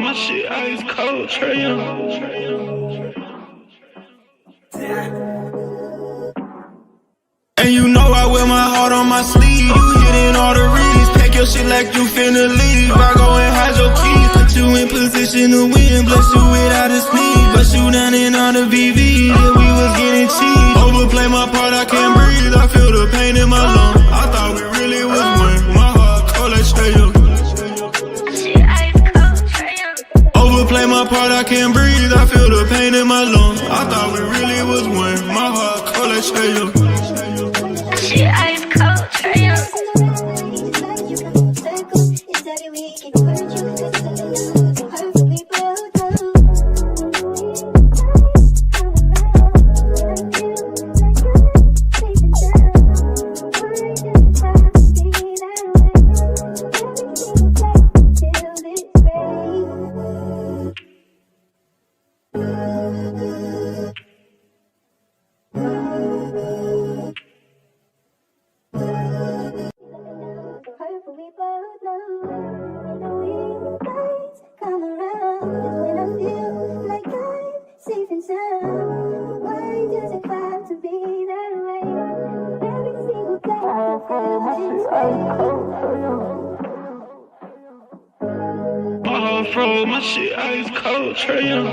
My shit ice cold, Trey Young. And you know I wear my heart on my sleeve. You hitting all the reads, pack your shit like you finna leave. I go and hide your keys, put you in position to win. Bless you without a sneeze, bust you down in all the VV. Yeah, we was getting cheap. Overplay my part, I can't breathe. I feel the pain in my lungs. I thought we really was one. My heart cold like Trey Young. Overplay my part, I can't breathe. I feel the pain in my lungs. I thought we really was one. My heart cold like Trey Young. Shit ice cold, Trey Young. My shit ice cold, Trey Young.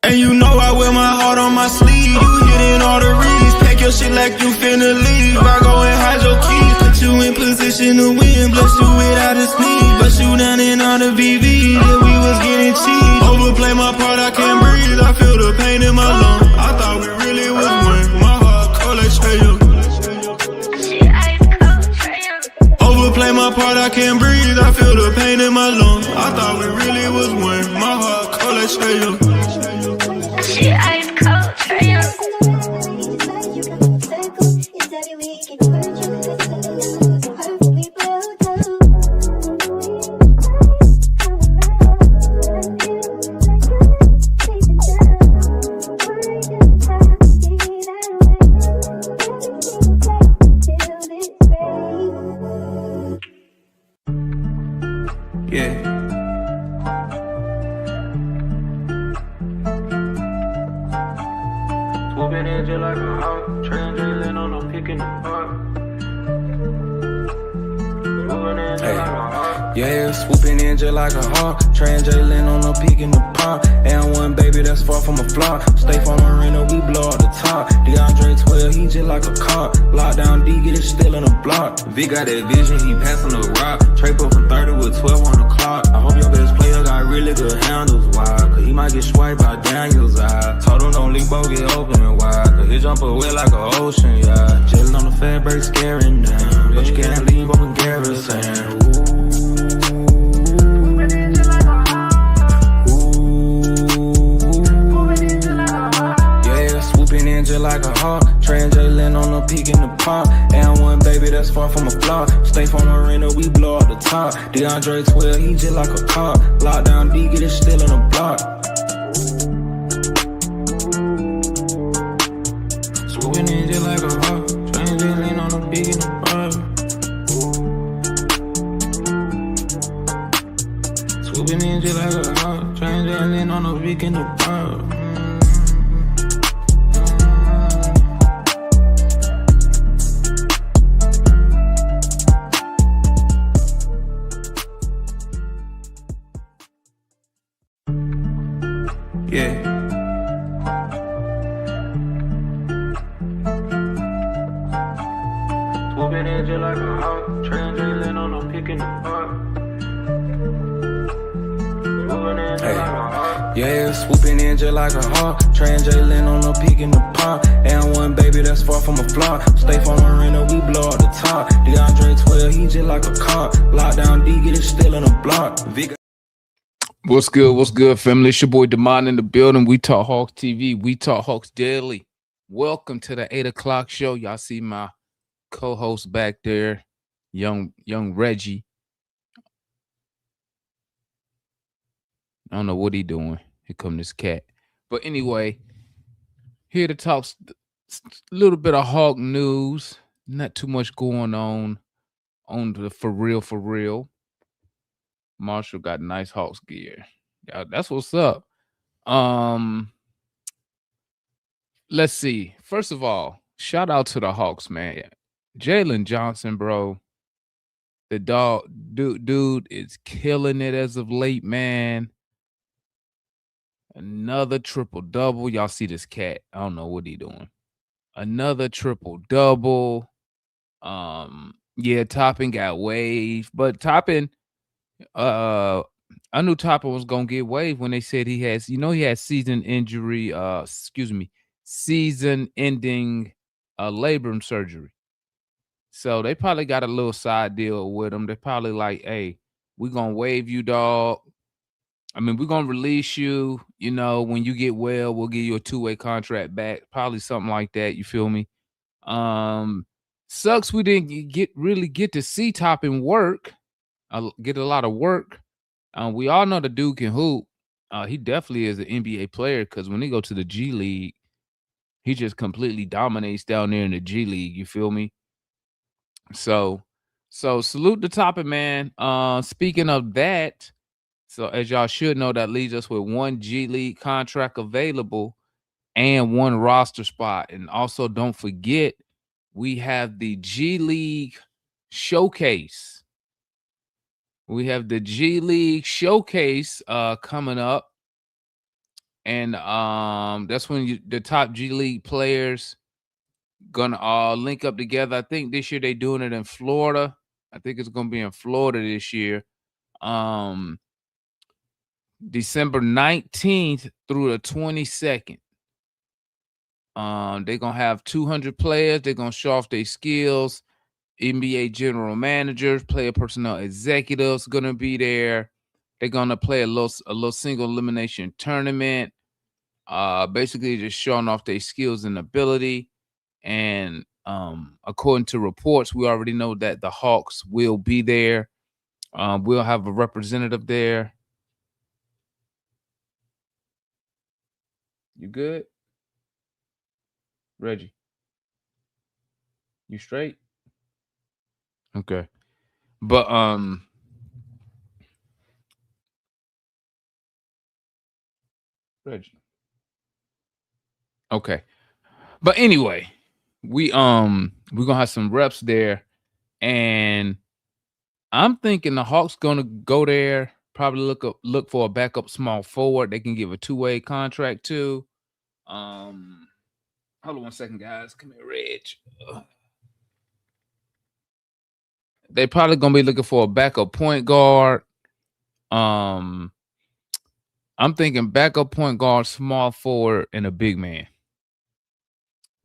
And you know I wear my heart on my sleeve. You hitting all the reads, pack your shit like you finna leave. I go and hide your keys, put you in position to win. Bless you without a sneeze, bust you down in all the VV. Yeah, we was getting cheap. Overplay my part, I can't breathe. I feel the pain in my lungs. I thought we really was one. My heart cold like Trey Young. Overplay my part, I can't breathe. I feel the pain in my lungs. I thought we really was one. My heart cold like Trey Young. Shit ice cold, Trey Young. Yeah, swooping in just like a hawk. Trey and Jalen on the peak in the pump. And one baby that's far from a flop. Stay from arena, we blow out the top. DeAndre 12, he just like a cop. Lockdown D, get it still in the block. Vic got that vision, he passing the rock. Trey put from 30 with 12 on the clock. I hope your best player got really good handles, why? Cause he might get swiped by Daniel's eye. Told him don't leave, both get open and wide. Cause he jump away like an ocean, yeah. Jalen on the fat break, scaring them. But you can't leave open garrison. Just like a hawk, Trey and Jalen on the peak in the pump. And one baby that's far from a flop. Stay from arena, we blow out the top. DeAndre 12, he just like a cop. Lockdown D, get it still in the block. Swooping in just like a hawk, Trey and Jalen on the peak in the pump. Swooping in just like a hawk, Trey and Jalen on the peak in the pump. Yeah, swooping in just like a hawk. Trey and Jalen on the peak in the pump. And one baby that's far from a flop. Stay from arena, we blow out the top. DeAndre 12, he just like a cop. Lockdown D, get it still in the block. What's good? What's good, family? It's your boy Demond in the building. We Talk Hawks TV. We Talk Hawks Daily. Welcome to the 8 o'clock show. Y'all see my co-host back there, young Reggie. I don't know what he doing. Here come this cat. But anyway, Here to talk a little bit of Hawk news. Not too much going on the for real, for real. Marshall got nice Hawks gear. Yeah, that's what's up. Let's see. First of all, shout out to the Hawks, man. Jalen Johnson, bro. The dude is killing it as of late, man. Another triple double. Y'all see this cat? I don't know what he doing. Another triple double. Yeah, Toppin got waived, but Toppin, I knew Toppin was gonna get waived when they said he had season injury. Season-ending labrum surgery. So they probably got a little side deal with him. They're probably like, hey, we're gonna waive you, dog. I mean, we're gonna release you, when you get well, we'll give you a 2-way contract back. Probably something like that. You feel me? Sucks we didn't get to see Toppin work, get a lot of work. We all know the dude can hoop. He definitely is an NBA player because when he go to the G League, he just completely dominates down there in the G League. You feel me? So salute the Toppin, man. Speaking of that, so as y'all should know, that leaves us with one G League contract available and one roster spot. And also don't forget, we have the G League Showcase. We have the G League Showcase coming up. And that's when the top G League players gonna link up together. I think this year they're doing it in Florida. I think it's gonna be in Florida this year. December 19th through the 22nd. They're gonna have 200 players. They're gonna show off their skills. NBA general managers, player personnel executives gonna be there. They're gonna play a little single elimination tournament. Basically just showing off their skills and ability. And according to reports, we already know that the Hawks will be there. We'll have a representative there. You good? Reggie? You straight? Okay. But Reggie. Okay. But anyway, we're gonna have some reps there, and I'm thinking the Hawks gonna go there, probably look for a backup small forward. They can give a 2-way contract to. Hold on one second, guys. Come here, Reg. They probably gonna be looking for a backup point guard. I'm thinking backup point guard, small forward, and a big man.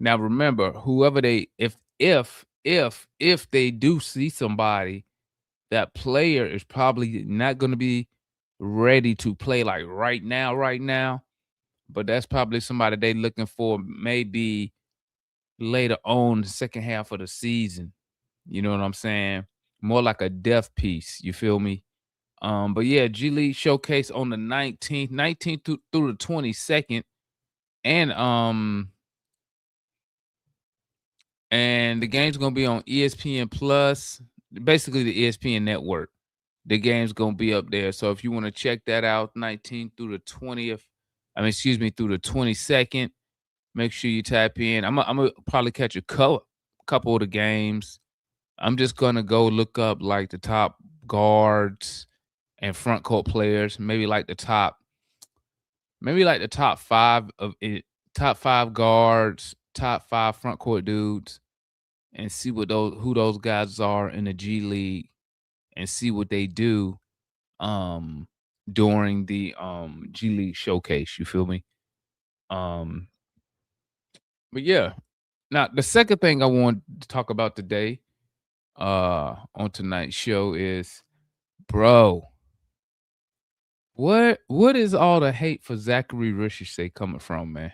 Now remember, whoever if they do see somebody, that player is probably not going to be ready to play like right now. But that's probably somebody they looking for maybe later on the second half of the season. You know what I'm saying? More like a depth piece. You feel me? But yeah, G League Showcase on the 19th through the 22nd. And the game's gonna be on ESPN Plus, basically the ESPN network. The game's gonna be up there. So if you want to check that out, 19th through the 20th, through the 22nd, make sure you tap in. I'm gonna probably catch a couple of the games. I'm just gonna go look up like the top guards and front court players, maybe like the top 5 of it, top 5 guards, top 5 front court dudes, and see who those guys are in the G League, and see what they do during the G League Showcase. You feel me? But yeah. Now the second thing I want to talk about today on tonight's show is, bro, what is all the hate for Zaccharie Risacher coming from, man?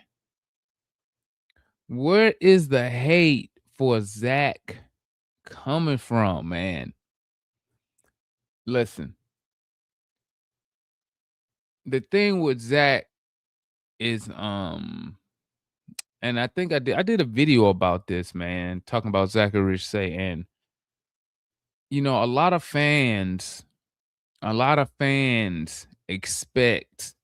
Where is the hate for Zach coming from, man? Listen, the thing with Zach is and I think I did a video about this, man, talking about Zaccharie, and a lot of fans expect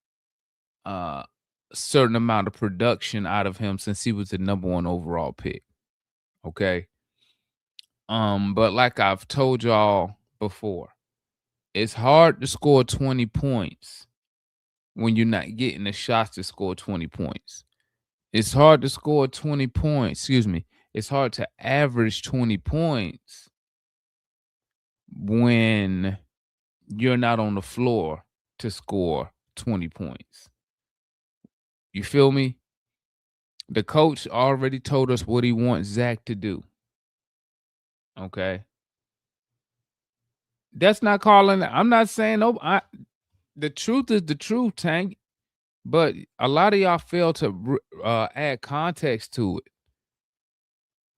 a certain amount of production out of him since he was the number 1 overall pick. Okay. But like I've told y'all before, it's hard to score 20 points when you're not getting the shots to score 20 points. It's hard to score 20 points. Excuse me. It's hard to average 20 points when you're not on the floor to score 20 points. You feel me? The coach already told us what he wants Zach to do. Okay. That's not calling. I'm not saying no. The truth is the truth, Tank. But a lot of y'all fail to add context to it.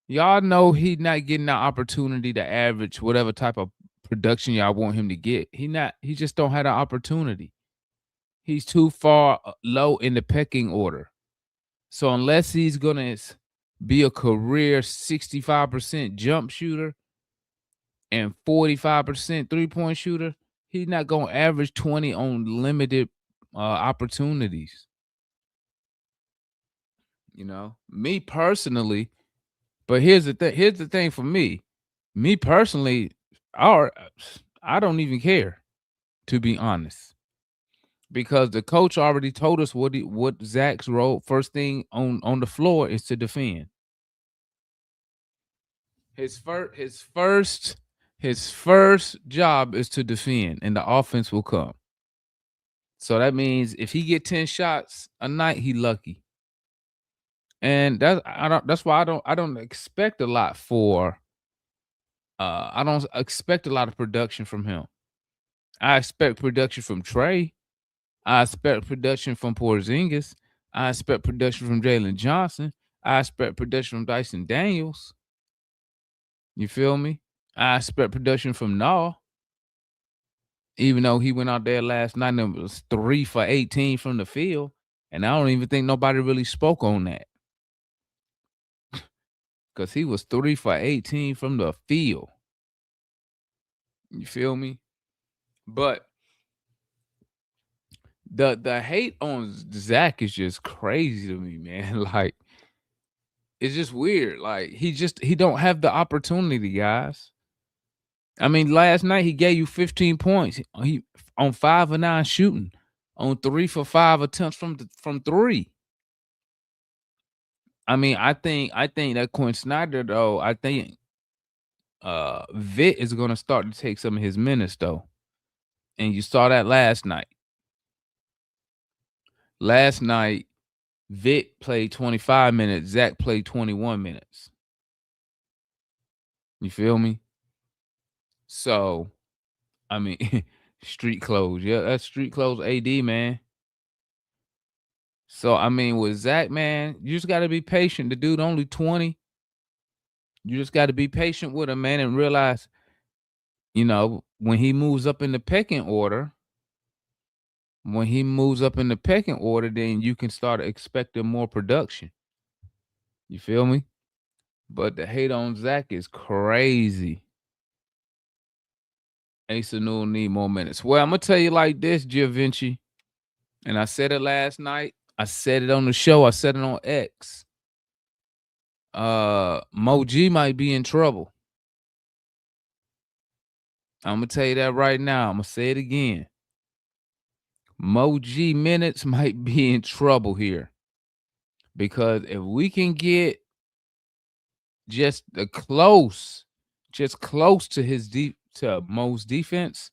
Y'all know he's not getting the opportunity to average whatever type of production y'all want him to get. He just don't have the opportunity. He's too far low in the pecking order. So unless he's gonna be a career 65% jump shooter and 45% 3-point shooter, he's not gonna average 20 on limited opportunities. Me personally, but here's the thing for me. Me personally, I don't even care, to be honest. Because the coach already told us what Zach's role first thing on the floor is to defend. His first job is to defend, and the offense will come. So that means if he get 10 shots a night, he lucky. And that's why I don't expect a lot I don't expect a lot of production from him. I expect production from Trey. I expect production from Porzingis. I expect production from Jalen Johnson. I expect production from Dyson Daniels. You feel me? I expect production from Naw. Even though he went out there last night and was 3 for 18 from the field. And I don't even think nobody really spoke on that. Because he was 3 for 18 from the field. You feel me? But the hate on Zach is just crazy to me, man. Like, it's just weird. Like, he don't have the opportunity, guys. I mean, last night he gave you 15 points. He on 5 of 9 shooting, on 3 for 5 attempts from 3. I mean, I think that Quin Snyder, though, I think Vit is gonna start to take some of his minutes, though. And you saw that last night. Last night, Vit played 25 minutes. Zach played 21 minutes. You feel me? So, I mean, street clothes. Yeah, that's street clothes AD, man. So, I mean, with Zach, man, you just got to be patient. The dude only 20. You just got to be patient with him, man, and realize, when he moves up in the pecking order, then you can start expecting more production. You feel me? But the hate on Zach is crazy. Asa Newell need more minutes. Well, I'm going to tell you like this, Giavinci. And I said it last night. I said it on the show. I said it on X. Mo G might be in trouble. I'm going to tell you that right now. I'm going to say it again. Mo G minutes might be in trouble here. Because if we can get just close to to Mo's defense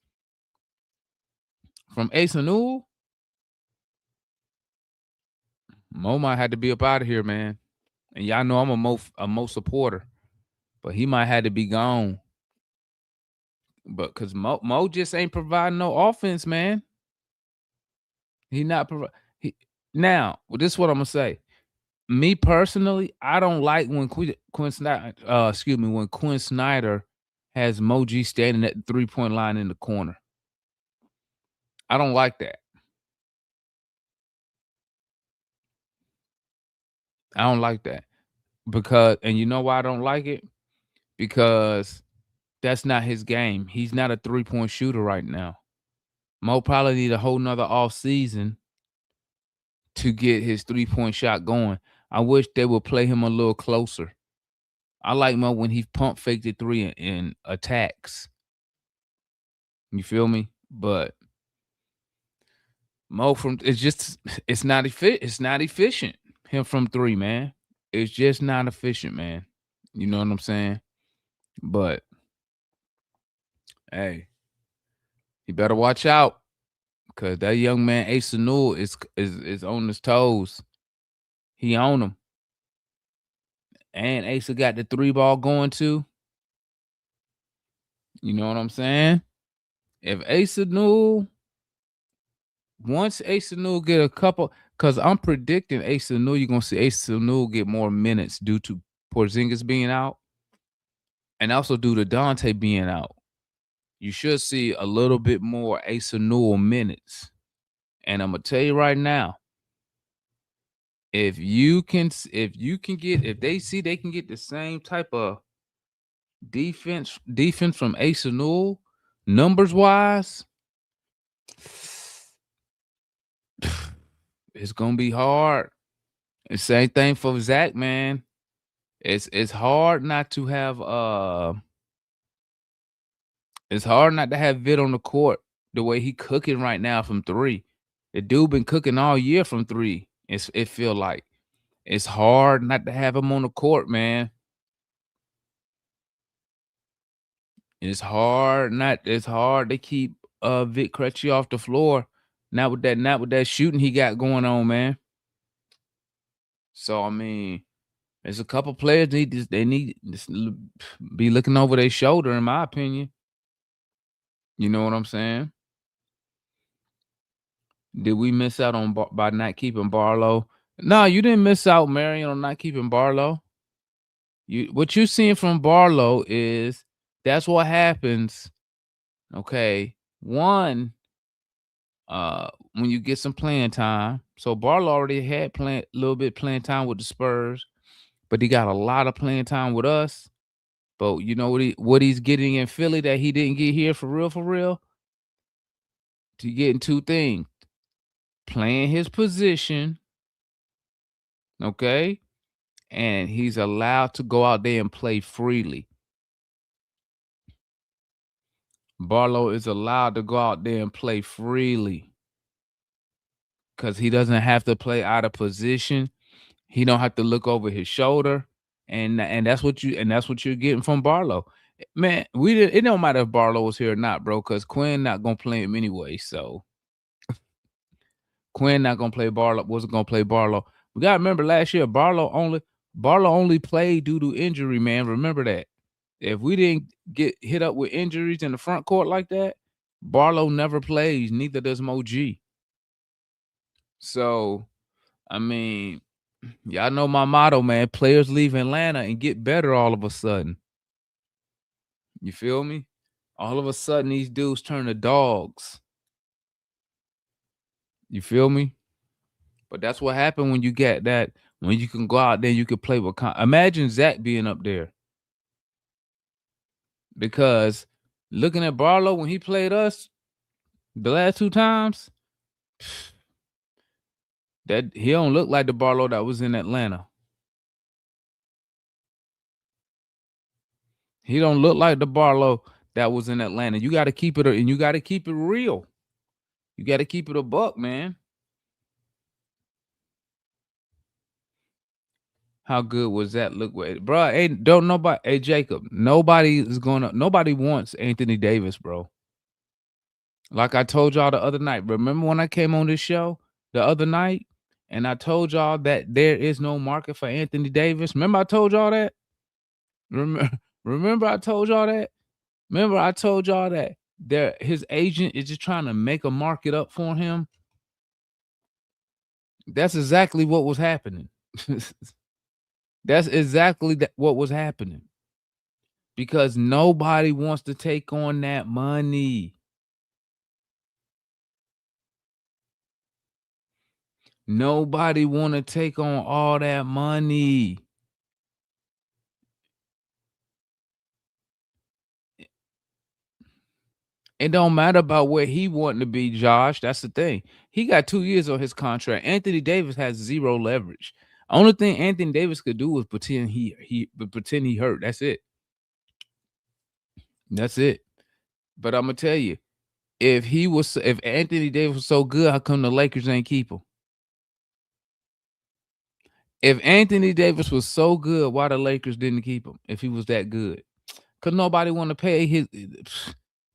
from Asa Newell, Mo might have to be up out of here, man. And y'all know I'm a Mo supporter, but he might have to be gone. But because Mo just ain't providing no offense, man. He not now. Well, this is what I'm gonna say. Me personally, I don't like when Quin Snyder has Mo G standing at the 3-point line in the corner. I don't like that. I don't like that because, and you know why I don't like it? Because that's not his game. He's not a 3-point shooter right now. Mo probably need a whole nother off season to get his 3-point shot going. I wish they would play him a little closer. I like Mo when he pump faked the three in attacks. You feel me? But Mo from it's not efficient. Him from three, man. It's just not efficient, man. You know what I'm saying? But hey, you better watch out because that young man Ace Newell is on his toes. He on him. And Asa got the 3-ball going too. You know what I'm saying? If Asa Newell, once Asa Newell get a couple, because I'm predicting Asa Newell, you're going to see Asa Newell get more minutes due to Porzingis being out and also due to Dante being out. You should see a little bit more Asa Newell minutes. And I'm going to tell you right now, if they see they can get the same type of defense from Asa Newell, numbers wise, it's gonna be hard. The same thing for Zach, man. It's hard not to have it's hard not to have Vid on the court the way he cooking right now from three. The dude been cooking all year from three. It feel like it's hard not to have him on the court, man. It's hard to keep Vic Krejci off the floor. Not with that shooting he got going on, man. So I mean, there's a couple players they need to be looking over their shoulder, in my opinion. You know what I'm saying? Did we miss out on by not keeping Barlow? No, you didn't miss out, Marion, on not keeping Barlow. What you're seeing from Barlow is that's what happens. Okay, one, when you get some playing time. So Barlow already had a little bit playing time with the Spurs, but he got a lot of playing time with us. But you know what he's getting in Philly that he didn't get here for real? To getting two things. Playing his position, okay? And he's allowed to go out there and play freely. Barlow is allowed to go out there and play freely because he doesn't have to play out of position. He don't have to look over his shoulder, and that's what you're getting from Barlow. Man, it don't matter if Barlow was here or not, bro, because Quin not gonna play him anyway. So Quin not gonna play Barlow. Wasn't gonna play Barlow. We gotta remember last year Barlow only played due to injury. Man, remember that. If we didn't get hit up with injuries in the front court like that, Barlow never plays. Neither does Mo G. So, I mean, y'all know my motto, man. Players leave Atlanta and get better all of a sudden. You feel me? All of a sudden, these dudes turn to dogs. You feel me? But that's what happened when you get that. When you can go out there, you can play with. Imagine Zach being up there. Because looking at Barlow when he played us the last two times, that he don't look like the Barlow that was in Atlanta. He don't look like the Barlow that was in Atlanta. You got to keep it, and you got to keep it real. You got to keep it a buck, man. How good was that look with, bro? Hey Jacob, nobody wants Anthony Davis, bro. Like I told y'all the other night. Remember when I came on this show the other night and I told y'all that there is no market for Anthony Davis? Remember I told y'all that? Remember I told y'all that? Remember I told y'all that his agent is just trying to make a market up for him? That's exactly what was happening. That's exactly what was happening. Because nobody wants to take on that money. Nobody want to take on all that money. It don't matter about where he wanting to be, Josh. That's the thing. He got 2 years on his contract. Anthony Davis has zero leverage. Only thing Anthony Davis could do was pretend he hurt. That's it. That's it. But I'm gonna tell you, if Anthony Davis was so good, how come the Lakers ain't keep him? If Anthony Davis was so good, why the Lakers didn't keep him? If he was that good, because nobody want to pay his.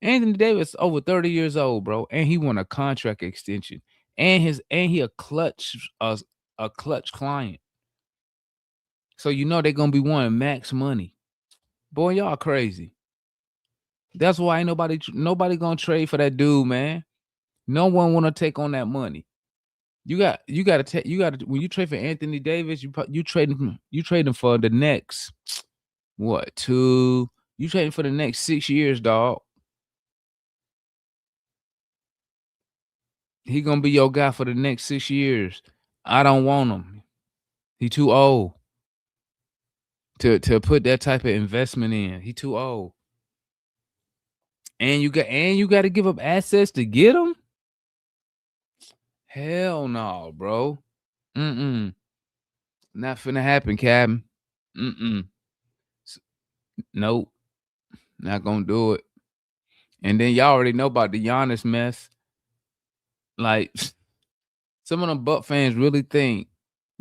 Anthony Davis over 30 years old, bro, and he won a contract extension, and he a clutch client. So you know they're gonna be wanting max money. Boy, y'all crazy. That's why ain't nobody gonna trade for that dude, man. No one want to take on that money. You got to when you trade for Anthony Davis, you trading for the next you trading for the next 6 years, dog. He gonna be your guy for the next 6 years. I don't want him. He too old to put that type of investment in. He too old. And you got to give up assets to get him? Hell no, bro. Not finna happen, Captain. Nope. Not gonna do it. And then y'all already know about the Giannis mess. Like, some of them Buck fans really think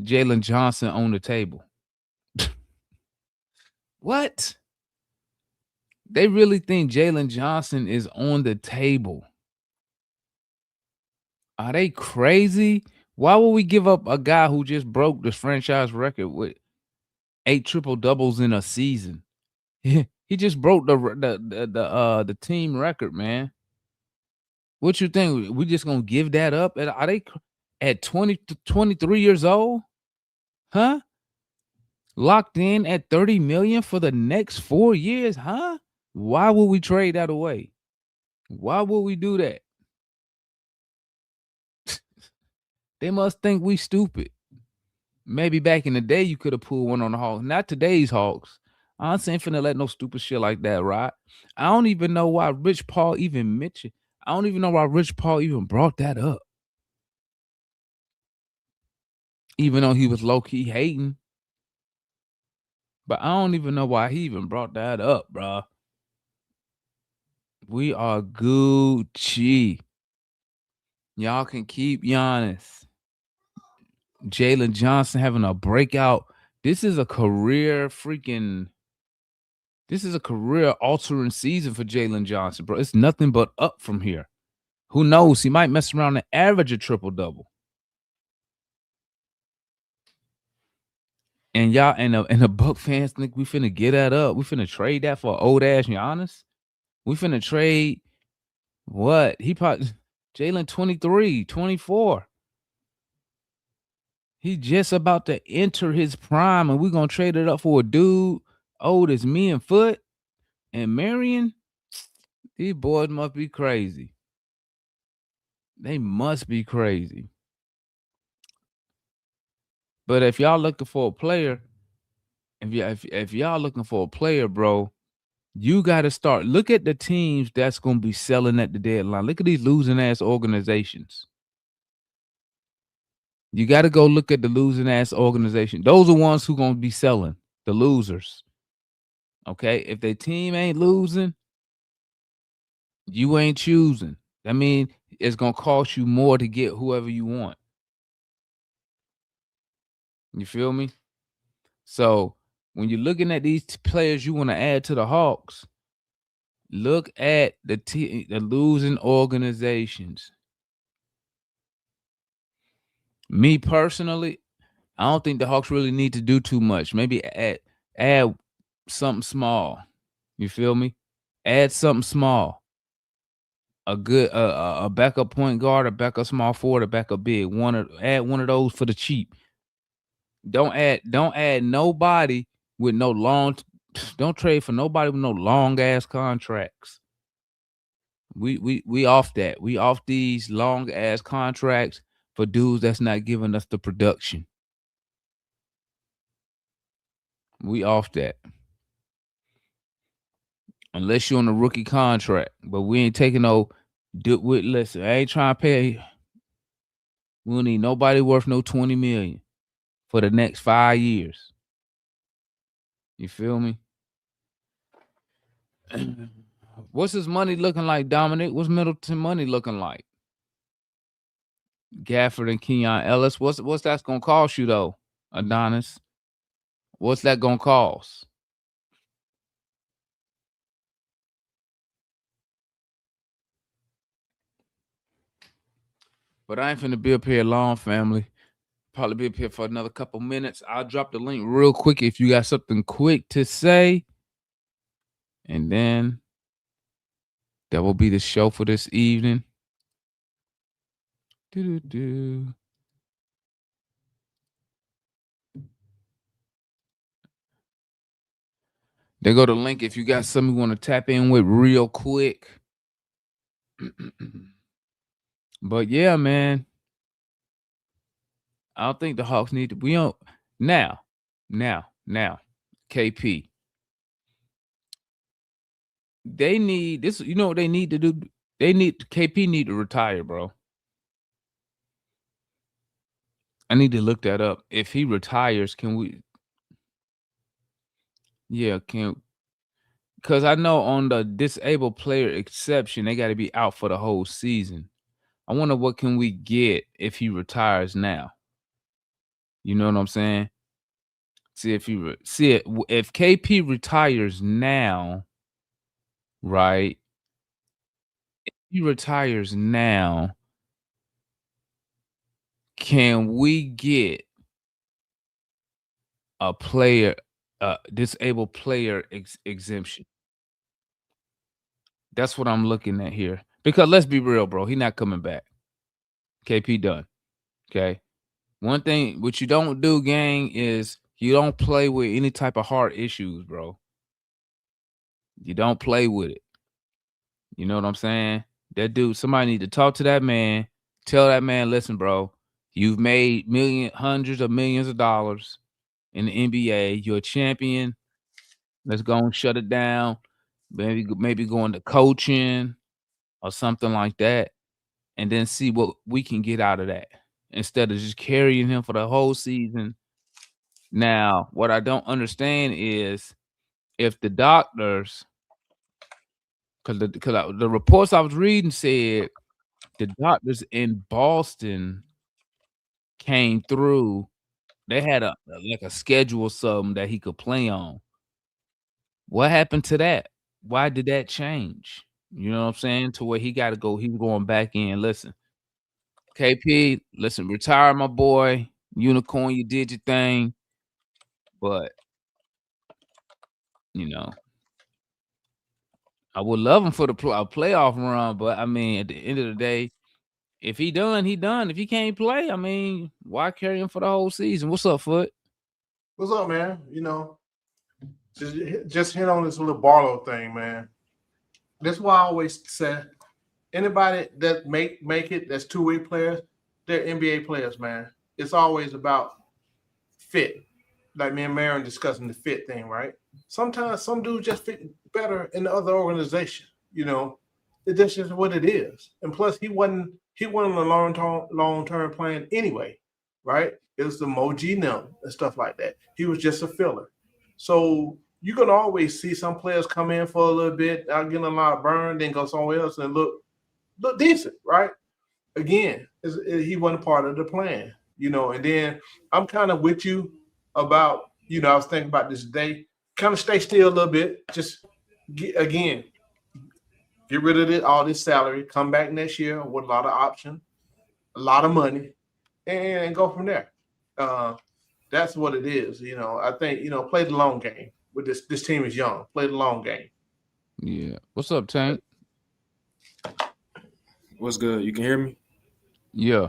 Jalen Johnson on the table. What? They really think Jalen Johnson is on the table. Are they crazy? Why would we give up a guy who just broke the franchise record with 8 triple doubles in a season? He just broke the team record, man. What you think? We just gonna give that up? Are they at 23 years old? Huh? Locked in at 30 million for the next 4 years, huh? Why would we trade that away? Why would we do that? They must think we stupid. Maybe back in the day you could have pulled one on the Hawks. Not today's Hawks. I ain't finna let no stupid shit like that, right? I don't even know why Rich Paul even mentioned. I don't even know why Rich Paul even brought that up. Even though he was low-key hating. But I don't even know why he even brought that up, bro. We are Gucci. Y'all can keep Giannis. Jalen Johnson having a breakout. This is a career altering season for Jalen Johnson, bro. It's nothing but up from here. Who knows? He might mess around and average a triple-double. And y'all and the Buck fans think we finna get that up. We finna trade that for old ass Giannis. We finna trade what? He probably Jalen 23, 24. He just about to enter his prime, and we're gonna trade it up for a dude old as me and Foot and Marion. These boys must be crazy. They must be crazy. But if y'all looking for a player, if y'all looking for a player, bro, you got to start. Look at the teams that's going to be selling at the deadline. Look at these losing ass organizations. You got to go look at the losing ass organization. Those are ones who going to be selling, the losers. Okay, if their team ain't losing, you ain't choosing. I mean, it's going to cost you more to get whoever you want. You feel me? So when you're looking at these players you want to add to the Hawks, look at the losing organizations. Me personally, I don't think the Hawks really need to do too much. Maybe add something small. You feel me? Add something small. A good a backup point guard, a backup small forward, a backup big. Add one of those for the cheap. Don't add nobody with no long. Don't trade for nobody with no long ass contracts. We off that. We off these long ass contracts. for dudes that's not giving us the production. We off that. Unless you're on a rookie contract. But we ain't taking no listen, I ain't trying to pay. We don't need nobody worth no 20 million for the next 5 years. You feel me? What's his money looking like, Dominic? What's Middleton money looking like? Gafford and Keon Ellis. What's that's gonna cost you though, Adonis? What's that gonna cost? But I ain't finna be up here long, family. Probably be up here for another couple minutes. I'll drop the link real quick if you got something quick to say. And then that will be the show for this evening. There go the link if you got something you want to tap in with real quick. But yeah, man. I don't think the Hawks need to. We don't now. KP. They need this. You know what they need to do? KP need to retire, bro. I need to look that up. If he retires, can we? Yeah, because I know on the disabled player exception, they got to be out for the whole season. I wonder what can we get if he retires now. You know what I'm saying? If KP retires now, right? If he retires now, can we get a player, disabled player exemption? That's what I'm looking at here. Because let's be real, bro. He not coming back. KP done. Okay. One thing, what you don't do, gang, is you don't play with any type of heart issues, bro. You don't play with it. You know what I'm saying? That dude, somebody need to talk to that man. Tell that man, listen, bro, you've made hundreds of millions of dollars in the NBA. You're a champion. Let's go and shut it down. Maybe go into coaching or something like that, and then see what we can get out of that instead of just carrying him for the whole season. Now, what I don't understand is if the doctors, because the reports I was reading said the doctors in Boston came through. They had a schedule or something that he could play on. What happened to that? Why did that change? You know what I'm saying? To where he got to go. He's going back in. Listen, KP, listen, retire, my boy. Unicorn, you did your thing. But, you know, I would love him for the playoff run. But, I mean, at the end of the day, if he done, he done. If he can't play, I mean, why carry him for the whole season? What's up, Foot? What's up, man? You know, just hit on this little Barlow thing, man. That's why I always say anybody that make it that's two-way players, they're NBA players, man. It's always about fit. Like me and Marin discussing the fit thing, right? Sometimes some dudes just fit better in the other organization, you know. That's just what it is. And plus he wasn't a long-term plan anyway, right? It was the Moji Nim and stuff like that. He was just a filler. So you can always see some players come in for a little bit, out getting a lot of burn, then go somewhere else and look decent, right? Again, he wasn't part of the plan, you know. And then I'm kind of with you about, you know, I was thinking about this today, kind of stay still a little bit, just get rid of all this salary, come back next year with a lot of options, a lot of money, and go from there. That's what it is, you know. I think, you know, play the long game. With this team is young. Play the long game. Yeah. What's up, Tank? What's good? You can hear me? Yeah.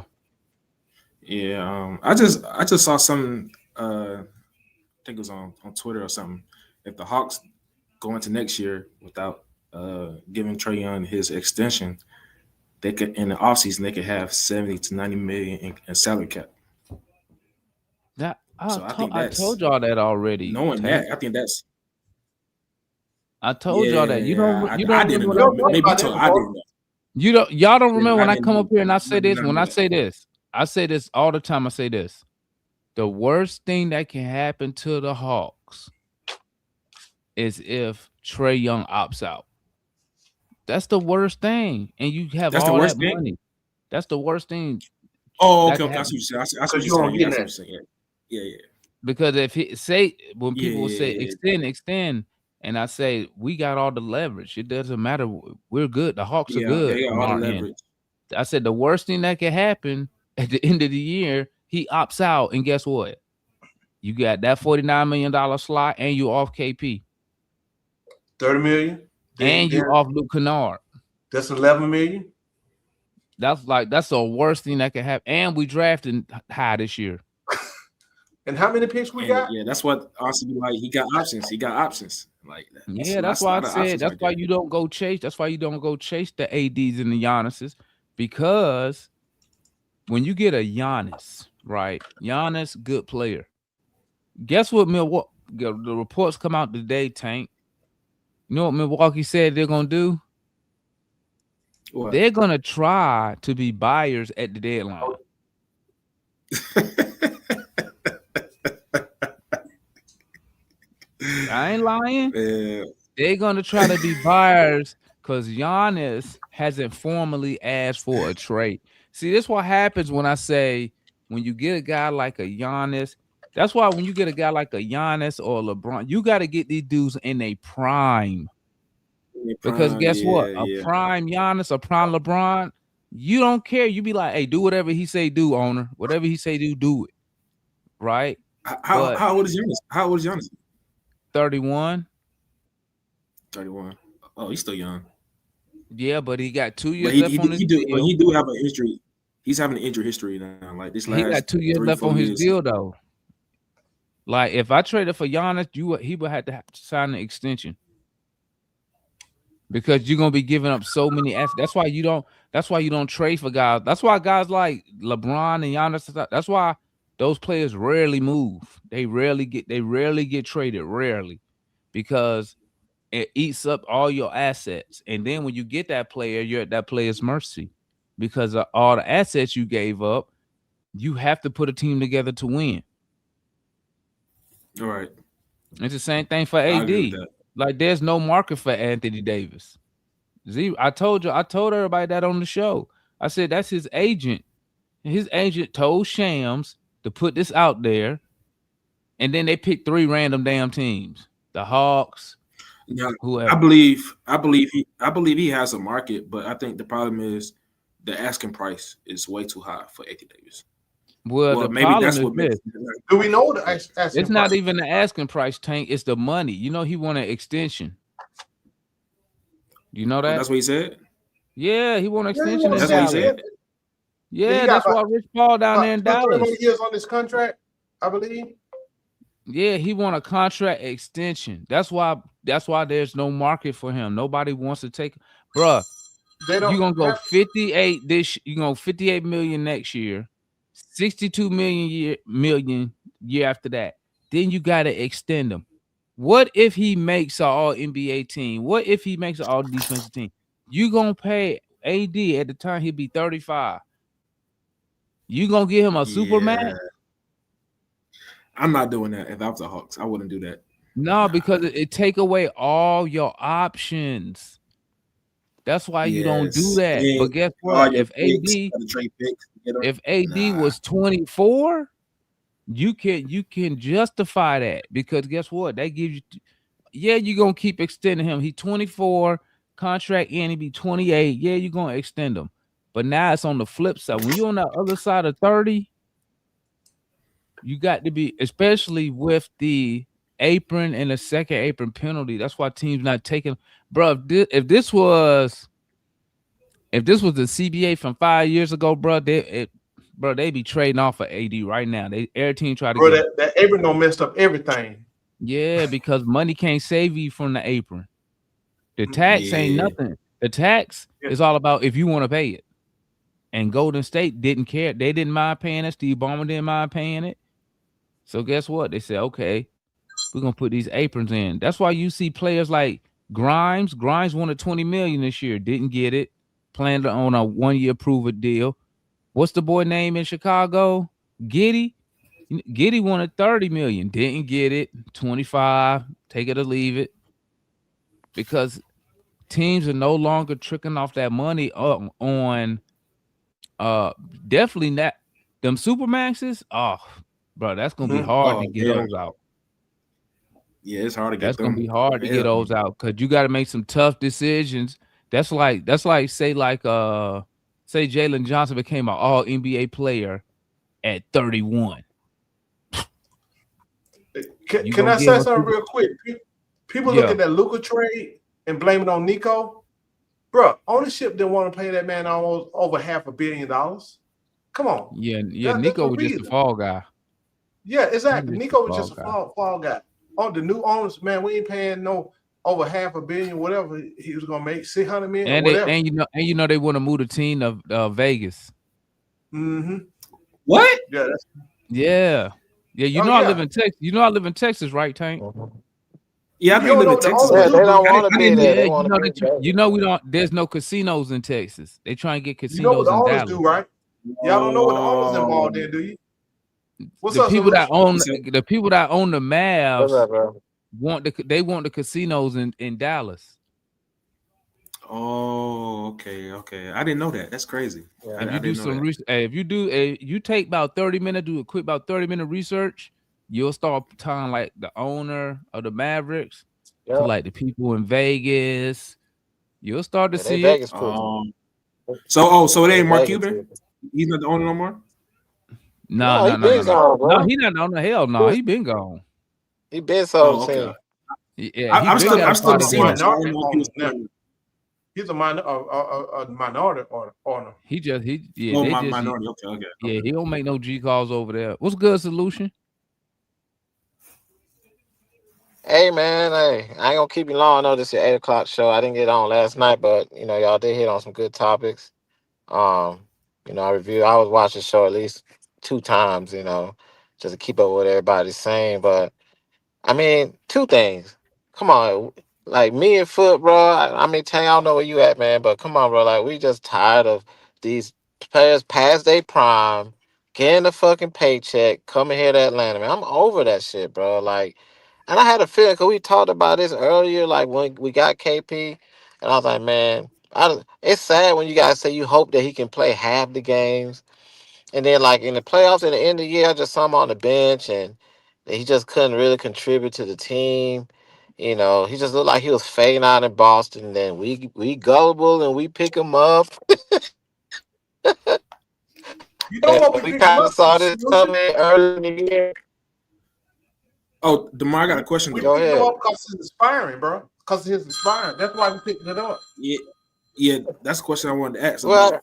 Yeah. I just saw something. I think it was on Twitter or something. If the Hawks go into next year without giving Trey Young his extension, they could in the offseason they could have 70 to 90 million in salary cap. That So I think I that's told y'all that already. knowing Tank. that. I think that's I told y'all that. You don't I remember didn't when know. know Maybe you about told that I before. didn't know. y'all don't remember when I didn't come know. up here and I say this. None When of I that. say this all the time. I say this. The worst thing that can happen to the Hawks is if Trey Young opts out. That's the worst thing. And you have That's the all worst that thing? money. That's the worst thing. Oh, that okay. can I see what you're saying. I see what you you're don't saying. get I see that. what you're saying. Yeah. Because if he say when people say Yeah. extend, and I say we got all the leverage, it doesn't matter. We're good. The Hawks are Yeah, good they got on all the our end. leverage. I said the worst thing that can happen at the end of the year, he opts out, and guess what? You got that $49 million slot, and you off KP, 30 million. and you off Luke Kennard. That's 11 million. That's the worst thing that can happen. And we drafted high this year. And how many picks we got? Yeah, that's what also be like. He got options. Like That's why I said that's why you don't go chase. That's why you don't go chase the ADs and the Giannis's, because when you get a Giannis, right? Giannis, good player. Guess what Milwaukee? The reports come out today, Tank. You know what Milwaukee said they're gonna do? What? They're gonna try to be buyers at the deadline. I ain't lying. Yeah. They're gonna try to be buyers because Giannis hasn't formally asked for a trade. See, this is what happens when I say when you get a guy like a Giannis. That's why when you get a guy like a Giannis or LeBron, you got to get these dudes in a prime. Because guess what? A prime Giannis, a prime LeBron, you don't care. You be like, hey, do whatever he say do, owner. Whatever he say do it. Right? How old is Giannis? How old is Giannis? 31. 31. Oh, he's still young. Yeah, but he got 2 years left on his deal. But he do have an injury. He's having an injury history now. Like this last he got 2 years left on his deal, though. Like if I traded for Giannis, he would have to sign an extension. Because you're gonna be giving up so many assets. That's why you don't trade for guys. That's why guys like LeBron and Giannis. That's why those players rarely move. They rarely get traded. Rarely, because it eats up all your assets. And then when you get that player, you're at that player's mercy because of all the assets you gave up. You have to put a team together to win. All right. It's the same thing for AD. Like there's no market for Anthony Davis. I told everybody that on the show. I said that's his agent. His agent told Shams to put this out there, and then they picked 3 random damn teams. The Hawks. Yeah, whoever. I believe he has a market, but I think the problem is the asking price is way too high for Anthony Davis. Well, the maybe problem that's is what makes this. Do we know the asking It's price? not even the asking price, Tank. It's the money. You know he want an extension. You know that? That's what he said? Yeah, he want an extension. That's what he said? Yeah, that's why Rich Paul down there in Dallas. 3 more years on this contract, I believe. Yeah, he want a contract extension. That's why there's no market for him. Nobody wants to take, bruh. You're gonna go 58 you're gonna 58 million next year, 62 million year after that. Then you gotta extend him. What if he makes an all NBA team? What if he makes an all defensive team? You gonna pay AD at the time he'll be 35. You gonna give him a super max? I'm not doing that. If I was the Hawks, I wouldn't do that. No, because it take away all your options. That's why you don't do that. Yeah, but guess what? If AD was 24, you can justify that because guess what? That gives you. Yeah, you're gonna keep extending him. He's 24, contract in, he be 28. Yeah, you're gonna extend him. But now it's on the flip side. When you're on the other side of 30, you got to be, especially with the apron and the second apron penalty. That's why teams not taking, bro. If this was the CBA from 5 years ago, bro, they be trading off for AD right now. Every team try to get that apron don't messed up everything. Yeah, because money can't save you from the apron. The tax ain't nothing. The tax is all about if you want to pay it. And Golden State didn't care. They didn't mind paying it. Steve Ballmer didn't mind paying it. So guess what? They said, okay, we're gonna put these aprons in. That's why you see players like Grimes. Grimes wanted $20 million this year, didn't get it. Planned on a 1-year prove-it deal. What's the boy name in Chicago? Giddey. Giddey wanted $30 million, didn't get it. 25, take it or leave it. Because teams are no longer tricking off that money on definitely not them Supermaxes. Oh, bro, that's gonna be hard to get those out. Yeah, it's hard to get That's them. gonna be hard to get those out because you got to make some tough decisions. That's like say Jalen Johnson became an all NBA player at 31. Can I say something real quick? People look at that Luka trade and blame it on Nico. Bro, ownership didn't want to pay that man almost over $500 million. Come on. Yeah. Nico was just a fall guy. Yeah, exactly. Nico was just a fall guy. Oh, the new owners, man, we ain't paying no over $500 million, whatever he was gonna make, $600 million, and whatever. They want to move the team to Vegas. Mm-hmm. What? Yeah. I live in Texas. You know I live in Texas, right, Tank? Yeah, I think live in Texas. They don't want to be there. We don't. There's no casinos in Texas. They try and get casinos. You know what the in owners Dallas. do, right? Y'all don't know what the owners involved in, do you? The people that own the Mavs want the casinos in Dallas. Oh, okay. I didn't know that. That's crazy. Yeah, if you do some research, you take about 30 minutes, do a quick about 30-minute research, you'll start talking like the owner of the Mavericks to like the people in Vegas. You'll start to see it. So it ain't Mark Cuban? He's not the owner no more? No, he not on the hell no. He been gone. He been sold to. Yeah, I'm still seeing it. He's a minority owner. Minority. Okay. Yeah, he don't make no G calls over there. What's good, Solution? Hey man, I ain't gonna keep you long. I know this is your 8 o'clock show. I didn't get on last night, but y'all did hit on some good topics. I was watching the show at least 2 times, just to keep up with what everybody's saying. But I mean, 2 things. Come on, like me and Foot, bro. I mean, Tay, I don't know where you at, man, but come on, bro. Like, we just tired of these players past their prime, getting a fucking paycheck, coming here to Atlanta, man. I'm over that shit, bro. Like, and I had a feeling because we talked about this earlier, like when we got KP, and I was like, man, it's sad when you guys say you hope that he can play half the games. And then, like, in the playoffs at the end of the year, I just saw him on the bench, and he just couldn't really contribute to the team. He just looked like he was fading out in Boston. And then we gullible, and we pick him up. You know what we kind of saw this coming early in the year. Oh, DeMar, I got a question. We picked him up because he's inspiring, bro. Because he's inspiring. That's why we picked it up. Yeah, that's a question I wanted to ask. Well,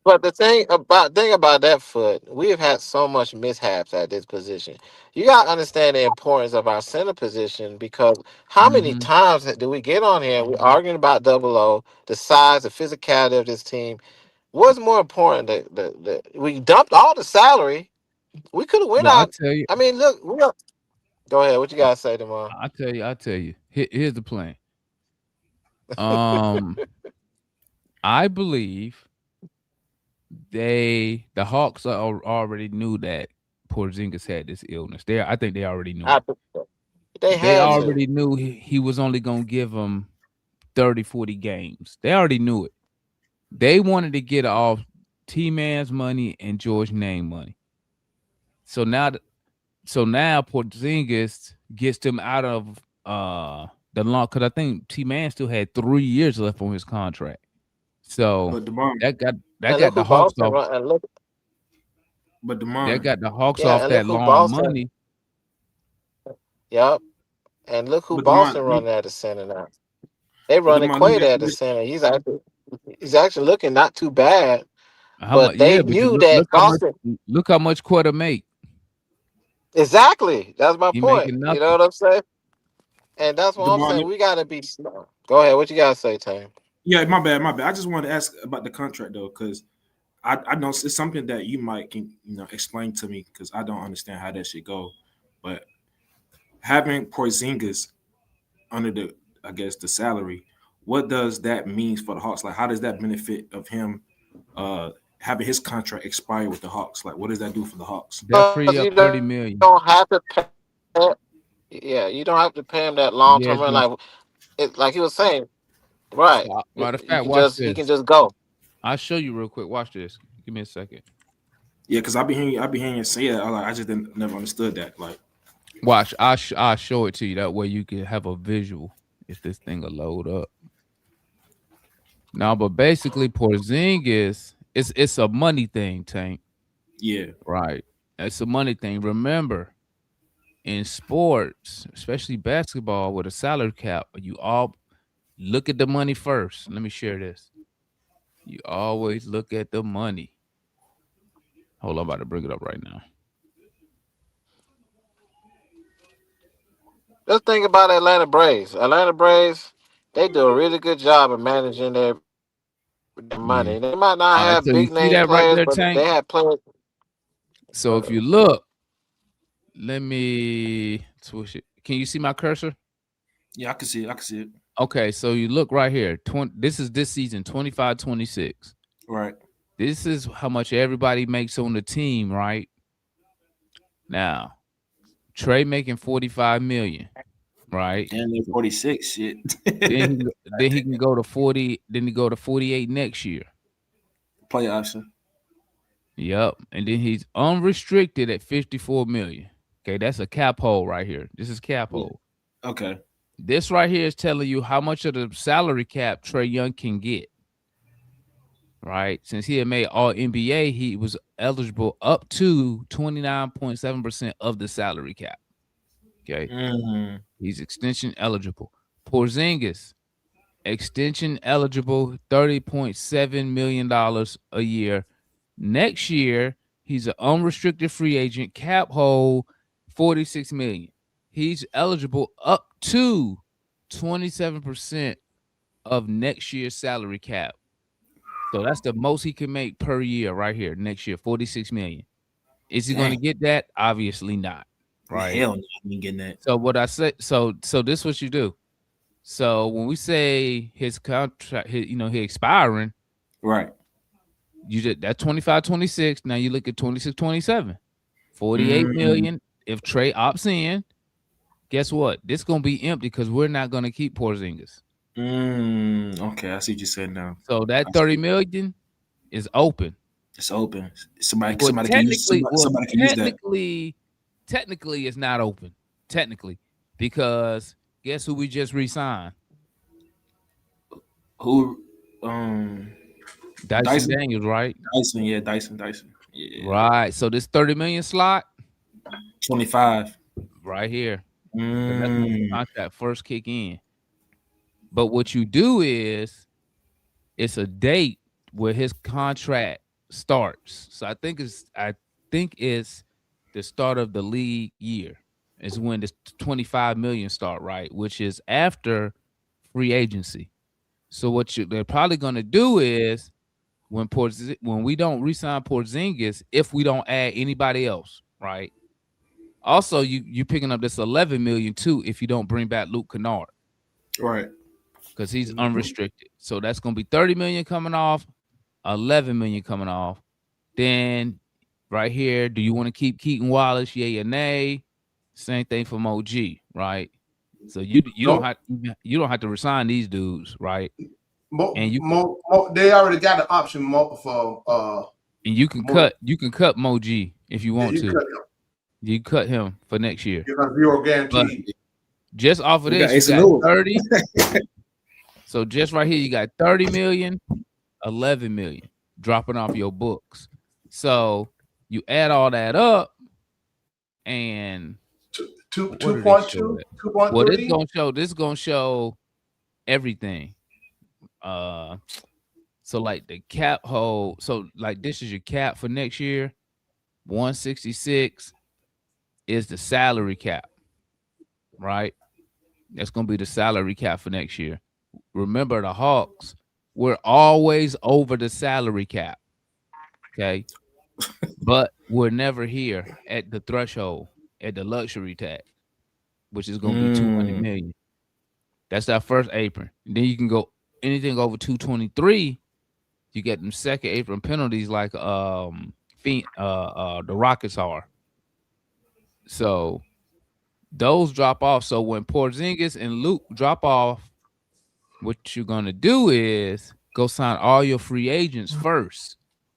but the thing about that, Foot, we have had so much mishaps at this position. You got to understand the importance of our center position, because how many times do we get on here and we're arguing about double O, the size, the physicality of this team? What's more important? That we dumped all the salary. We could have went out. I tell you. I mean, look. Go ahead. What you guys say, tomorrow? I tell you. Here's the plan. I believe the Hawks already knew that Porzingis had this illness. I think they already knew. They already knew he was only going to give them 30, 40 games. They already knew it. They wanted to get off T-Man's money and George Name money. So now Porzingis gets them out of the long, because I think T-Man still had 3 years left on his contract. So that got the Hawks off. But DeMar, that got the Hawks off that long money. Yep. And look who Boston running at the center now. They running Quaid at the center. He's actually looking not too bad. But they knew that Boston. Look how much Quaid make. Exactly. That's my point. You know what I'm saying? And that's what I'm saying. We gotta be smart. Go ahead. What you gotta say, Tam? Yeah, my bad. I just wanted to ask about the contract though, because I know it's something that you might can explain to me because I don't understand how that should go. But having Porzingis under the salary, what does that mean for the Hawks? Like, how does that benefit of him having his contract expire with the Hawks? Like, what does that do for the Hawks? That free up You 30 million. don't have to pay. Yeah, you don't have to pay him that long Yeah, term it's rent. gonna Like he was saying, right? stop. Matter of You fact, can watch he can this. just go. I'll show you real quick. Watch this. Give me a second. Yeah, because I be hearing you say that. I just never understood that. Like, Watch. I'll show it to you. That way you can have a visual if this thing will load up. Now, but basically, Porzingis, it's a money thing, Tank. yeah, Right. It's a money thing. Remember, in sports, especially basketball, with a salary cap, you all look at the money first. Let me share this. You always look at the money. Hold on, I'm about to bring it up right now. Just think about Atlanta Braves. Atlanta Braves, they do a really good job of managing their Yeah. money. They might not All right. have So you big see name that right players, there, but Tank? they have players. So if you look, let me switch it. Can you see my cursor? yeah, I can see it. Okay, so you look right here. This is this season, 25-26. Right. This is how much everybody makes on the team, right? Now, Trey making 45 million, right? And they're 46. Shit. Then he can go to 40. Then he go to 48 next year. Play option. Yep, and then he's unrestricted at 54 million. Okay, that's a cap hole right here. This is cap hole. Okay. This right here is telling you how much of the salary cap Trey Young can get. Right, since he had made All NBA, he was eligible up to 29.7% of the salary cap. Okay, he's extension eligible. Porzingis, extension eligible, $30.7 million a year. Next year, he's an unrestricted free agent, cap hole, 46 million. He's eligible up to 27% of next year's salary cap. So that's the most he can make per year right here next year, 46 million. Is he going to get that? Obviously not. Right. Hell no, I ain't getting that. So what I said, so this is what you do. So when we say his contract, he expiring, right? You did that 25-26. Now you look at 26-27, 48 million. If Trey opts in, guess what? This gonna be empty because we're not gonna keep Porzingis. Okay, I see what you said now. So that 30 million is open. It's open. Somebody Well, can use that. Technically, it's not open. Technically, because guess who we just re-signed? Who? Dyson Daniels, right? Dyson. Yeah. Right. So this 30 million slot, 25, right here. That's when the contract first kick in. But what you do is, it's a date where his contract starts. So I think it's the start of the league year is when this 25 million start, right? Which is after free agency. So what they're probably gonna do is when we don't re-sign Porzingis, if we don't add anybody else, right? Also, you picking up this 11 million too if you don't bring back Luke Kennard, right? Because he's unrestricted. So that's gonna be 30 million coming off, 11 million coming off. Then right here, do you want to keep Keaton Wallace? Yay or nay? Same thing from OG, right? So you don't have to resign these dudes, right? They already got an option for and you can cut Moji if you want to. You cut him for next year. Because we are guaranteed. But just off of this, you got 30. So just right here, you got 30 million, 11 million dropping off your books. So you add all that up, and 2.2, 2.3. Well, this is gonna show everything. So like the cap hole. So like this is your cap for next year. 166 is the salary cap, right? That's gonna be the salary cap for next year. Remember, the Hawks we're always over the salary cap. Okay. But we're never here at the threshold, at the luxury tax, which is gonna be 200 million. That's our first apron. Then you can go anything over 223, you get them second apron penalties like the Rockets are. So those drop off. So when Porzingis and Luke drop off, what you're gonna do is go sign all your free agents first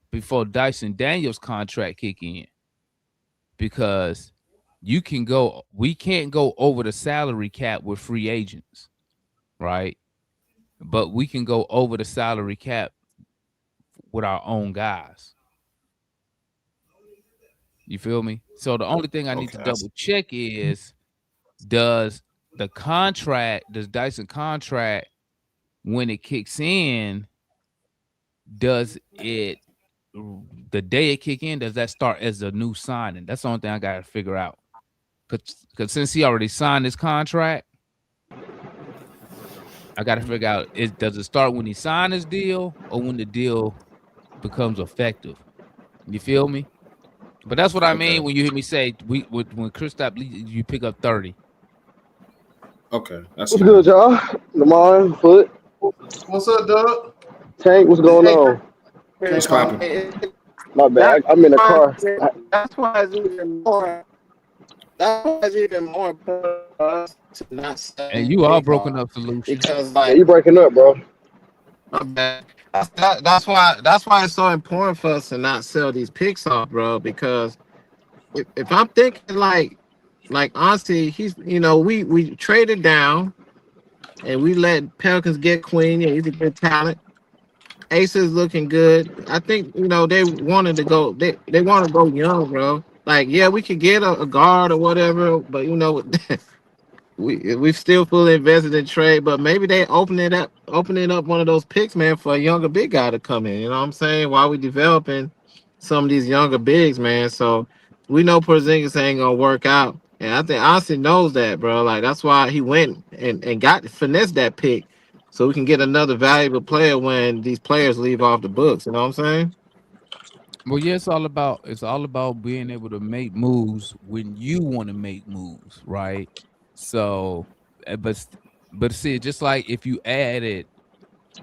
before Dyson Daniels' contract kick in. Because we can't go over the salary cap with free agents, right? But we can go over the salary cap with our own guys. You feel me? So the only thing I need to double check is does Dyson contract, when it kicks in, does it the day it kick in, does that start as a new signing? That's the only thing I gotta figure out. Cause since he already signed his contract, I gotta figure out does it start when he signed his deal or when the deal becomes effective? You feel me? But that's what I mean when you hear me say when Kristaps leaves, you pick up 30. Okay, that's what's good, y'all? Lamar, Foot, What's up, Doug? Tank, what's going on? What's popping? My bad. I'm in the car. That's why it's even more. That's why it's even more important for us to not sell. And you are broken up solution. Because Yeah, you breaking up, bro. my bad. That's why it's so important for us to not sell these picks off, bro. Because if I'm thinking like honestly, we traded down and we let Pelicans get Quin. Yeah, he's a good talent. Ace is looking good. I think they wanted to go. They want to go young, bro. Like, yeah, we could get a guard or whatever, but we've still fully invested in trade. But maybe they opening up one of those picks, man, for a younger big guy to come in. You know what I'm saying? While we developing some of these younger bigs, man. So we know Porzingis ain't gonna work out, and I think Austin knows that, bro. Like that's why he went and got finessed that pick, so we can get another valuable player when these players leave off the books. You know what I'm saying? Well, yeah, it's all about being able to make moves when you want to make moves, right? So, but see, just like if you added,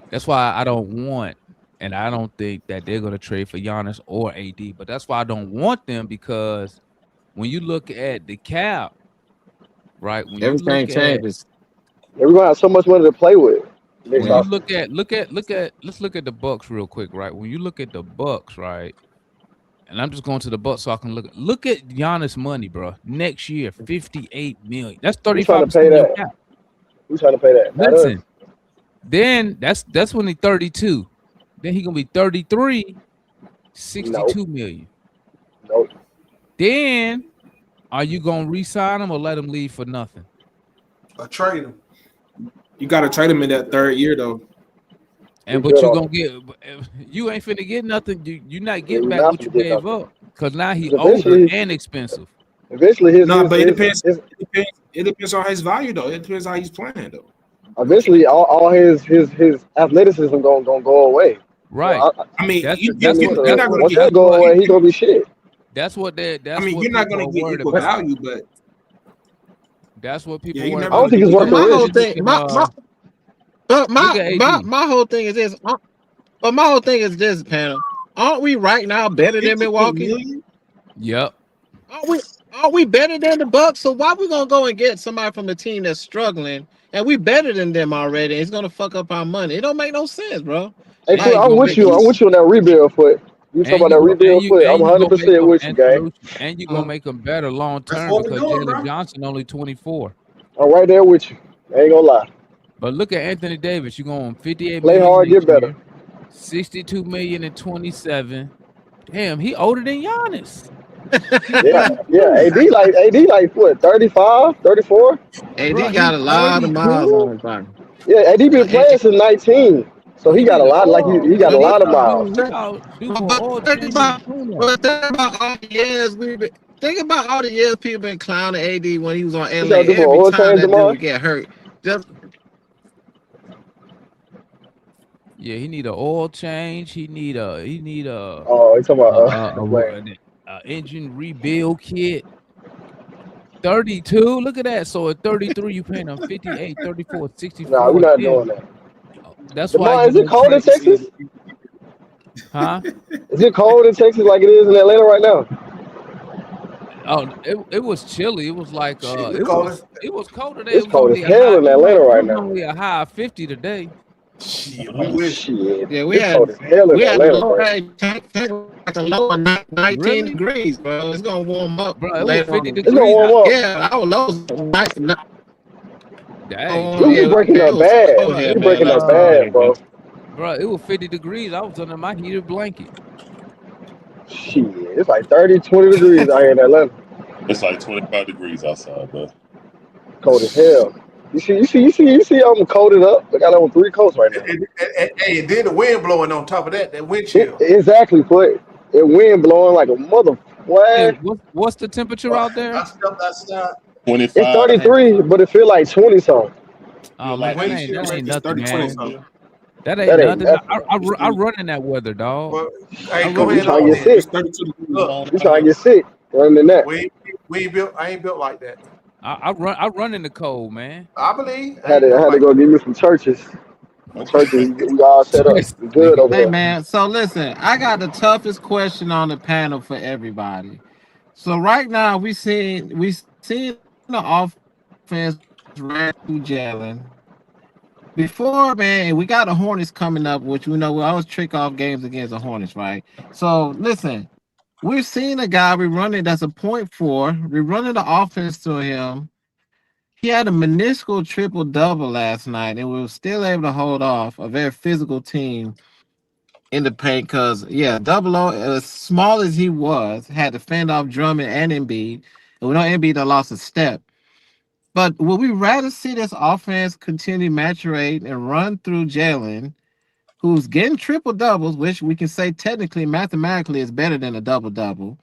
that's why I don't want, and I don't think that they're gonna trade for Giannis or AD. But that's why I don't want them, because when you look at the cap, right? When Everything changes. Everybody has so much money to play with. When you look at let's look at the Bucks real quick, right? When you look at the Bucks, right? And I'm just going to the Bucks so I can look at Giannis money, bro. Next year, $58 million. That's 35% of your cap. Who's trying to pay that? Listen, then that's when he's 32. Then he's gonna be 33, $62 million. Nope. Then are you gonna re-sign him or let him leave for nothing? Or trade him. You got to trade him in that third year, though. And but you gonna get, you ain't finna get nothing. You're not getting back what you gave up, because now he older and expensive. Eventually, It depends on his value, though. It depends how he's playing, though. Eventually, all his athleticism gonna go away. Right. So I mean, once that go away, he gonna be shit. That's what they. You're not gonna get equal value, but that's what people. I don't think it's worth the risk. My whole thing is this. But my whole thing is this, panel. Aren't we right now better than Milwaukee? Yep. Aren't we better than the Bucks? So why we gonna go and get somebody from a team that's struggling and we better than them already? And it's gonna fuck up our money. It don't make no sense, bro. Hey, like, I'm with you on that rebuild foot. You talking about that rebuild foot? I'm 100% with you, gang. And you gonna make them better long term because Jalen Johnson only 24. I'm right there with you. I ain't gonna lie. But look at Anthony Davis. You going 58 play million hard, get better. 62 million and 27. Damn, he older than Giannis. yeah. AD like what? 35, 34. AD got a lot of miles on his body. Yeah, AD been playing since 19, so he got a lot. Like he got a lot of miles. But think about all the years think about all the years people been clowning AD when he was on LA. Every time that dude get hurt, Yeah, he need an oil change. He need a Oh, you talking about playing? engine rebuild kit. 32. Look at that. So at 33, you paying him 58, 34, Nah, 64 we're a not year. doing that. That's why Demar, is it cold in Trey, Texas? huh? Is it cold in Texas like it is in Atlanta right now? Oh, it was chilly. It was like Shit, we call it. it was colder today. It's It was cold as only a hell high. in Atlanta It right was now. only a high of 50 today. Shit, we wish. Shit, Yeah, it's cold as hell in we had a Atlanta, low bro. like a low of 19 Really? degrees, bro. It's gonna warm up Bro, it was later 50 on. It's gonna degrees. warm up. Yeah, our lows Dang, You bro. be yeah, breaking it up was bad. cold here, You man. breaking up Last time I was bad, here, bro. bro. Bro, it was 50 degrees. I was under my heated blanket. Shit, it's like 30, 20 degrees out here in Atlanta. It's like 25 degrees outside, bro. Cold as hell. You see, I'm coated up. I got on 3 coats right now. And then the wind blowing on top of that wind chill. Exactly, put it wind blowing like a mother. Hey, What? what's the temperature out there? I stepped outside. It's 25. 33, but it feel like 20 something. Oh Feel man, like Wind it's chill that ain't make It's it nothing, 30, 20 man. something. That ain't That ain't nothing. nothing. I run in that weather, dog. But I hey, go run. You ahead trying on to get then. It's sick? 32 degrees Look, You out trying to here. get sick? Running in that. we ain't built. I ain't built like that. I run in the cold, man. I believe I Had ain't to built had to like go give me some churches. Okay. Churches, we all set up. This We good nigga. over Hey, there. man. So listen, I got the toughest question on the panel for everybody. So right now we seen the offense ran through Jalen. Before, man, we got the Hornets coming up, which we know we always trick off games against the Hornets, right? So listen, we're seeing a guy we running that's a point four. We're running the offense to him. He had a minuscule triple double last night, and we were still able to hold off a very physical team in the paint. Because yeah, double O, as small as he was, had to fend off Drummond and Embiid, and we know Embiid done lost a step. But would we rather see this offense continue to maturate and run through Jalen, who's getting triple doubles, which we can say technically, mathematically, is better than a double double?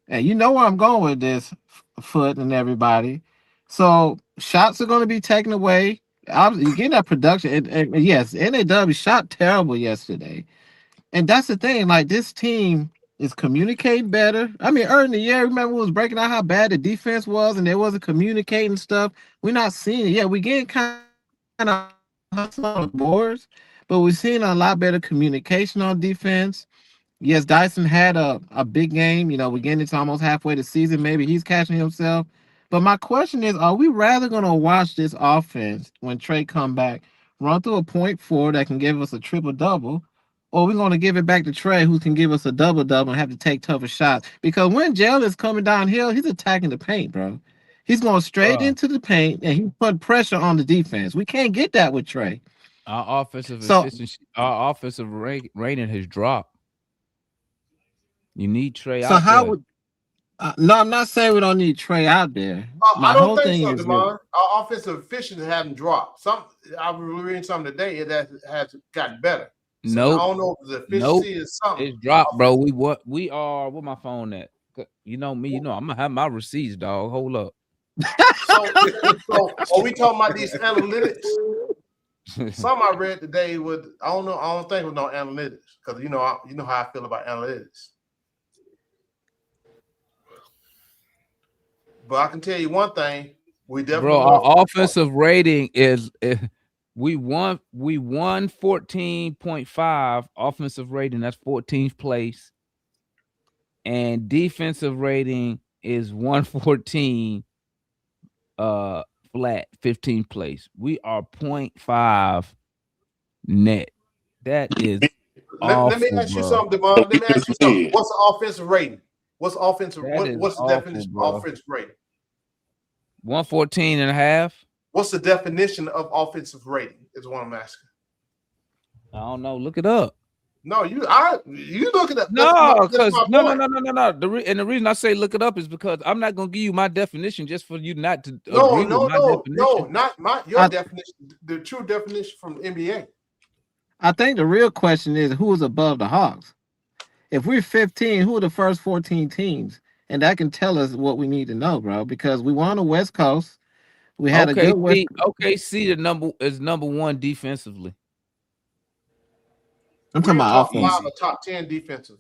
And you know where I'm going with this, Foot and everybody. So shots are going to be taken away. Obviously, you get that production. And yes, NAW shot terrible yesterday. And that's the thing. Like, this team is communicating better. I mean, early in the year, remember we was breaking out how bad the defense was, and they wasn't communicating stuff. We're not seeing it. Yeah, we getting kind of hustle on the boards, but we're seeing a lot better communication on defense. Yes, Dyson had a big game. You know, we're getting into almost halfway the season. Maybe he's catching himself. But my question is, are we rather going to watch this offense when Trey come back, run through a point four that can give us a triple double, or we're going to give it back to Trey, who can give us a double double and have to take tougher shots? Because when Jalen is coming downhill, he's attacking the paint, bro. He's going straight Bruh, into the paint and he's putting pressure on the defense. We can't get that with Trey. our offensive So, efficiency, our offensive rating has dropped. You need Trey so out how there. would no, I'm not saying we don't need Trey out there. I My don't whole think thing so, is this. Demar. Our offensive efficiency haven't dropped. I was reading something today that has gotten better. So I Nope. don't know if the Nope. efficiency is something. It's dropped, bro. We are where my phone at? You know me, you know I'm gonna have my receipts, dog. Hold up. So are we talking about these analytics? Some I read today with I don't know. I don't think it was no analytics because you know how I feel about analytics. But I can tell you one thing: we definitely Bro, our offensive rating is we won 14.5 offensive rating. That's 14th place. And defensive rating is 114 flat 15th place. We are 0.5 net. That is Let me awful, ask you bro. something, Demar. Let me ask you something. What's the offensive rating? What's offensive? That is What's the awful, definition bro. of offensive rating? 114 and a half. What's the definition of offensive rating? Is what I'm asking. I don't know. Look it up. No, you look it up. No, That's because my no. point. And the reason I say look it up is because I'm not gonna give you my definition just for you not to No, agree with my definition. not your definition. The true definition from the NBA. I think the real question is who is above the Hawks. If we're 15, who are the first 14 teams? And that can tell us what we need to know, bro. Because we won on the West Coast. We had a good West. OKC the number one defensively. I'm We're talking in about top 5 offense. or top 10 defensive.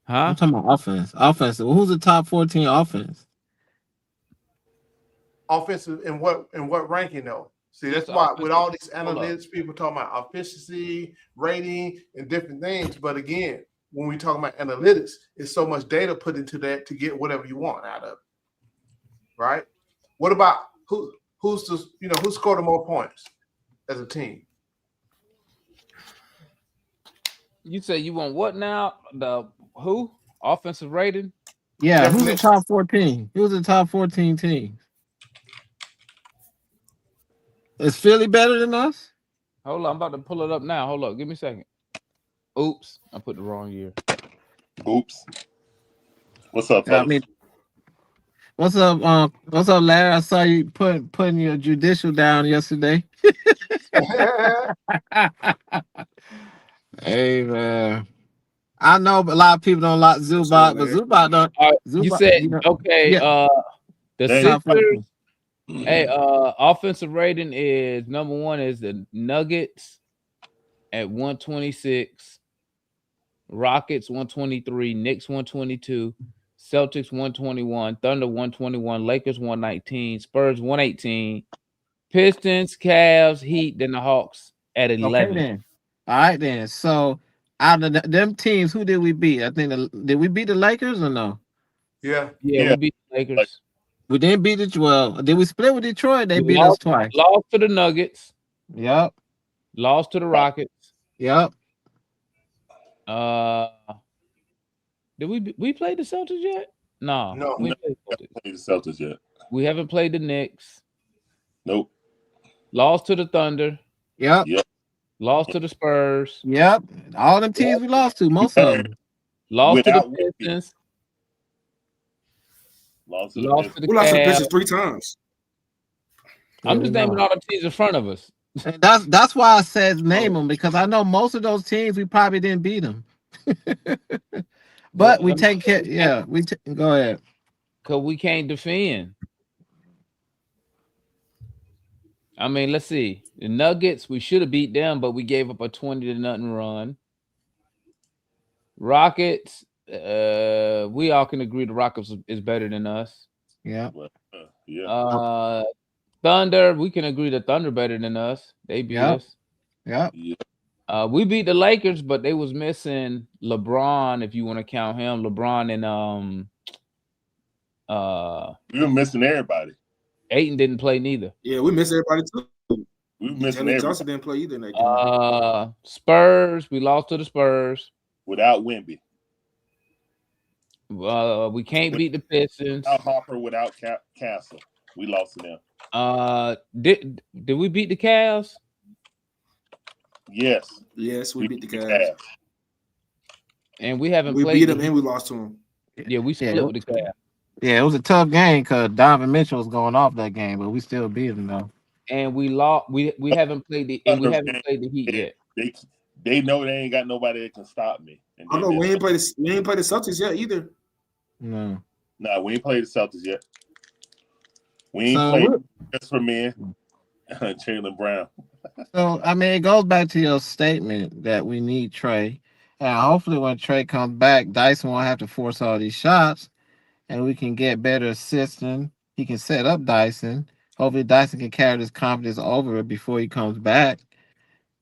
I'm talking about offense. Offensive. Who's the top 14 offense? Offensive in what ranking though? See, that's why with all these analytics, people talking about efficiency, rating, and different things. But again, when we talk about analytics, it's so much data put into that to get whatever you want out of it. Right? What about who scored the more points as a team? You say you want what now? The who? Offensive rating? Yeah, who's the top 14? Who's the top 14 teams? Is Philly better than us? Hold on, I'm about to pull it up now. Hold up, give me a second. Oops, I put the wrong year. Oops. What's up, fellas? What's up, Larry? I saw you putting your judicial down yesterday. Hey man, I know, but a lot of people don't like Zubac, but Zubac don't. You said okay. Yeah. The Sixers. Hey, offensive rating is number 1 is the Nuggets at 126, Rockets 123, Knicks 122, Celtics 121, Thunder 121, Lakers 119, Spurs 118, Pistons, Cavs, Heat, then the Hawks at 11. Okay then. All right then. So out of them teams, who did we beat? I think did we beat the Lakers or no? Yeah. We beat the Lakers. We didn't beat it. Well, did we split with Detroit? They beat us twice. Lost to the Nuggets. Yep. Lost to the Rockets. Yep. Did we play the Celtics yet? No. We haven't played the Celtics yet. We haven't played the Knicks. Nope. Lost to the Thunder. Yep. Lost to the Spurs. Yep. All them teams we lost to, most of them. Lost to the Pistons. Lost to the Pistons 3 times. I'm just naming all the teams in front of us. And that's why I said name them, because I know most of those teams we probably didn't beat them. But we take care. Yeah, go ahead. Because we can't defend. I mean, let's see. The Nuggets, we should have beat them, but we gave up a 20-0 run. Rockets, we all can agree the Rockets is better than us. Yeah. Thunder, we can agree the Thunder better than us. They beat us. Yeah. We beat the Lakers, but they was missing LeBron, if you want to count him. LeBron and we were missing everybody. Ayton didn't play neither. Yeah, we missed everybody too. We were missing Johnny everybody. Johnson didn't play either in that game. Spurs, we lost to the Spurs. Without Wemby. We can't beat the Pistons. Without Harper, without Castle. We lost to them. Did we beat the Cavs? Yes. Yes, we beat the Cavs. And we haven't played. We beat them and we lost to them. Yeah, we split with the Cavs. Yeah, it was a tough game because Donovan Mitchell was going off that game, but we still beat him though. And we lost. We haven't played the Heat yet. They know they ain't got nobody that can stop me. Oh no, we ain't played the Celtics yet either. No, we ain't played the Celtics yet. We ain't played just for men. Jaylen Brown. So I mean, it goes back to your statement that we need Trey, and hopefully when Trey comes back, Dyson won't have to force all these shots, and we can get better assisting. He can set up Dyson. Hopefully Dyson can carry this confidence over it before he comes back.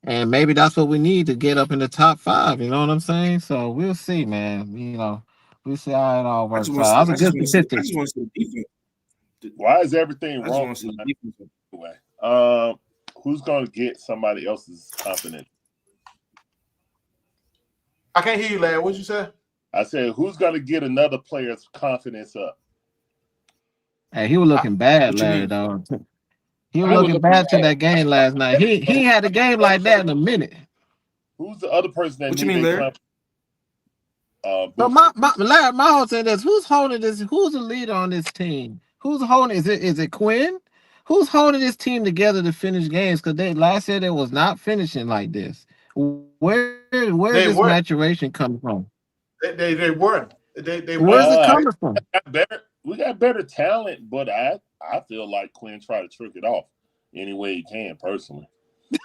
And maybe that's what we need to get up in the top 5. You know what I'm saying? So we'll see, man. We'll see how it all works out. That's a good statistic. Why is everything wrong? Anyway, who's going to get somebody else's confidence? I can't hear you, Larry. What'd you say? I said, who's going to get another player's confidence up? Hey, he was looking bad, Larry, though. He was looking bad to that game last night. He had a game like that in a minute. Who's the other person that? What you mean, Larry? So Larry, my whole thing is, who's holding this? Who's the leader on this team? Who's holding? Is it Quin? Who's holding this team together to finish games? Because last year they was not finishing like this. Where is this maturation coming from? They weren't. Where's it coming from? We got better talent, but I feel like Quin tried to trick it off any way he can, personally.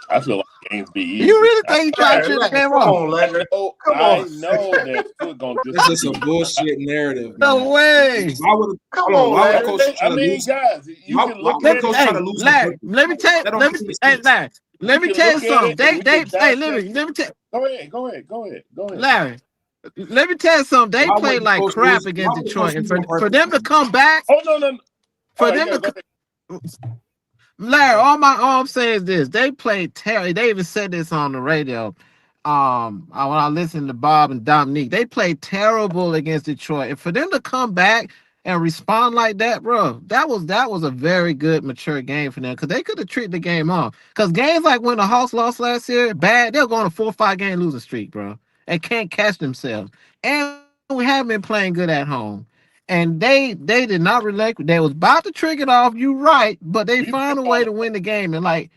I feel like games be easy. You really think you trying to trick the game off? Come on, Larry. Come I on. know that Foot gonna This is a bullshit narrative. No man. way. Why would Come on, why would Larry. coach try I to mean, lose? guys, you Why can look would at coach it. try to lose? Larry, let me tell you. That don't Let me make any hey, sense. Larry, let me can tell you look at something. it and we can Hey, let dissect me tell Go ahead. Larry. Let me tell you something. They Why played would like coach crap lose? against Why would Detroit, coach and lose on for purpose? them to come back, Oh no. for All right, them yeah, to go ahead. Larry, all I'm saying is this: they played terrible. They even said this on the radio. When I listened to Bob and Dominique, they played terrible against Detroit, and for them to come back and respond like that, bro, that was a very good, mature game for them because they could have treated the game off. Because games like when the Hawks lost last year, bad, they'll go on a 4 or 5 game losing streak, bro, and can't catch themselves. And we haven't been playing good at home. And they did not relent. They was about to trigger it off. You right, but they found a way to win the game. And like,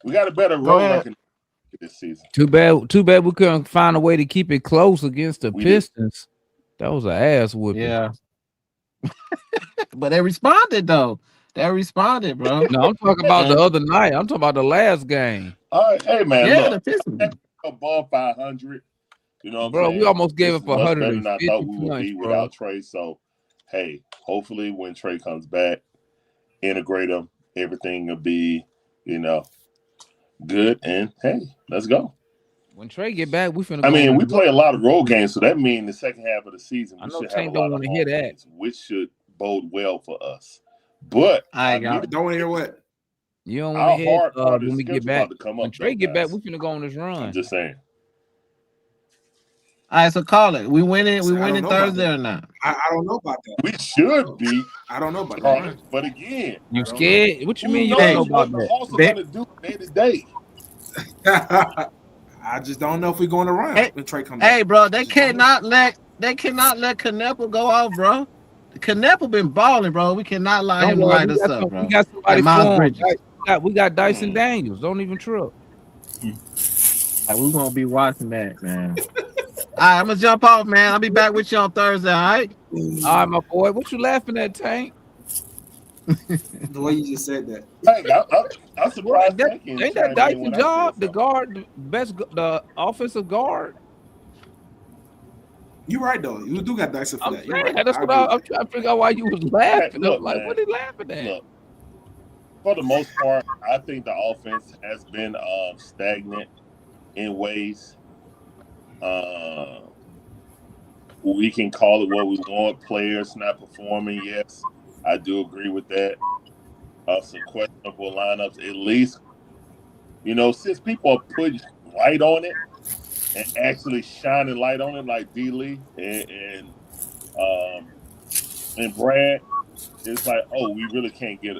we got a better go road ahead. record this season. Too bad we couldn't find a way to keep it close against the Pistons. That was an ass whipping. Yeah. But they responded though. They responded, bro. No, I'm talking about the other night. I'm talking about the last game. All right, hey man, Yeah, look, the Pistons. above 500. You know what Bro, I'm saying? we almost gave This up is much better 150 than I thought we would points, be bro. without Trey. So, hey, hopefully when Trey comes back, integrate him, everything will be, good. And hey, let's go. When Trey get back, we finna. I mean, we play a lot of road games, so that means the second half of the season we should have Tank a don't lot of wanna hear home that. games, which should bode well for us. But I got Don't want to hear what. You don't want our to hear hard part of when the we schedule get back. about to come When up. Trey though, get back, guys. we finna go on this run. I'm just saying. All right, so call it. We winning. We I don't winning know about Thursday that. or not? I don't know about that. We should be, I don't know about Carter, but again, You scared? What you who mean you don't know knows about what the that? Hawks are going to do day to day? that. I just don't know if we're going to run when Trey comes Hey, back. bro, they cannot let Kneppel go off, bro. Kneppel been balling, bro. We cannot allow him to light us up, bro. We got somebody Like Miles for him. Bridges. We got Dyson Daniels. Don't even trip. Like, we're gonna be watching that, man. All right, I'm gonna jump off, man. I'll be back with you on Thursday. All right. All right, my boy. What you laughing at, Tank? The way you just said that. Hey, I'm surprised. Ain't that Dyson job? The guard, the offensive guard. You're right though. You do got Dyson for that. You're right. That's what I'm trying to figure out why you was laughing. Look, I'm like, man, what are you laughing at? Look, for the most part, I think the offense has been stagnant in ways. We can call it what we want. Players not performing. Yes, I do agree with that. Some questionable lineups. At least, since people are putting light on it and actually shining light on it, like D. Lee and Brad, it's like, oh, we really can't get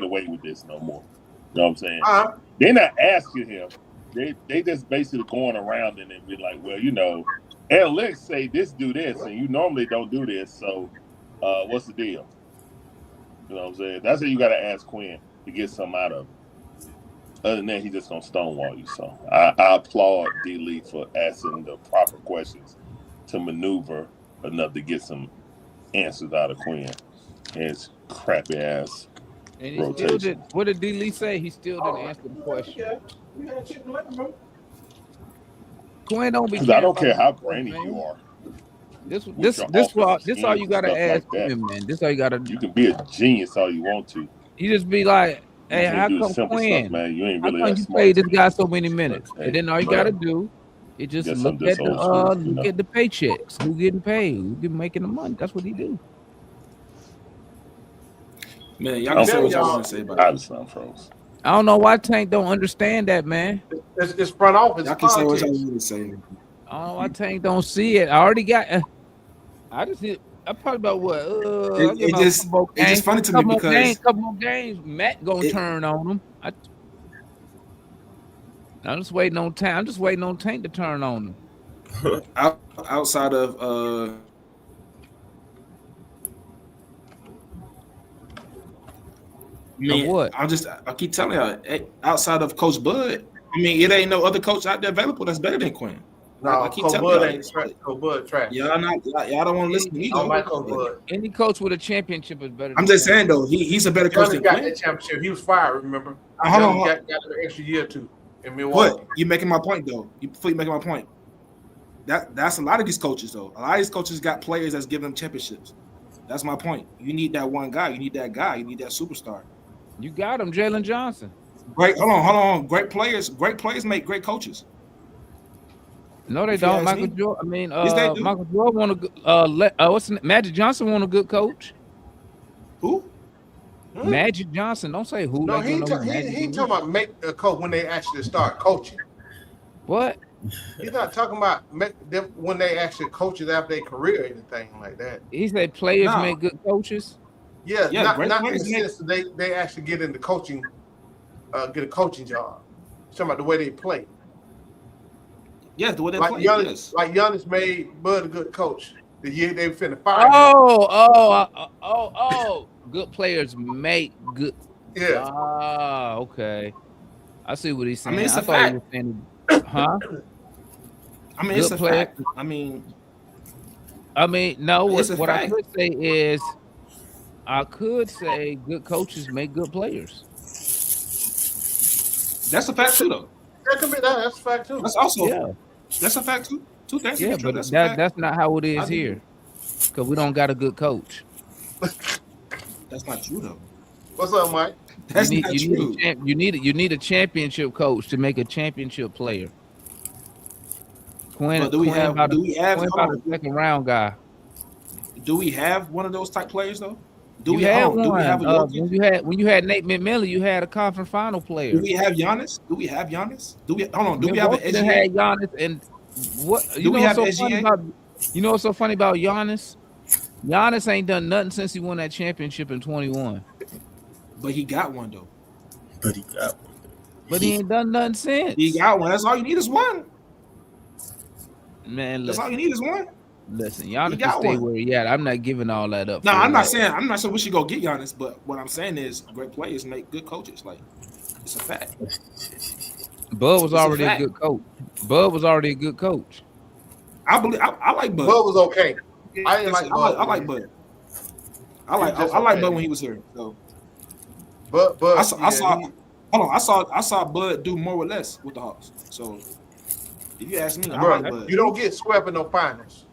away with this no more. You know what I'm saying? They're not asking him. They just basically going around and then be like, well, analytics say this, do this, and you normally don't do this. So, what's the deal? You know what I'm saying? That's what you got to ask Quin to get something out of him. Other than that, he's just gonna stonewall you. So, I applaud D. Lee for asking the proper questions to maneuver enough to get some answers out of Quin. His crappy ass rotation. What did D. Lee say? He still didn't answer the question. Quin don't be. I don't care how brainy you are. This all you gotta ask him, man. This all you gotta do. You can be a genius all you want to. You just be like, hey, You how do come simple Quin? stuff, man. You ain't How really come that you smart. played this guy so many minutes? Hey, And then all you gotta do is just Get look some at this old school, look at the paychecks. Who getting paid? Who making the money? That's what he do. Man, y'all can say what y'all want to say about it. I just sound froze. I don't know why Tank don't understand that, man. It's front office. Y'all can say what politics. y'all want to say. I don't know why Tank don't see it. I already got. I probably about what? It's just funny to me because couple more games, Matt gonna turn on him. I'm just waiting on Tank. I'm just waiting on Tank to turn on him. outside of what? I keep telling y'all, outside of Coach Bud, I mean, it ain't no other coach out there available that's better than Quin. No, Coach Bud ain't trash. Coach Bud trash. Y'all don't want to listen to me. I don't like Coach Bud. Any coach with a championship is better. I'm just saying though, he's a better coach than got Quin. that championship. He was fired. Remember? Hold on. Got an extra year or two in Milwaukee. But you making my point though. Before you making my point, that's a lot of these coaches though. A lot of these coaches got players that's giving them championships. That's my point. You need that one guy. You need that guy. You need that superstar. You got him, Jalen Johnson. Great. Hold on. Great players make great coaches. No, they don't. Michael Jordan. I mean, yes, they do. Michael Jordan Magic Johnson want a good coach. Who? Magic Johnson. Don't say who. No, he talking about make a coach when they actually start coaching. What? He's not talking about them when they actually coaches after their career or anything like that. He said players make good coaches. Yeah, not in the sense that they actually get into coaching, get a coaching job. He's talking about the way they play. Yeah, the way they play. Like Giannis made Bud a good coach. The year they finna fire. Oh! Good players make good. Yeah. Ah, okay. I see what he's saying. I mean, it's a fact. He was saying, huh? I mean, it's a fact. I mean, no. What I could say is, good coaches make good players. That's a fact too, though. That could be that. That's a fact too. That's also that's a fact too. Two things. Yeah, but that's not how it is here, because we don't got a good coach. That's not true though. What's up, Mike? That's not true. You need a championship coach to make a championship player. Quin, do we have a second round guy? Do we have one of those type players though? Do we have one? When you had Nate McMillan, you had a conference final player. Do we have Giannis? Do we have Giannis? Do we have an SGA? Had Giannis and what? Do we have SGA? You know what's so funny about Giannis? Giannis ain't done nothing since he won that championship in 21. But he got one though. But he ain't done nothing since. He got one. That's all you need is one. Man, that's all you need is one. Listen, Giannis can stay where he at. I'm not giving all that up. No, I'm not saying we should go get Giannis, but what I'm saying is great players make good coaches. Like, it's a fact. Bud was already a good coach. Bud was already a good coach. I like Bud. Bud was okay. I didn't like Bud. I like Bud. I like Bud when he was here. So, but I saw Bud do more or less with the Hawks. So, if you ask me, I like Bud. You don't get swept in no finals.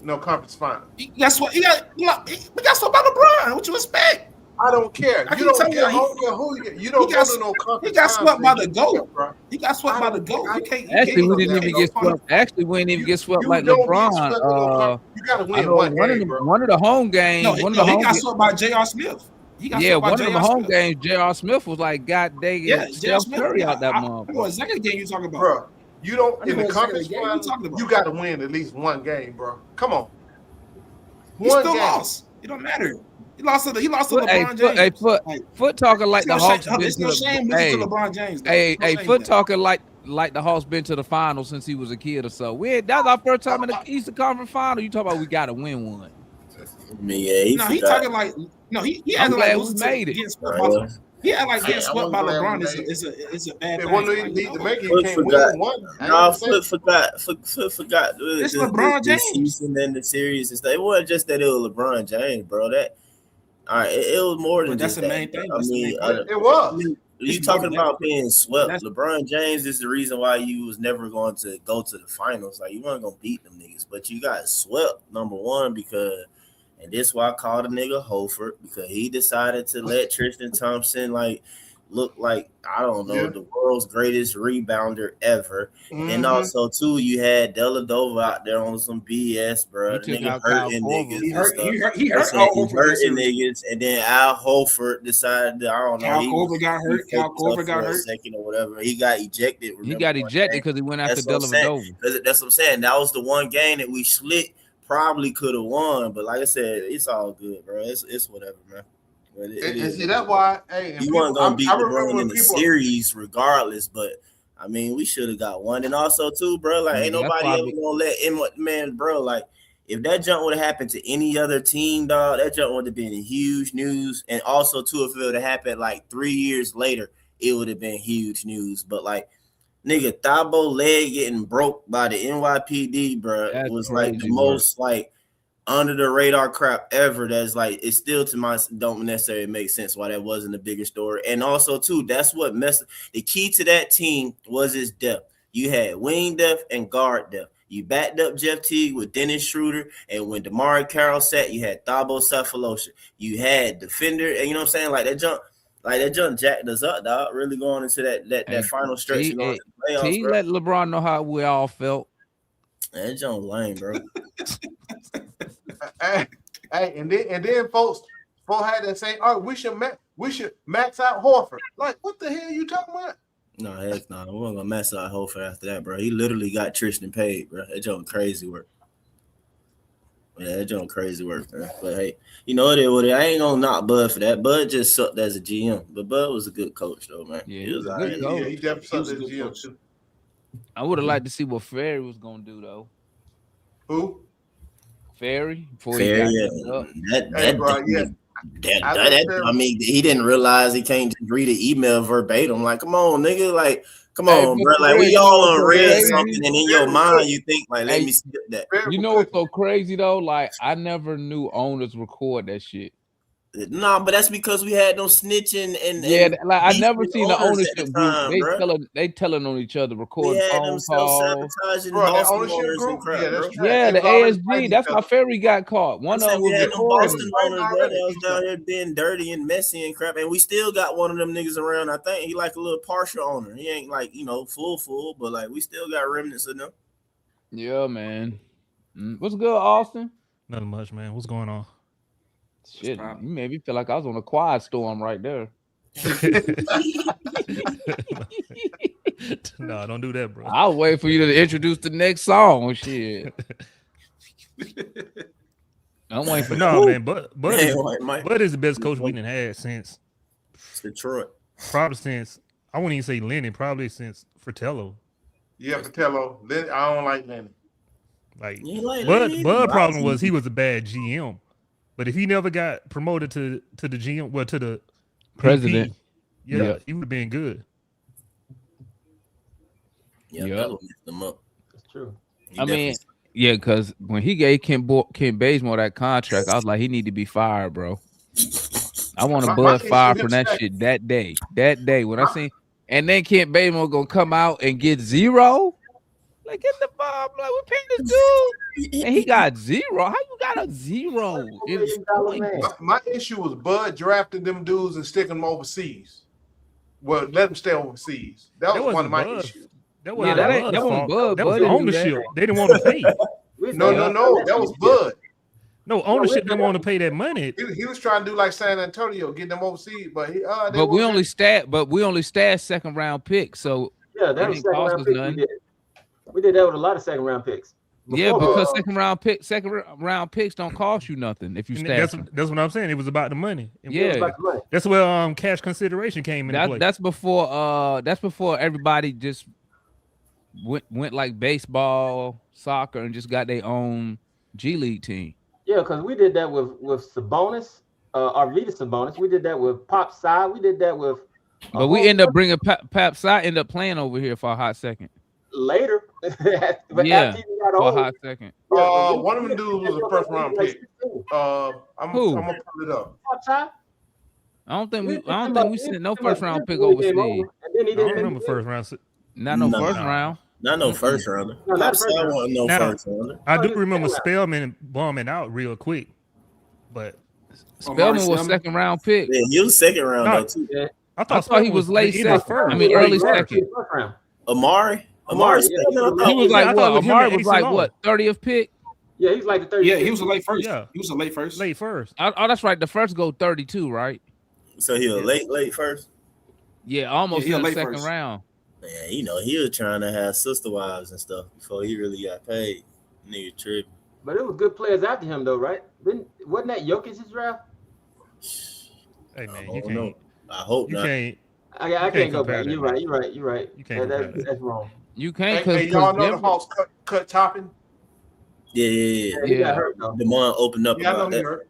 No conference final. Guess what? We got swept by LeBron. What you expect? I don't care. You don't care who you don't go to no conference. He got swept by the GOAT. He got swept by the GOAT. Actually, we didn't even get swept. Actually, we didn't even get swept like LeBron. You got to win one game, bro. One of the home games. He got swept by J.R. Smith. One of the home games, J.R. Smith was like, God dang it, Steph Curry out that month. What second game you talking about? Bro, you don't in the conference final, you got to win at least one game, bro. Come on. He still lost. It don't matter. He lost to LeBron James. Foot talking like the Hawks been to LeBron James. Foot talking like the Hawks been to the final since he was a kid or so. That's our first time in the Eastern Conference final. You talk about we got to win one. He talking like he I'm glad we made it. He had like getting swept by LeBron is a bad thing. One need to make it. Can't win one. No, Foot forgot. It's LeBron James. Season and the series and stuff. It wasn't just that it was LeBron James, bro. That all right. It was more than that's just the that. main thing. I mean, it was. You talking about being swept? LeBron James is the reason why you was never going to go to the finals. Like you weren't gonna beat them niggas, but you got swept. Number one because. And this is why I called a nigga Holford, because he decided to let Tristan Thompson look like, I don't know, the world's greatest rebounder ever. Mm-hmm. And also too, you had Deladova out there on some BS, bro. The nigga hurting niggas. He hurting niggas. And then Al Holford decided that, I don't know. Cal Korver got hurt. Cal Korver got hurt. Second or whatever. He got ejected. He got ejected because he went after Deladova. That's what I'm saying. That was the one game that we slick. Probably could have won, but like I said, it's all good, bro. It's whatever, man. And see, that's why, hey, you weren't gonna beat LeBron in the series regardless, but I mean, we should have got one. And also, too, bro, like ain't nobody ever gonna let man, bro. Like if that jump would have happened to any other team, dog, that jump would have been huge news. And also, too, if it would have happened like 3 years later, it would have been huge news. But like Nigga, Thabo leg getting broke by the NYPD, bro. It was crazy, like the most like under the radar crap ever. That's like it still to my don't necessarily make sense why that wasn't a bigger story. And also too, that's what messed the key to that team was his depth. You had wing depth and guard depth. You backed up Jeff Teague with Dennis Schroeder, and when DeMar Carroll sat, you had Thabo Cephalosha. You had defender, and you know what I'm saying? Like that jump jacked us up, dog. Really going into that final stretch. He let LeBron know how we all felt. That jump lame, bro. Hey, and then folks had to say, "Oh, we should max out Horford." Like, what the hell are you talking about? No, heck no. We weren't gonna max out Horford after that, bro. He literally got Tristan paid, bro. That jump crazy work. Yeah, that jump crazy work, bro. But hey, you know what? I ain't gonna knock Bud for that. Bud just sucked as a GM, but Bud was a good coach, though, man. Yeah, he was a good coach. Yeah, he definitely sucked as a GM too. I would have liked to see what Ferry was gonna do, though. Who? Ferry. I mean, he didn't realize he can't just read an email verbatim. Like, come on, nigga. Like, come on, bro. Like, we all unread something, and in your mind, you think, like, let me skip that. You know what's so crazy though? Like, I never knew owners record that shit. Nah, but that's because we had no snitching and like I never seen the ownership group. They telling on each other, recording phone calls. Yeah, the ASG. That's how Ferry got caught. One of them was Boston owners, bro. That was down here being dirty and messy and crap. And we still got one of them niggas around. I think he like a little partial owner. He ain't like full, but like we still got remnants of them. Yeah, man. What's good, Austin? Nothing much, man. What's going on? Shit, you made me feel like I was on a quiet storm right there. No, don't do that, bro. I'll wait for you to introduce the next song. Shit. I'm waiting for man. Bud is the best coach we done had since Detroit. Probably since I wouldn't even say Lennon. Probably since Fratello. Yeah, Fratello. I don't like Lennon. Like Bud problem was he was a bad GM. But if he never got promoted to the GM, to the president, VP, he would have been good. Yeah, that would mess them up. That's true. Because when he gave Ken Bazemore that contract, I was like, he need to be fired, bro. I want a Bud fired from that shit that day. That day when I seen, and then Ken Bazemore gonna come out and get zero. Like, get the bomb. Like, we paid this dude. And he got zero. How you got a zero? My issue was Bud drafting them dudes and sticking them overseas. Well, let them stay overseas. That was one of my issues. That wasn't Bud. That was ownership. They didn't want to pay. No. That was Bud. No, ownership didn't want to pay that money. He was trying to do like San Antonio, get them overseas, but we only stashed second round picks. So yeah, that was second round pick. We did that with a lot of second round picks. Because second round picks don't cost you nothing if you stash. That's what I'm saying. It was about the money. About that's where cash consideration came into play. That's before everybody just went like baseball, soccer, and just got their own G League team. Yeah, because we did that with Sabonis, Arvydas Sabonis. We did that with Pop Psy. We did that with. But we end up bringing Pop Psy. End up playing over here for a hot second. Later, but for a hot second. One of them dudes was a first round pick. I'm gonna pull it up. I don't think we sent no first round pick overseas. I don't remember first round. Not no first round. Not no first rounder. First rounder. I do remember Spellman bombing out real quick, but Spellman was second round pick. Yeah, he was second round though too. I thought he was late second. Early second. Amari. He was like what? Amari was like what? 30th pick. Yeah, he's like the 30th. Yeah, he was a late first. Yeah, he was a late first. Late first. Oh, that's right. The first go 32, right? So he was late first. Yeah, almost in the second round. Man, he was trying to have sister wives and stuff before he really got paid. Nigga tripping. But it was good players after him though, right? Wasn't that Jokic's draft? Hey man, you can't. I hope not. I can't go back. You're right. You can't. That's wrong. You can't. Hey, y'all know the Hawks cut Toppin? Yeah. He got hurt though. The one opened up. Yeah, I know he hurt.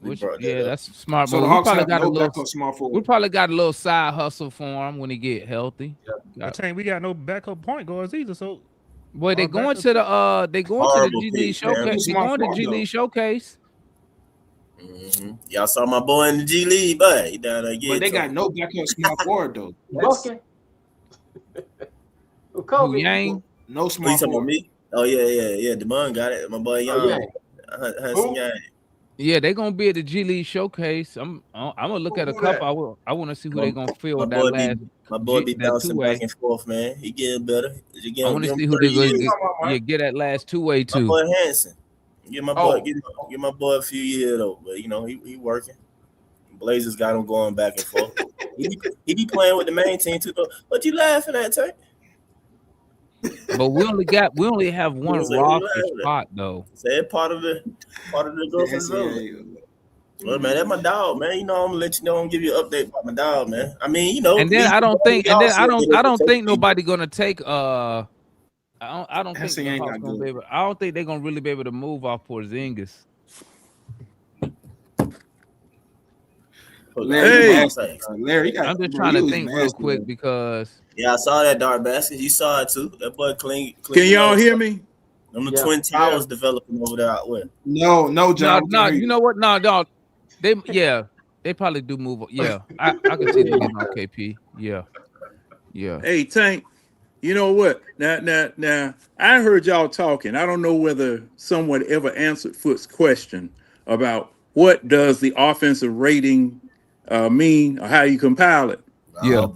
That's smart. So But the we Hawks probably have got no a little. backup small We forward. probably got a little side hustle for him when he get healthy. I think we got no backup point guards either. So, boy, they going to the G League showcase. They going to G League showcase. Mm-hmm. Y'all saw my boy in the G League, but he down there. But they got no backup small forward though. Who, Yang? No small forward. forward. Oh yeah. Demond got it. My boy Young. Yang. Yeah, they gonna be at the G League showcase. I'm gonna look at a couple. I want to see who they gonna fill with that last. My boy be bouncing back and forth, man. He getting better. I want to see who they gonna get that last two-way to. My boy Hanson. Get my boy a few years though, but you know he working. Blazers got him going back and forth. he be playing with the main team too though. What you laughing at, Tank? But we only have one roster spot though. Say part of the growth of the Well, man, that's my dog, man. You know, I'm gonna let you know. I'm gonna give you an update about my dog, man. I mean, you know, and then I don't think nobody gonna take. I don't think they're gonna really be able to move off Porzingis. Larry, I'm just trying to think real quick because. Yeah, I saw that dark basket. You saw it too. That boy clean. Can y'all hear me? Them the Twin Towers developing over there out west. No, John. No, you know what? No, they probably do move. Yeah, I can see them getting on KP. Yeah. Hey, Tank. You know what? Now, I heard y'all talking. I don't know whether someone ever answered Foot's question about what does the offensive rating mean or how you compile it. Yeah.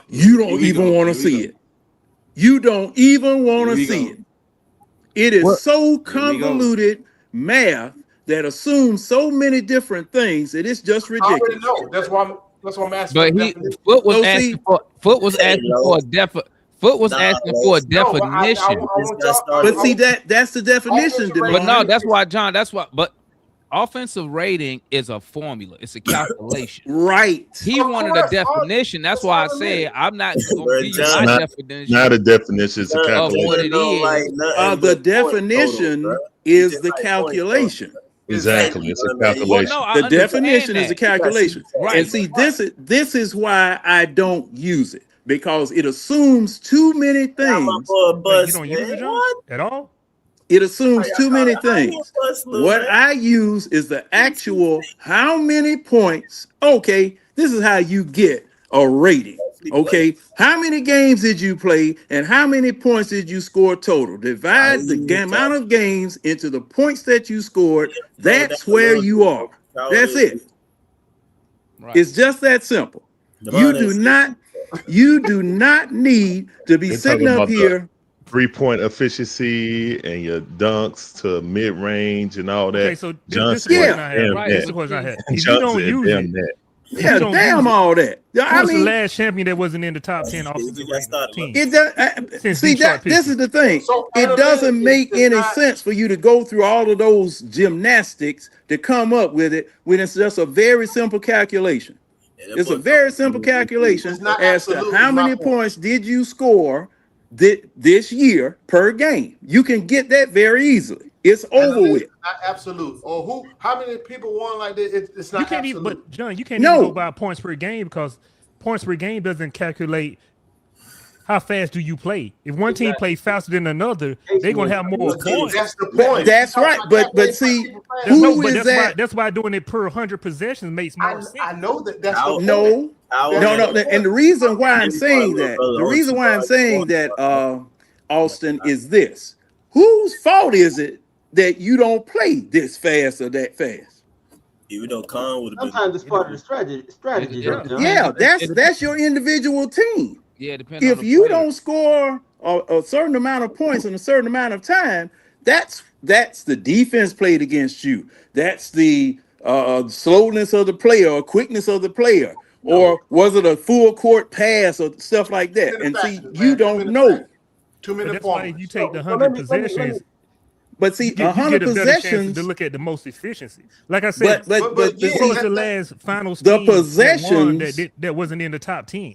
You don't even want to see it. You don't even want to see it. It is so convoluted math that assumes so many different things that it's just ridiculous. I already know. That's why I'm asking. But Foot was asking for a definition. But see that's the definition. But no, that's why, John. That's why. But offensive rating is a formula. It's a calculation. Right. He wanted a definition. That's why I said I'm not going to give you my definition. Not a definition. It's a calculation. Of what it is. The definition is the calculation. Exactly. It's a calculation. The definition is a calculation. Right. And see, this is why I don't use it, because it assumes too many things. You don't use it, John, at all? It assumes too many things. What I use is the actual how many points. Okay, this is how you get a rating. Okay, how many games did you play and how many points did you score total? Divide the amount of games into the points that you scored. That's where you are. That's it. It's just that simple. You do not need to be sitting up here. 3-point efficiency and your dunks to mid range and all that. Okay, so this is the question I had. If you don't use it, damn all that. Who's the last champion that wasn't in the top 10 offensive team? This is the thing. It doesn't make any sense for you to go through all of those gymnastics to come up with it when it's just a very simple calculation. It's a very simple calculation as to how many points did you score this year per game. You can get that very easily. It's over with. Not absolute. Or how many people won like this? It's not absolute. But John, you can't even go by points per game, because points per game doesn't calculate how fast do you play. If one team plays faster than another, they're gonna have more points. That's the point. That's right. But see, that's why doing it per 100 possessions makes more sense. I know that. That's the point. No. And the reason why I'm saying that, Austin, is this: whose fault is it that you don't play this fast or that fast? Even though Khan would have been. Sometimes it's part of the strategy. Yeah, that's your individual team. Yeah, if you don't score a certain amount of points in a certain amount of time, that's the defense played against you. That's the slowness of the player or quickness of the player. Or was it a full court pass or stuff like that? And see, you don't know. Too many points. That's why if you take the 100 possessions. But see, 100 possessions to look at the most efficiency. Like I said, but was the last finals the possessions that wasn't in the top 10.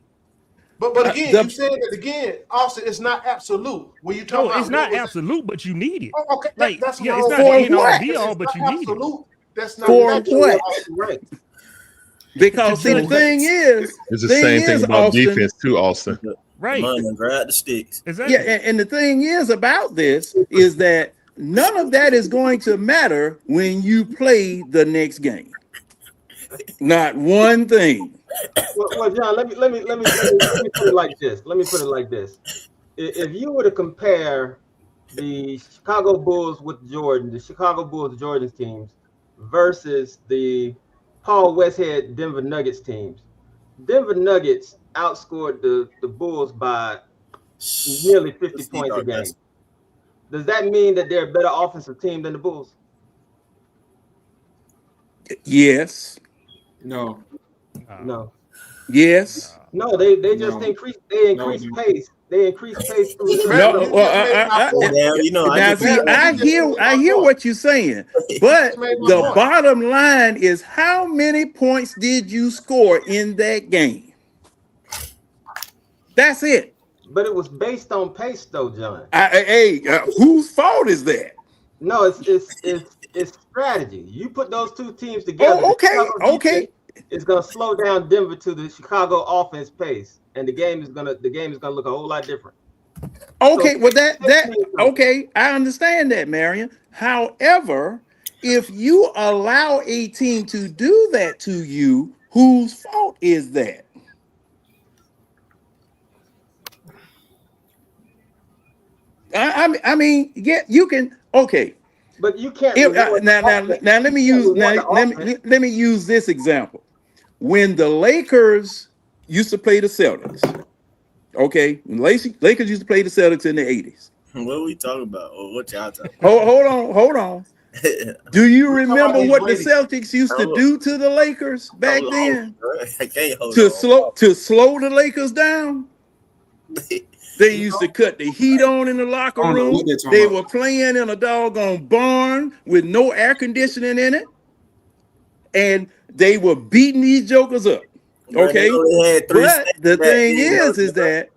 But again, you said it again, Austin. It's not absolute. When you talk about it's not absolute, but you need it. Okay, like that's it's not the end all be all, but you need it. That's not for what? Right. Because see, the thing is, it's the same thing about Austin, defense too, Austin. Right. Money, grab the sticks. Exactly. Yeah, and the thing is about this is that none of that is going to matter when you play the next game. Not one thing. Well, John, let me put it like this. Let me put it like this. If you were to compare the Chicago Bulls with Jordan, the Chicago Bulls Jordan's teams versus the Paul Westhead Denver Nuggets teams, Denver Nuggets outscored the Bulls by nearly 50 points a game. Does that mean that they're a better offensive team than the Bulls? Yes. No. No. Yes. No, they just increased pace. They increased pace through the I hear what you're saying, but the bottom line is how many points did you score in that game? That's it. But it was based on pace, though, John. Whose fault is that? No, it's strategy. You put those two teams together. Oh, okay. It's gonna slow down Denver to the Chicago offense pace, and the game is gonna look a whole lot different. Okay, okay, I understand that, Marion. However, if you allow a team to do that to you, whose fault is that? I mean, yeah, you can. Okay, but you can't. Now let me use this example. When the Lakers used to play the Celtics, okay, when Lakers used to play the Celtics in the 80s. What are we talking about? Or what y'all talking about? Hold on. Do you remember what the Celtics used to do to the Lakers back then? To slow the Lakers down? They used to cut the heat on in the locker room. They were playing in a doggone barn with no air conditioning in it. And they were beating these jokers up. Okay. But the thing is that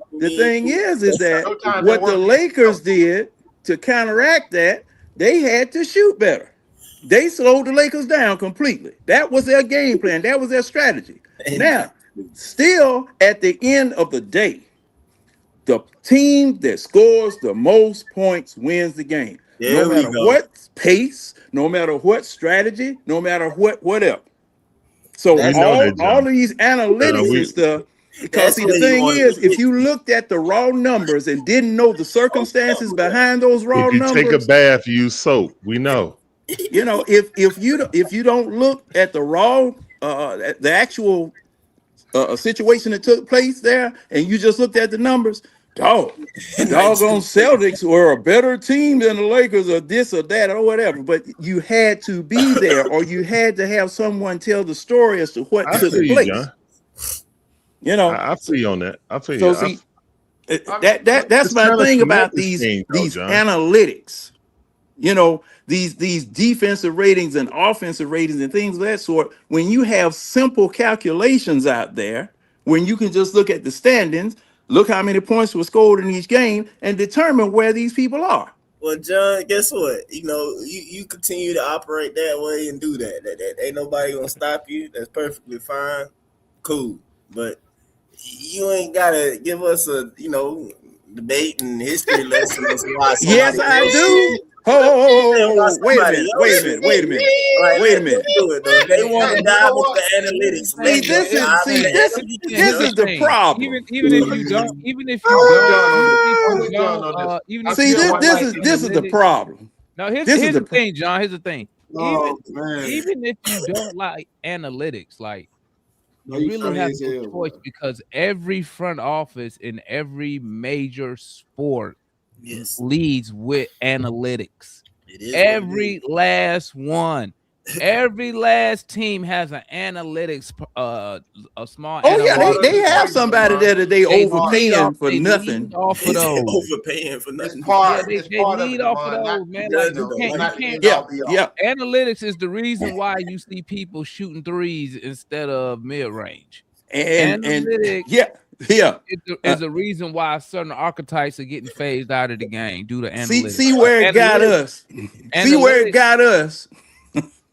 what the Lakers did to counteract that, they had to shoot better. They slowed the Lakers down completely. That was their game plan. That was their strategy. Now, still at the end of the day, the team that scores the most points wins the game. No matter what pace, no matter what strategy, no matter whatever. So all of these analytics and stuff, because see, the thing is, if you looked at the raw numbers and didn't know the circumstances behind those raw numbers, if you take a bath, you use soap. We know. You know, if you don't look at the raw, the actual situation that took place there, and you just looked at the numbers, doggone Celtics were a better team than the Lakers, or this or that or whatever. But you had to be there, or you had to have someone tell the story as to what took place. John. You know, I feel you on that. I feel so you. See, that's my thing about these analytics. You know, these defensive ratings and offensive ratings and things of that sort. When you have simple calculations out there, when you can just look at the standings, look how many points were scored in each game, and determine where these people are. Well, John, guess what? You know, you continue to operate that way and do that. Ain't nobody gonna stop you. That's perfectly fine. Cool. But you ain't gotta give us a, debate and history lesson. Yes, I do. Wait a minute. They want to dive into analytics. This is the problem. This is the problem. Now here's the thing, John. Here's the thing. Even if you don't like analytics, like you really have no choice, because every front office in every major sport leads with analytics. Every last one. Every last team has an analytics, a small. Oh yeah, they have somebody there that they overpaying for nothing. Off of those. Overpaying for nothing. They lead off of those, man. Like, you can't. Yeah. Analytics is the reason why you see people shooting threes instead of mid range. Analytics is the reason why certain archetypes are getting phased out of the game due to analytics. See where it got us. See where it got us.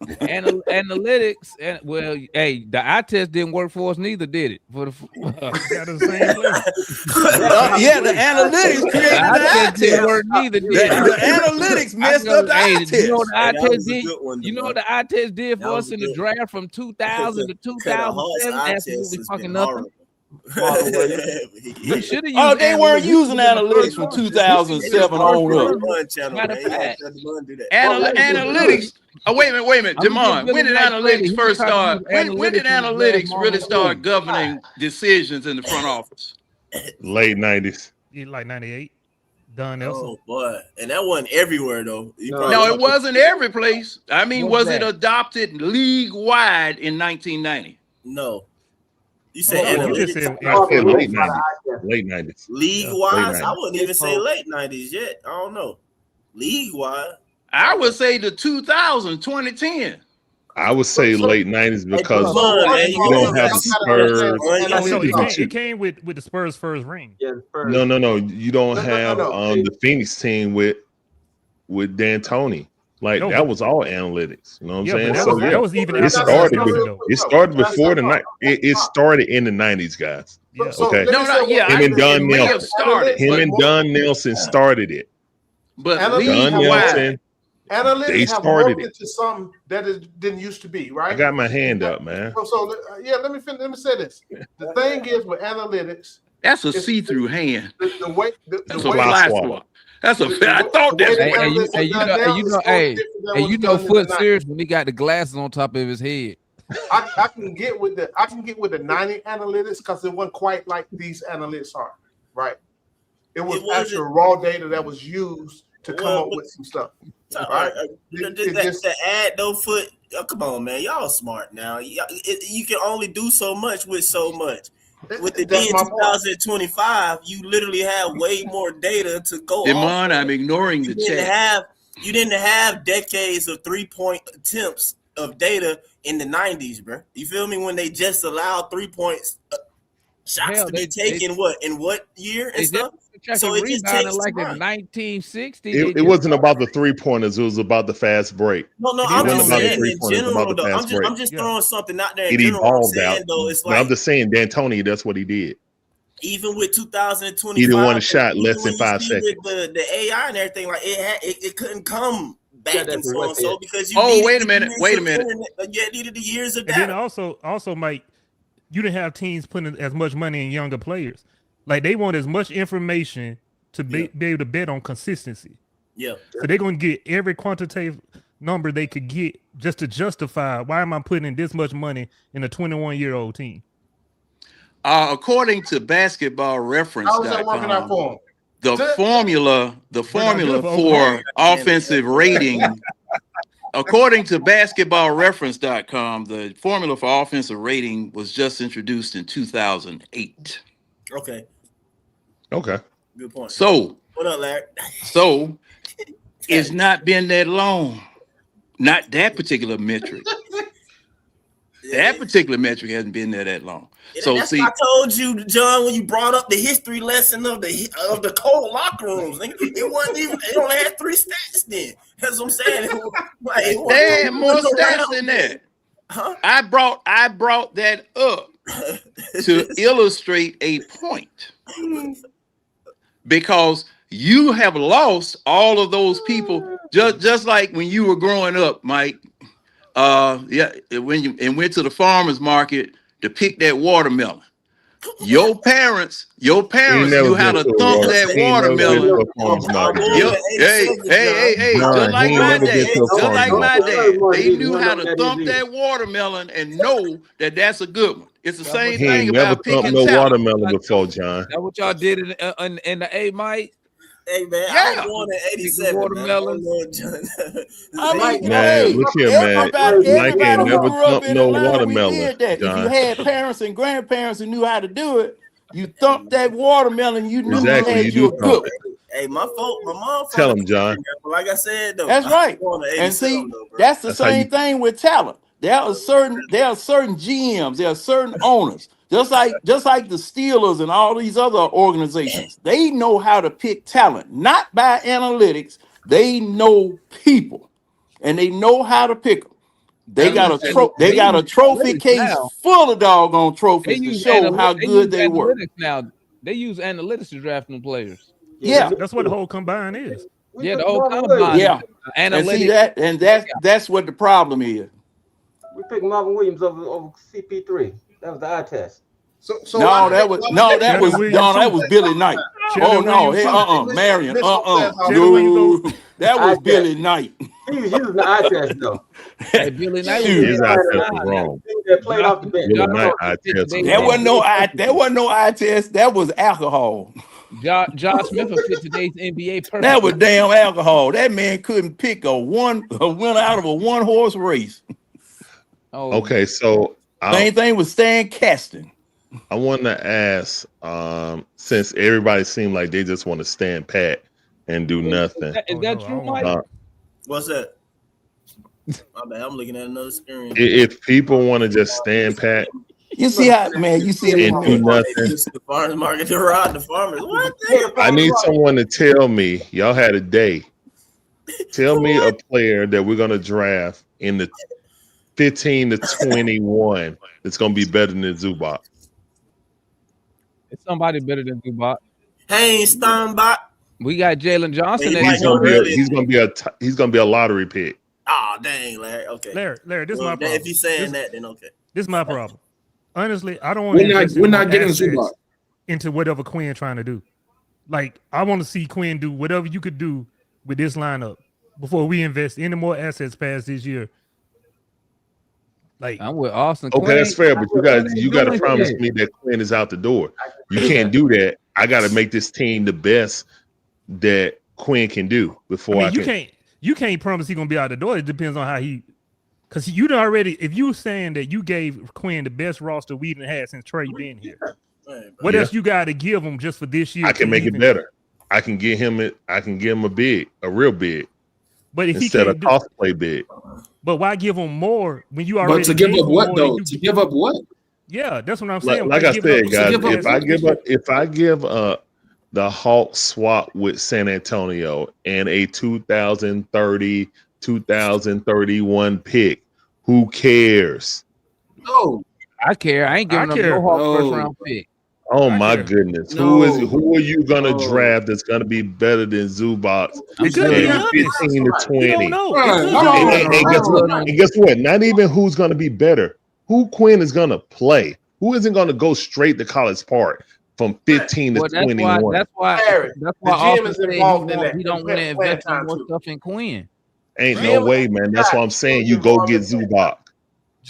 Analytics, and well, hey, the eye test didn't work for us neither, did it? For the got the same place. Yeah, the analytics created the eye test. Didn't work neither, did it? The analytics messed up the eye test. You know what the eye test did? One, you know what the eye test did for us in the draft from 2000 to 2007? Absolutely fucking nothing. We should have used. Oh, they weren't using analytics from 2007 on up. Matter of fact, analytics. Oh, wait a minute, Jamon. When did analytics first start? When did analytics really start governing decisions in the front office? Late 90s. Like 98. Don Nelson. Oh boy, and that wasn't everywhere though. No, it wasn't every place. I mean, was it adopted league wide in 1990? No. You said late 90s. Late 90s. League wise, I wouldn't even say late 90s yet. I don't know. League wide, I would say the 2010. I would say late 90s because you don't have the Spurs. It came with the Spurs' first ring. Yeah, No. You don't have the Phoenix team with D'Antoni. Like that was all analytics. You know what I'm saying? That was even it started before the night. It started in the 90s, guys. Yeah. Okay. Him and Don Nelson started it. But Don Nelson. Analytics have morphed into something that it didn't used to be, right? I got my hand up, man. So let me say this. The thing is with analytics, that's a see-through hand. The way that's a fly swap. That's a. I thought that. You know, Foot serious when he got the glasses on top of his head. I can get with the 90 analytics because it wasn't quite like these analytics are, right? It was actual raw data that was used to come up with some stuff. Right? To add though, Foot. Oh, come on, man, y'all smart now. You can only do so much with so much. With the being 2025, you literally have way more data to go on. I'm ignoring the chat. You didn't have decades of 3-point attempts of data in the 90s, bro. You feel me? When they just allowed 3-point shots to be taken, in what year and stuff? So it just takes like in 1960. It wasn't about the 3-pointers. It was about the fast break. No, I'm just saying in general, though. I'm just throwing something out there. It evolved out. I'm just saying, D'Antoni, that's what he did. Even with 2025, he didn't want a shot less than 5 seconds. With the AI and everything, like it couldn't come back and so because you. Oh, wait a minute. You needed the years of data. And then also, Mike, you didn't have teams putting as much money in younger players. Like they want as much information to be able to bet on consistency. Yeah. So they're going to get every quantitative number they could get just to justify why am I putting this much money in a 21-year-old team. According to Basketball Reference, the formula for offensive rating. According to basketballreference.com, the formula for offensive rating was just introduced in 2008. Okay. Good point. So, what up, Larry? So, it's not been that long. Not that particular metric. That particular metric hasn't been there that long. So that's what I told you, John, when you brought up the history lesson of the cold locker rooms. It wasn't even. It only had 3 stats then. That's what I'm saying. They had more stats than that. Huh? I brought that up to illustrate a point because you have lost all of those people just like when you were growing up, Mike. When you went to the farmer's market to pick that watermelon. Your parents knew how to thump that watermelon. Hey, just like my dad. They knew how to thump that watermelon and know that that's a good one. It's the same thing about picking no watermelon before, John. That's what y'all did in the A, Mike. Hey man, I was born in '87. Watermelon. Man, look here, man. Mike ain't never thumped no watermelon. If you had parents and grandparents who knew how to do it, you thumped that watermelon. You knew you were good. Hey, my mom. Tell him, John. Like I said, though, that's right. And see, that's the same thing with talent. There are certain GMs, there are certain owners. Just like the Steelers and all these other organizations, they know how to pick talent, not by analytics. They know people, and they know how to pick them. They got a trophy case full of doggone trophies to show how good they were. Now they use analytics to draft them players. Yeah, that's what the whole combine is. Yeah, the whole combine. Yeah, and see that, and that's what the problem is. We picked Marvin Williams over CP3. That was the eye test. That was Billy Knight. Oh no, hey, Marion, no, that was Billy Knight. He was using the eye test though. Hey, Billy Knight his eye test was wrong. Played off the bench. That wasn't no eye test. That was alcohol. Josh Smith will fit today's NBA perfect. That was damn alcohol. That man couldn't pick a winner out of a one-horse race. Oh, okay, so same thing with Stan Kasten. I want to ask, since everybody seemed like they just want to stand pat and do nothing. Is that true, Mike? What's that? My bad, I'm looking at another screen. If people want to just stand pat, you see how, man, you see and do nothing. The farmers market to ride the farmers. What? I need someone to tell me, y'all had a day. Tell me a player that we're gonna draft in the 15 to 21 that's gonna be better than Zubac. It's somebody better than Zubac. Hey, Steinbach. We got Jalen Johnson. He's gonna be a lottery pick. Oh dang, Larry. Okay, Larry, this is my problem. If he's saying that, then okay. This is my problem. Honestly, I don't want we're not getting Zubac into whatever Quin trying to do. Like, I want to see Quin do whatever you could do with this lineup before we invest any more assets past this year. Like, I'm with Austin. Okay, Quin, that's fair, but you got to promise me that Quin is out the door. You can't do that. I got to make this team the best that Quin can do before you can't promise he's gonna be out the door. It depends on how he. Because you done already, if you saying that you gave Quin the best roster we done had since Trey been here, what else you got to give him just for this year? I can make it better. I can give him a real big. But if instead of cosplay big. But why give him more when you already? But to give up what though? To give up what? Yeah, that's what I'm saying. Like I said, guys, if I give the Hawks swap with San Antonio and a 2030. 2031 pick. Who cares? No, I care. I ain't giving them no Hawks first round pick. Oh my goodness. Who are you gonna draft that's gonna be better than Zubac? 15 to 20. And guess what? Not even who's gonna be better. Who Quin is gonna play? Who isn't gonna go straight to College Park from 15 to 21? That's why GM is involved in that. He don't want to invest in more stuff in Quin. Ain't no way, man. That's what I'm saying. You go get Zubac.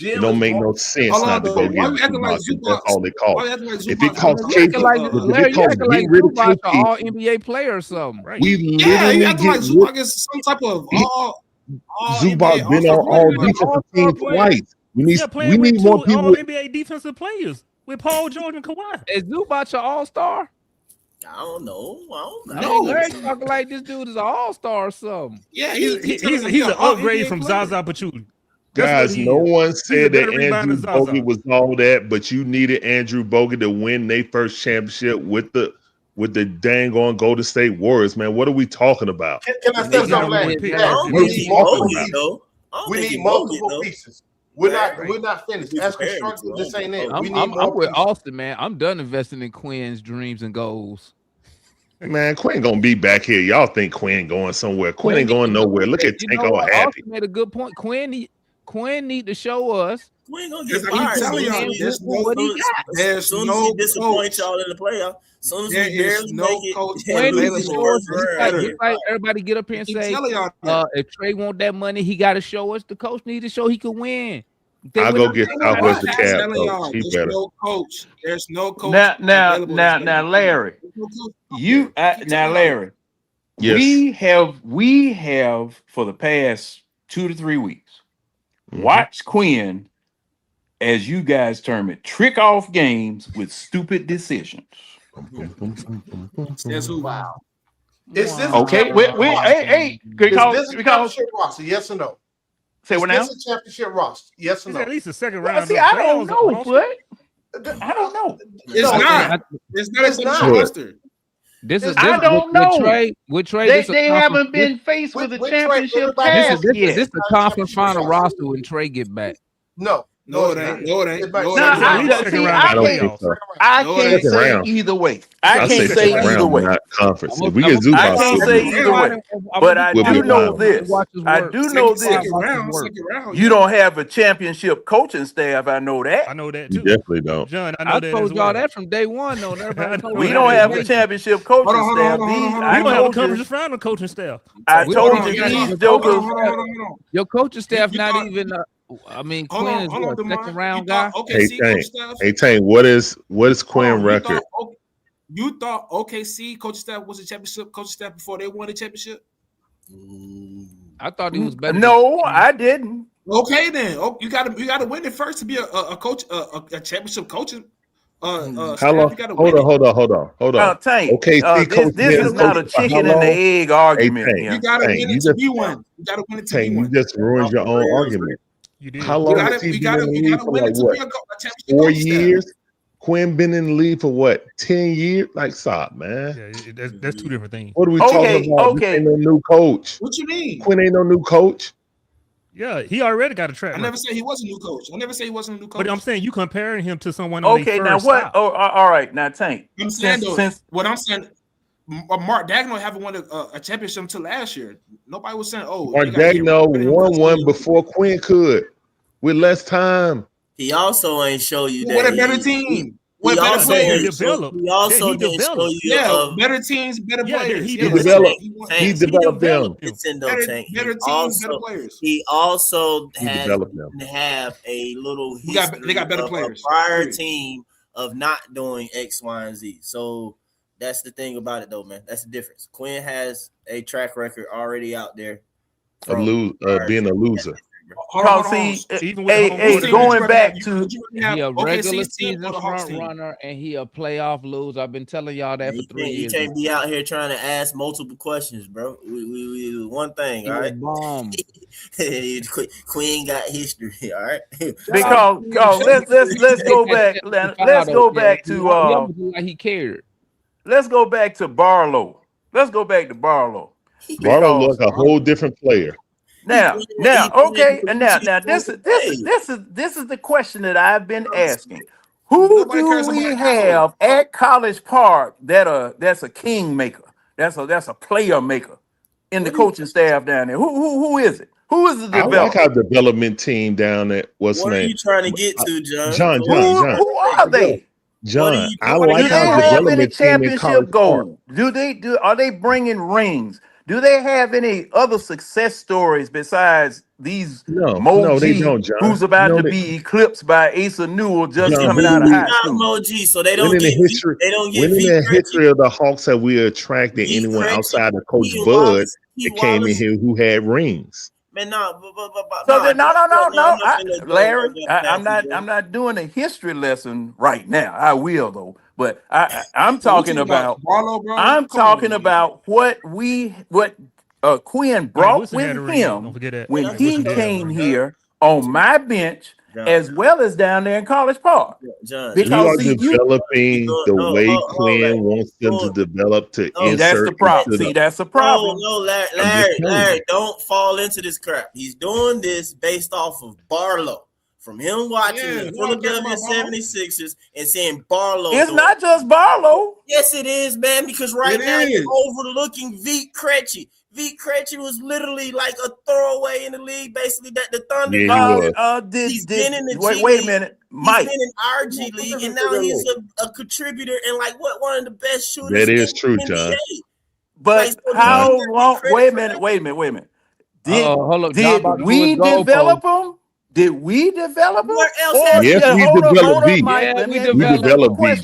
It don't make no sense not to go get Zubac. That's all they call it. If it costs KP, Zubac all NBA player or something, right? We literally acting like Zubac is some type of all Zubac been on all defensive teams twice. We need more people. All NBA defensive players with Paul George and Kawhi. Is Zubac an all-star? I don't know. Larry talking like this dude is an all-star or something. Yeah, he's an upgrade from Zaza Pachulia. Guys, no one said that Andrew Bogut was all that, but you needed Andrew Bogut to win their first championship with the dang on Golden State Warriors, man. What are we talking about? Can I say something? We need multiple pieces. We're not finished. As constructive, this ain't it. I'm with Austin, man. I'm done investing in Quin's dreams and goals. Man, Quin gonna be back here. Y'all think Quin going somewhere? Quin ain't going nowhere. Look at Tank all happy. Austin made a good point. Quin need to show us. Quin gonna get fired. There's no disappoint y'all in the playoff. Soon as we barely make it, everybody get up here and say, if Trey want that money, he got to show us. The coach need to show he can win. I'll go get Southwest the Cab coach. He's better. There's no coach. Now, Larry. Larry. Yes. We have for the past 2 to 3 weeks watched Quin, as you guys term it, trick off games with stupid decisions. Wow. Is this okay? Hey, because roster, yes or no? Say what now? Is this a championship roster? Yes or no? At least a second round. See, I don't know, but I don't know. It's not a roster. I don't know. With Trey, They haven't been faced with a championship task yet. This is the conference final roster when Trey get back. No, it ain't. No, it ain't. I can't say either way. I can't say either way. Not conference. If we get Zubac, I can't say either way. But I do know this. I do know this. You don't have a championship coaching staff. I know that. I know that You too. definitely don't. John, I know that. told y'all that from day one. Though we don't have a championship coaching staff. We don't have a conference final coaching staff. I told you these jokers. Your coaching staff not even. I mean, Quin is what, a second round guy. Hey, Tank, what is Quin record? You thought OKC coaching staff was a championship coaching staff before they won the championship? I thought he was better. No, I didn't. Okay, then. Oh, you got to win it first to be a coach, a championship coaching. How long? Hold on. Tank, OKC this is not a chicken and the egg argument. Hey, you got to win it to be one. You got to win it to be one. You just ruined your own argument. You did. How long has he been in the league for? Like what? 4 years? Quin been in the league for what? 10 years? Like, stop, man. Yeah, that's two different things. What are we talking about? This ain't no new coach. What you mean? Quin ain't no new coach. Yeah, he already got a track. I never said he was a new coach. I never said he wasn't a new coach. But I'm saying you comparing him to someone. Okay, now what? Stop. Oh, all right, now Tank. I'm saying what I'm saying. Mark Daigneault haven't won a championship until last year. Nobody was saying, "Oh, Mark Daigneault won one before Quin could, with less time." He also ain't show you that. What a better team. He also didn't show you better teams, better players. He developed them. Better teams, better players. He also didn't have a little history they got better players. A prior team of not doing X, Y, and Z. So that's the thing about it, though, man. That's the difference. Quin has a track record already out there of being a loser. Going back to he a regular season front runner and he a playoff loser. I've been telling y'all that for 3 years. You can't be out here trying to ask multiple questions, bro. We one thing, all right? Quin got history, all right? Because let's go back. Let's go back to like he cared. Let's go back to Barlow. Barlow looks like a whole different player. Now, okay, and now this is the question that I've been asking. Who do we have at College Park that's a king maker? That's a player maker in the coaching staff down there. Who is it? Who is the development? I like our development team down there. What are you trying to get to, John? John. Who are they? John, I like our development team in College Park. Are they bringing rings? Do they have any other success stories besides these No, they don't, John. Who's about to be eclipsed by Asa Newell just coming out of high school? Moji, so they don't when get in the history of the Hawks have we attracted anyone outside of Coach Bud that came in here who had rings? Man, no. Larry, I'm not doing a history lesson right now. I will though. But I'm talking about what Quin brought with him when he came here on my bench, as well as down there in College Park. John, because you are developing the way Quin wants them to develop to insert. That's the problem. That's the problem. No, Larry, don't fall into this crap. He's doing this based off of Barlow. From him watching the Philadelphia 76ers and saying Barlow. It's not just Barlow. Yes, it is, man, because now you're overlooking Vit Krejci. Vit Krejci was literally like a throwaway in the league, basically, that the Thunder. He's been in the G wait a minute, Mike. He's been in our G League, and now he's a contributor and one of the best shooters. That is true, John. But how long? Wait a minute. Did we develop him? Did we develop him? Yes, we developed V. We developed V,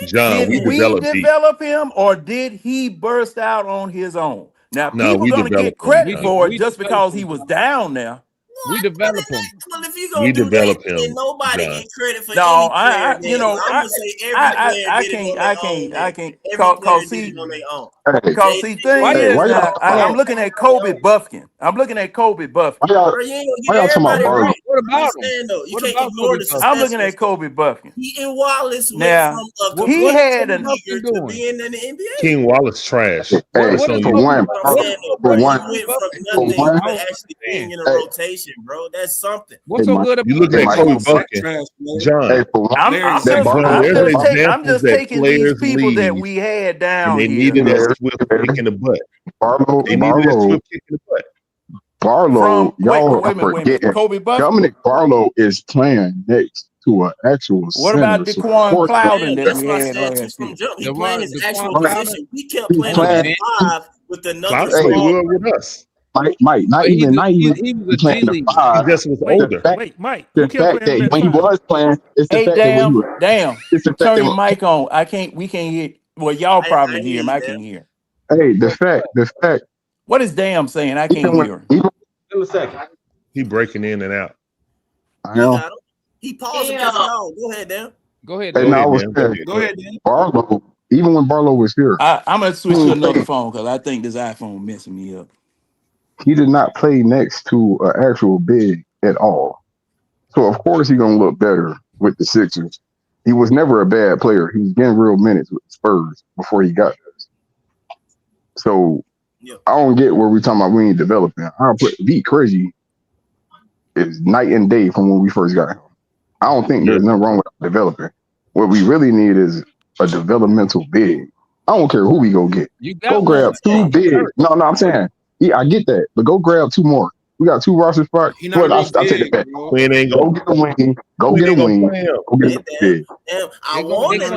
John. Did we develop him, or did he burst out on his own? Now, people are going to get credit for it just because he was down there. We develop him. Well, if you gonna do that, then nobody get credit for No, any player. I'm gonna say every player did it on their own. I can't. Every player did it on their own. Because see, thing is, now, I'm looking at Kobe Buffkin. I'm looking at Kobe Buffkin. Bro, you ain't gonna get everybody right. What about him? You can't ignore the success. I'm looking at Kobe Buffkin. He and Wallace went Now, from he had an to being in the NBA. King Wallace trash. He went from nothing to actually being in a rotation, bro. That's something. What's so good about you look at Kobe Buffkin, John? I'm just taking these people that we had down they here. needed that swift kick in the butt. They needed that swift kick in the butt. Barlow, y'all wait a minute. Kobe Buffkin? Dominic Barlow is playing next to an actual What about DeQuan Clouden that we had last year? He playing his actual position. We kept playing five with another small with us. Mike, not even he was a G League. He just was older. Wait, Mike. The fact that when he was playing, it's the fact that it's the fact turn that your mic on. We can't hear. Well, y'all probably hear him. I can't hear. Hey, the fact. What is damn saying? I can't hear him. Give him a second. He breaking in and out. I know. He paused because no. Go ahead, Dan. Go ahead. Go ahead, Dan. Barlow, even when Barlow was here, I'm gonna switch to another phone because I think this iPhone messing me up. he did not play next to an actual big at all. So of course he's gonna look better with the Sixers. He was never a bad player. He was getting real minutes with the Spurs before he got this. So I don't get where we're talking about we ain't developing. I'll put V Crazy is night and day from when we first got him. I don't think there's nothing wrong with developing. What we really need is a developmental big. I don't care who we go get. Go grab two big. No, I'm saying, yeah, I get that, but go grab two more. We got two roster spots. I'll take it back. Quinn ain't go get a wing. Go get a wing. Go get a big. I want if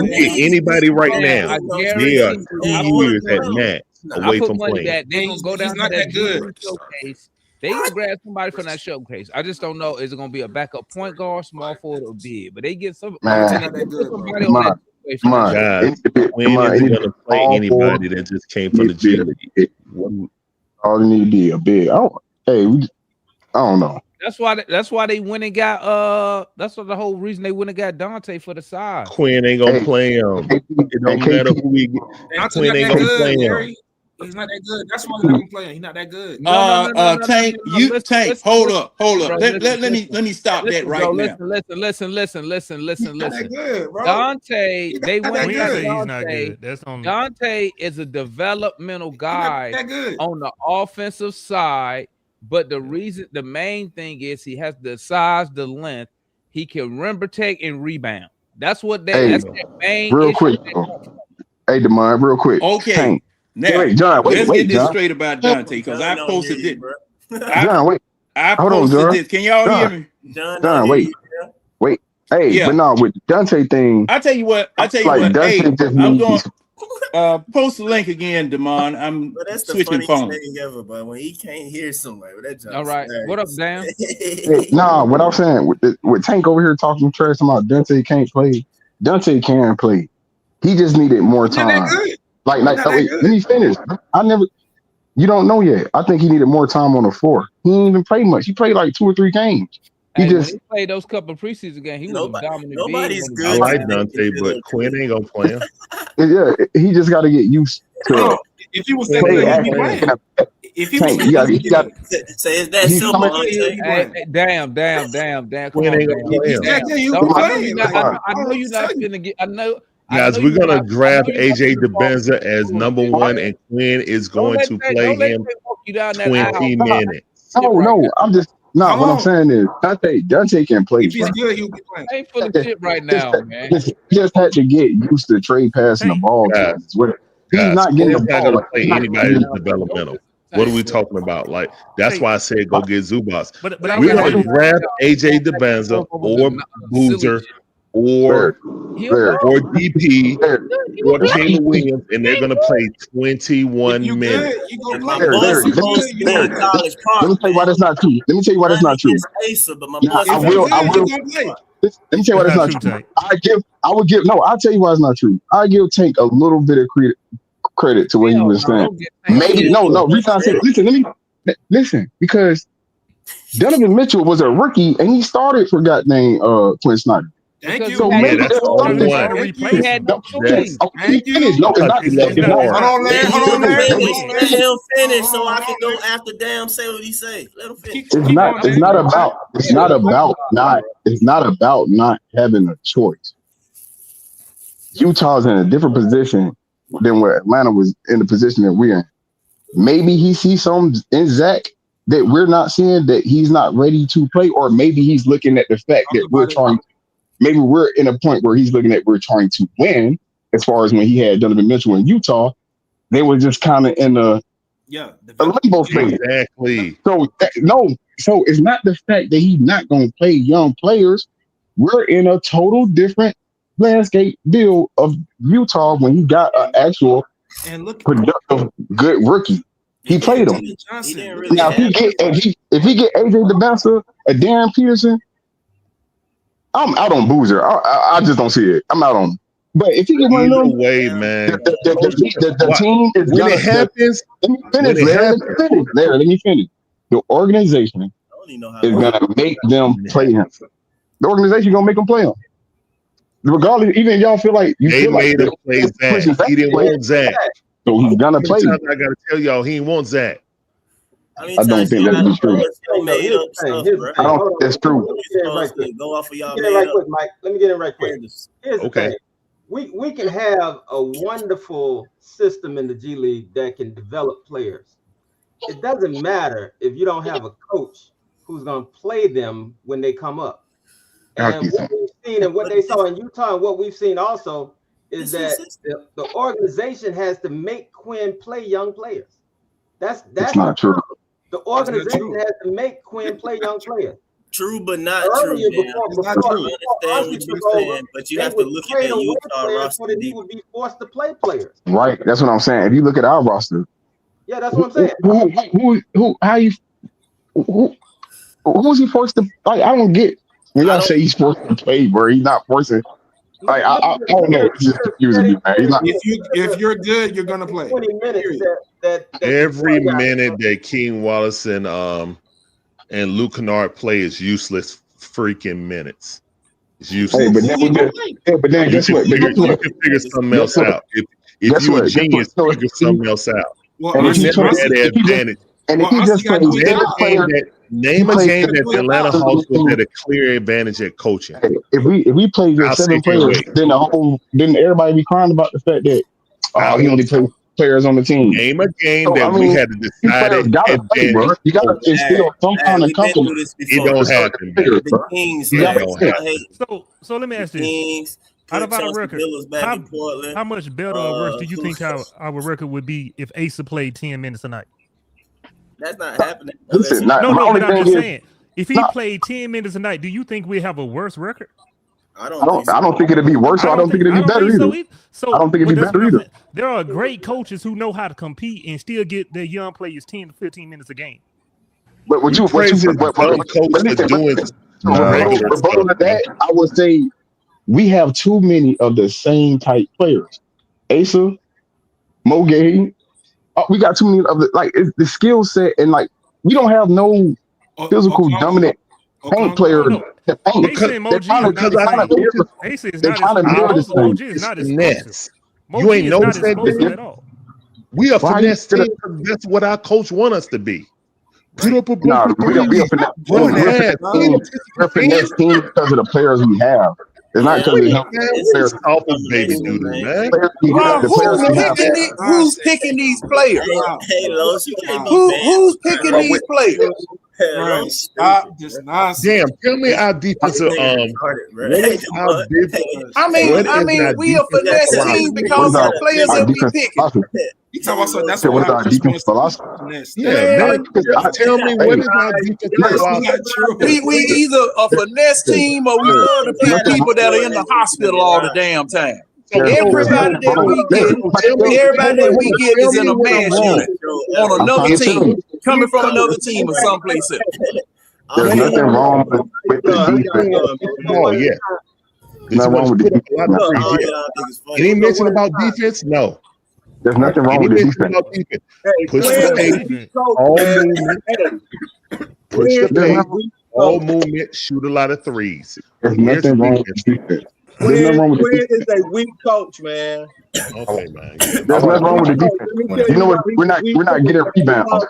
we get anybody right now, they are 2 years at max away from playing. They're gonna go down to that good showcase. They can grab somebody from that showcase. I just don't know. Is it gonna be a backup point guard, small forward, or big? But they get somebody on that. Guys, Quinn isn't gonna play anybody that just came from the G League. All you need to be a big. I don't know. That's why they went and got that's what the whole reason they went and got Dante for the size. Quinn ain't gonna play him. It don't matter who we get. Quinn ain't gonna play him. He's not that good. That's why he's not playing. He's not that good. Tank, Tank, hold up. Let me stop that right now. Listen. Dante, they went. He's not good. That's only Dante is a developmental guy on the offensive side, but the main thing is he has the size, the length. He can rim, protect, and rebound. That's what that's their main. Real quick, hey, Demond, real quick. Okay. Tank. Now, let's get this straight about Dante because I posted it. I posted this. Can y'all hear me? John, wait. Hey, but no, with the Dante thing. I tell you what. Hey, I'm going to post the link again, Damon. I'm switching phones. Ever, but when he can't hear somebody, all right. What up, Dan? What I'm saying with Tank over here talking trash about Dante can't play. Dante can play. He just needed more time. Let me finish. You don't know yet. I think he needed more time on the floor. He didn't even play much. He played like 2 or 3 games. He played those couple of preseason games. He was a dominant. Nobody's good. I like Dante, but Quinn ain't gonna play him. Yeah, he just got to get used to it. If he was that good, he'd be playing. If he was that good, say it's that simple. Damn. Quinn ain't gonna play him. I know you're not gonna get. I know. Guys, we're gonna draft AJ DeBenza as number 1, and Quinn is going to play him 20 minutes. No, I'm just what I'm saying is Dante can play. If he's good, he'll be playing. I ain't full of shit right now, man. He just had to get used to Trey passing the ball. He's not getting the ball. Gonna play anybody who's developmental. What are we talking about? Like, that's why I said go get Zubas. But we're gonna draft AJ DeBenza or Boozer or DP or Caleb Williams, and they're going to play 21 minutes. Let me tell you why that's not true. Let me tell you why that's not true. I will. Let me tell you why that's not true. I'll tell you why it's not true. I give Tank a little bit of credit to what he was saying. Maybe listen, because Donovan Mitchell was a rookie and he started for goddamn Quin Snyder. Thank you. So Yeah, maybe that's there's the only something. one. He had no choice. Thank you. No, it's not. Hold on, Larry. Hold on, Larry. Let him finish so I can go after damn say what he say. Let him finish. It's not about not having a choice. Utah's in a different position than where Atlanta was in the position that we're in. Maybe he sees something in Zach that we're not seeing, that he's not ready to play, or maybe he's looking at the fact that we're trying. Maybe we're in a point where he's looking at we're trying to win. As far as when he had Donovan Mitchell in Utah, they were just kind of in a limbo state. Exactly. So it's not the fact that he's not going to play young players. We're in a total different landscape deal of Utah when he got an actual productive good rookie. He played him. Now if he get AJ DeBassa, a Darren Peterson, I'm out on Boozer. I just don't see it. I'm out on him. But if he get one of them, way, man, the team is when it happens. Let me finish. The organization is gonna make them play him. The organization gonna make them play him. Regardless, even if y'all feel like they made him play Zach. He didn't want Zach, so he's gonna play. I gotta tell y'all, he didn't want Zach. I don't think that's true. I don't think that's true. Go off of y'all. Let me get in right quick, Mike. Let me get in right quick. Here's the Okay. thing. We can have a wonderful system in the G League that can develop players. It doesn't matter if you don't have a coach who's going to play them when they come up. And what we've seen and what they saw in Utah and what we've seen also is that the organization has to make Quin play young players. That's not true. The organization has to make Quin play young players. True, but not true. It's not true. I understand what you're saying, but you have to look at the Utah roster. He would be forced to play players. Right. That's what I'm saying. If you look at our roster, yeah, that's what I'm saying. Who's he forced to? Like, I don't get when y'all say he's forced to play, bro. He's not forcing. Like, I don't know. It's just confusing me, man. He's not. If you're good, you're gonna play. 20 minutes. Every minute that King Wallace and Luke Kennard play is useless freaking minutes. It's useless. Hey, but then guess what? You can figure something else out. If you're a genius, figure something else out. Well, and he never had the advantage. And if he just name a game that the Atlanta Hawks was at a clear advantage at coaching. If we played just 7 players, then everybody be crying about the fact that he only plays players on the team. Name a game that we had to decide it. You got to instill some kind of confidence. It don't happen. So let me ask this. Out of our record, how much better or worse do you think our record would be if Asa played 10 minutes a night? That's not happening. No, but I'm just saying. If he played 10 minutes a night, do you think we have a worse record? I don't think it'd be worse. I don't think it'd be better either. I don't think it'd be better either. There are great coaches who know how to compete and still get their young players 10 to 15 minutes a game. But I would say we have too many of the same type players. Asa, Mo Gay. We got too many of the skill set, and like we don't have no physical dominant paint player. You ain't noticed that. We are finesse team. That's what our coach want us to be. Put up a we're finesse team because of the players we have. It's not because who's picking these players? Who's picking these players? Stop this nonsense. Damn, tell me our defensive I mean, we a finesse team because of the players that we picking. You talking about that's what our defense philosophy. Tell me what is our defense philosophy? We either a finesse team or we love to pick people that are in the hospital all the damn time. Everybody that we get is in a mass unit on another team, coming from another team or someplace else. There's nothing wrong with the defense. Oh yeah, nothing wrong with the defense. Any mention about defense? No. There's nothing wrong with the defense. Push the push the Quin is pace, a weak all coach. movement, shoot a lot of threes. There's Here's nothing the wrong with defense. the defense. There's nothing wrong with the Quin defense. is a weak coach, man. Okay, man. Yeah. There's nothing wrong with the Let defense. me tell You know what? why We're he's a not weak getting coach. rebounds.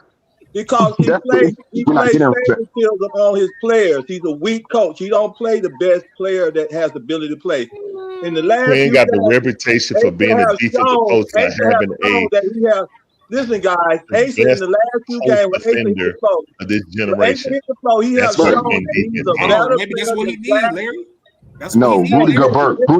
Because he That's the plays issue. We're not getting favoritism rebounds. on his players. He's a weak coach. He don't play the best player that has the ability to play. In the last Quinn few got the games, reputation for Ace being a has defensive shown, coach, not Ace has having shown that he has. Listen, guys, Ace in best the last few post games when Ace hit defender the flow, of this when Ace generation. hit the flow, he has That's what shown Quinn that did he's in a the Oh, better maybe that's player what than he needs, Brad. Larry. That's what No, he needs. Rudy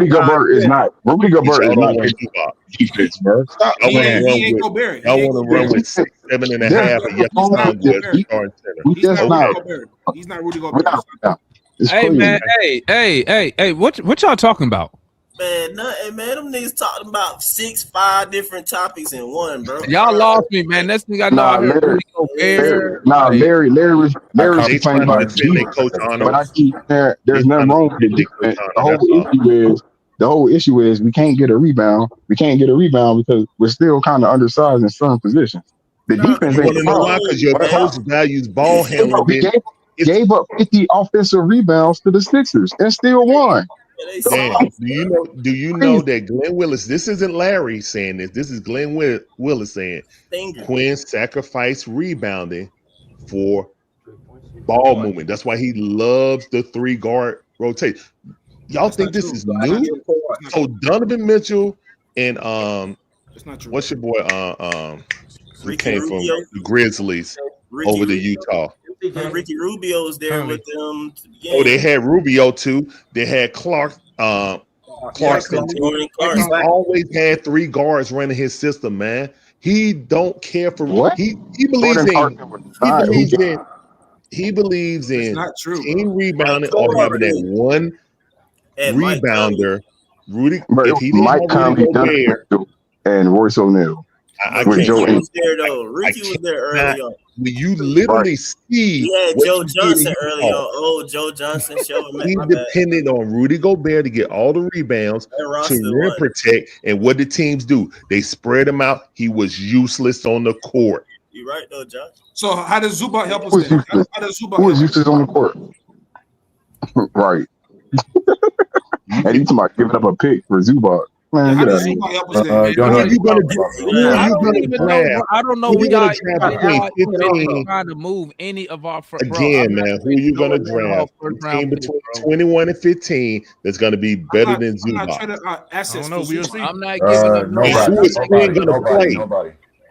Gobert is not. Rudy Gobert is Y'all don't not run a defense, bro. Stop Y'all want playing. to He run ain't with Gobert. He y'all ain't want to run Gobert. with 6'7" and a There's half, nothing and y'all wrong not sound with good this. starting center. We He's just not not. Rudy Gobert. He's not Rudy We're Gobert. not. It's Hey crazy. man, hey, what y'all talking about? Man, nothing, man. Them niggas talking about 5 different topics in one, bro. Y'all lost me, man. Next thing I know, I heard Rudy Gobert. Larry was They complaining trying to about defend their defense, coach honor. but I keep saying They there's nothing trying to wrong with the defend their defense. coach honor. That's all. The whole issue is we can't get a rebound. We can't get a rebound because we're still kind of undersized in some positions. The defense You ain't want the to know problem. why? Because your coach values ball handling. We gave up 50 offensive rebounds to the Sixers and still won. Damn. Do you know that Glenn Willis? This isn't Larry saying this. This is Glenn Willis saying Quinn sacrificed rebounding for ball movement. That's why he loves the 3-guard rotation. Y'all think this is new? So Donovan Mitchell and what's your boy who came from the Grizzlies over to Utah? Ricky Rubio was there with them. Oh, they had Rubio too. They had Clarkson too. He's always had 3 guards running his system, man. He don't care for what he believes he believes in team rebounding or having that one rebounder. Rudy, if he didn't Mike have Conley, Rudy Gobert and Royce O'Neal. Ricky was there though. Ricky was there early on. When you literally see, He had what Joe he did Johnson in early Utah. on. Oh, Joe Johnson. He depended on Rudy Gobert to get all the rebounds to rim protect. And what did teams do? They spread him out. He was useless on the court. You're right, though, Josh. So how does Zubac help us then? How does Zubac Who was useless on the court? Right. And you talking about giving up a pick for Zubac. Man, how get does out of Zubac here. help us then? I don't know. Who you gonna Y'all draft between 15? trying to move any of our Again, man, who you gonna draft? Team between 21 and 15 that's gonna be better than Zubac. I'm not giving up Who is Quinn gonna play?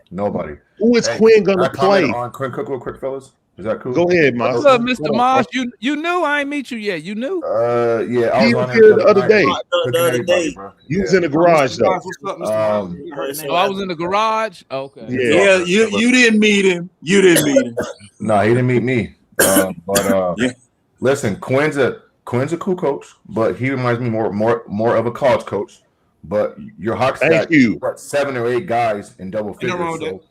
Nobody. Who is Quinn gonna play? On Quinn Cook real quick, fellas. Is that cool? Go ahead, Moss. What's up, Mr. Moss? You knew I ain't meet you yet. You knew? Yeah, I He was was on here the other day. You was in the What's garage though. I was in the garage. Okay. Yeah, you didn't meet him. You didn't meet him. No, he didn't meet me. Listen, Quinn's a cool coach, but he reminds me more of a college coach. But your Hawks got 7 or 8 guys in double figures.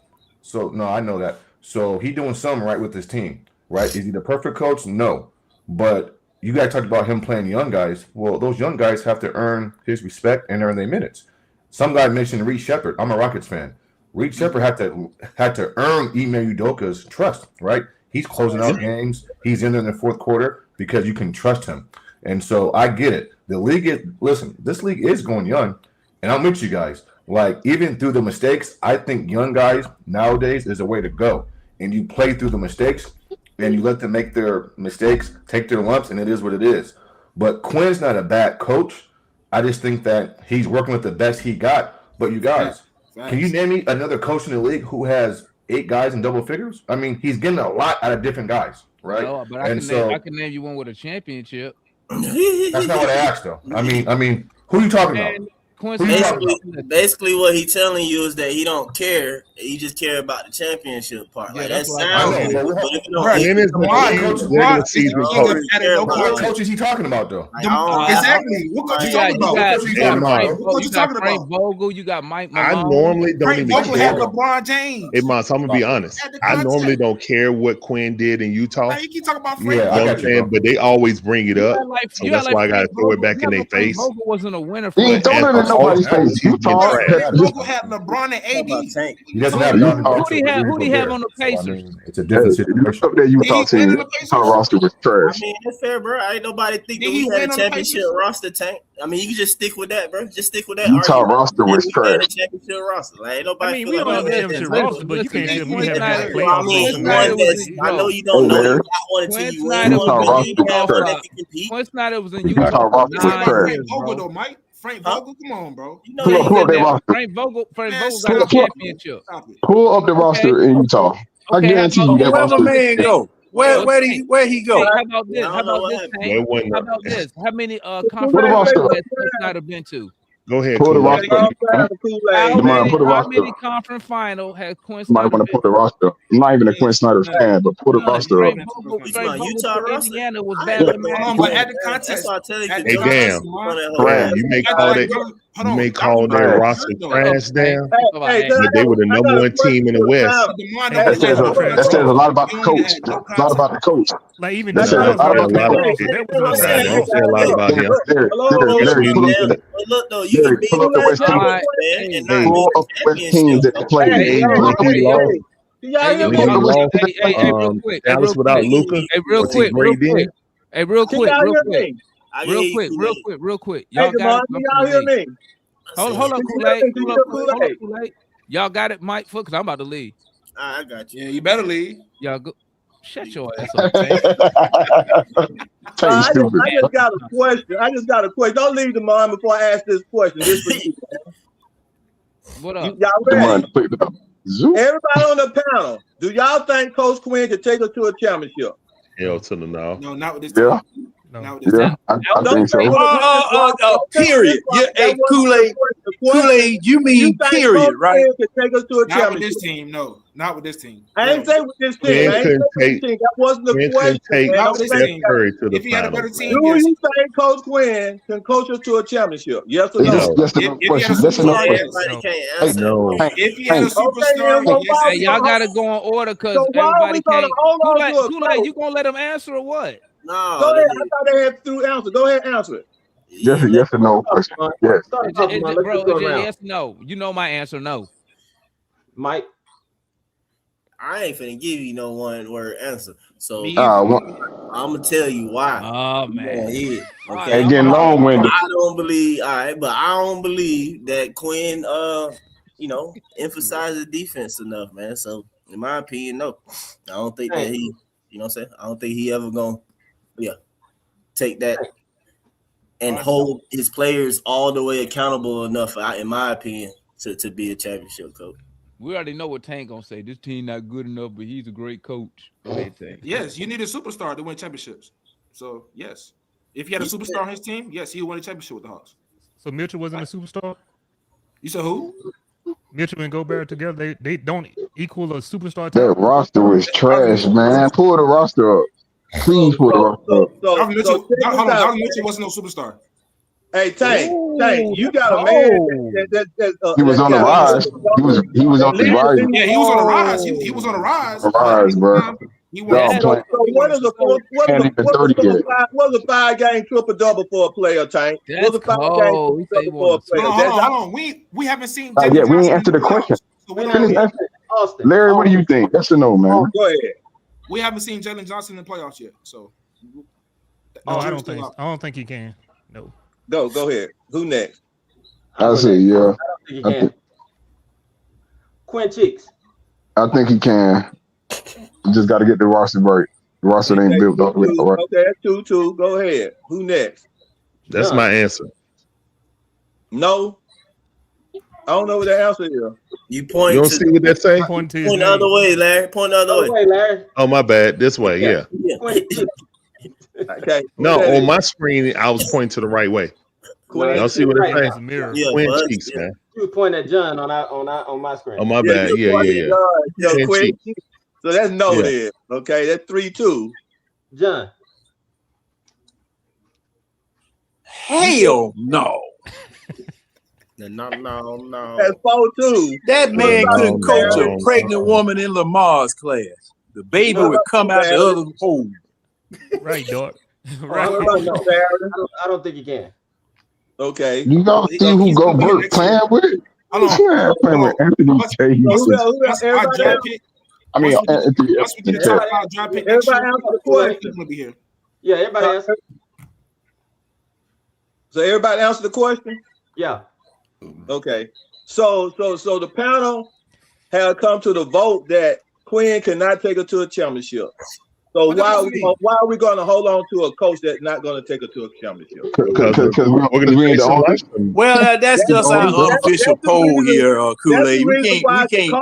So no, I know that. So he doing something right with his team, right? Is he the perfect coach? No. But you guys talked about him playing young guys. Well, those young guys have to earn his respect and earn their minutes. Some guy mentioned Reed Shepherd. I'm a Rockets fan. Reed Shepherd had to earn Ime Udoka's trust, right? He's closing out games. He's in the fourth quarter because you can trust him. And so I get it. The league this league is going young, and I'm with you guys. Like, even through the mistakes, I think young guys nowadays is a way to go. And you play through the mistakes, and you let them make their mistakes, take their lumps, and it is what it is. But Quinn's not a bad coach. I just think that he's working with the best he got. But you guys, can you name me another coach in the league who has 8 guys in double figures? I mean, he's getting a lot out of different guys, right? No, but I can name you one with a championship. That's not what I asked, though. I mean, who are you talking about? Basically, what he's telling you is that he don't care. He just care about the championship part. Like that sounds good. But if you don't, what coach is he talking about, though? Exactly. What coach you talking about? What you talking about? Frank Vogel. You got Mike Malone. I normally don't even Vogel care. had LeBron James. Hey, Moss, I'm gonna be honest. I normally don't care what Quinn did in Utah. You keep talking about Frank. You know what I'm saying? But they always bring it up. So that's why I gotta throw it back in their face. Vogel wasn't a winner He ain't throwing it in nobody says Utah. Vogel had LeBron and AD. He doesn't have Who do he have on the Pacers? It's a different situation. Look up that Utah team. Utah roster was trash. I mean, that's fair, bro. Ain't nobody think that we had a championship roster, Tank. I mean, you can just stick with that, bro. Just stick with that. Utah roster was trash. Championship roster. Like, ain't nobody. I mean, we don't have a championship roster, but you can't tell me we have a playoff. I know you don't know. You got one until you win. Quin Snyder was in Utah. Utah roster was trash. Vogel, Mike. Frank Vogel, come on, bro. Pull up their roster. Frank Vogel got a championship. Pull up the roster in Utah. I guarantee you that Where roster. the man go? Where he go? How about this? How about this? How many conference has Quin Snyder been to? Go ahead. Pull the roster. How many conference final has Quin Snyder? Might want to put the roster. I'm not even a Quin Snyder fan, but put the roster up. Utah roster. Indiana was bad. But at the contest, hey, damn. You may call that roster trash down, but they were the number one team in the West. That says a lot about the coach. A lot about the coach. Like even that says a lot about the look though, you can pull up the West team. Pull up the West teams that play. Real quick. Dallas without Luka. Real quick. Y'all got it. Hold up, Kool-Aid. Y'all got it, Mike? Because I'm about to leave. I got you. Yeah, you better leave. Y'all go. Shut your ass up. I just got a question. Don't leave the mind before I ask this question. This for you. What up? Y'all ready? Everybody on the panel, do y'all think Coach Quin could take us to a championship? Hell to the no. No, not with this team. Yeah, I think so. Period. Hey, Kool-Aid, you mean period, right? Take us to a not with this team, no. Not with this team. I ain't say with this team. That wasn't the question. Not with this team. If he had a better team, do you think Coach Quin can coach us to a championship? Yes or no? Yes or no question. Yes or no question. If he had a superstar, hey, y'all gotta go in order because everybody can't. Kool-Aid, you gonna let them answer or what? No. Go ahead. I thought they had through answer. Go ahead and answer it. Yes or no question. Yes. Yes, no. You know my answer, no. Mike? I ain't finna give you no one word answer. So I'm gonna tell you why. Oh man. Okay. Getting long-winded. I don't believe but I don't believe that Quin emphasizes defense enough, man. So in my opinion, no. I don't think that he, you know what I'm saying? I don't think he ever gonna take that and hold his players all the way accountable enough, in my opinion, to be a championship coach. We already know what Tank gonna say. This team not good enough, but he's a great coach. Go ahead, Tank. Yes, you need a superstar to win championships. So yes, if he had a superstar on his team, yes, he would win a championship with the Hawks. So Mitchell wasn't a superstar? You said who? Mitchell and Gobert together, they don't equal a superstar. That roster was trash, man. Pull the roster up. Please pull the roster up. Donovan Mitchell wasn't no superstar. Hey, Tank, you got a man he was on the rise. He was on the rise. Yeah, he was on the rise. He was on the rise. Bro. So what is a 5-game triple-double for a player, Tank? What's a 5-game triple for a player? Hold on. We haven't seen. We ain't answered the question. Larry, what do you think? Yes or no, man? Go ahead. We haven't seen Jalen Johnson in the playoffs yet, so. I don't think he can. No. Go ahead. Who next? I say, yeah. Quin Cheeks. I think he can. You just got to get the roster right. The roster ain't built up. Okay, that's 2-2. Go ahead. Who next? That's my answer. No. I don't know what the answer is. You don't see what that say? Point the other way, Larry. Point the other way. Larry. Oh, my bad. This way, yeah. Okay. No, on my screen, I was pointing to the right way. Y'all see what it says? Quin Cheeks, man. You were pointing at John on my screen. Oh, my bad. Yeah. Quin. So that's no then. Okay, that's 3-2. John. Hell no. No. That's 4-2. That man couldn't coach a pregnant woman in Lamar's class. The baby would come out the other hole. Right, dog. Right. I don't think he can. Okay. You don't see who Gobert playing with? Playing with Anthony Davis. Our draft pick. I mean, once we get to talk about draft pick next year, Everybody answer the question. will be here. Yeah, everybody answer. So everybody answer the question? Yeah. Okay. So the panel had come to the vote that Quin cannot take her to a championship. So why are we going to hold on to a coach that's not going to take her to a championship? Because we're in the office. Well, that's just our unofficial poll here, Kool-Aid. We can't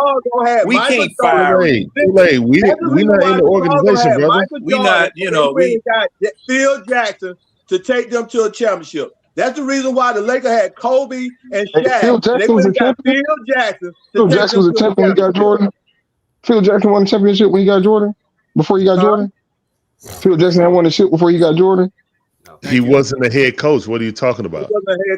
fire him. Kool-Aid, we not in the organization, brother. We not, we got Phil Jackson to take them to a championship. That's the reason why the Lakers had Kobe and Shaq. Phil Jackson was a champion. Phil Jackson. Phil Jackson was a champion when he got Jordan. Phil Jackson won the championship when he got Jordan. Before you got Jordan? Phil Jackson had won the ship before you got Jordan? He wasn't the head coach. What are you talking about?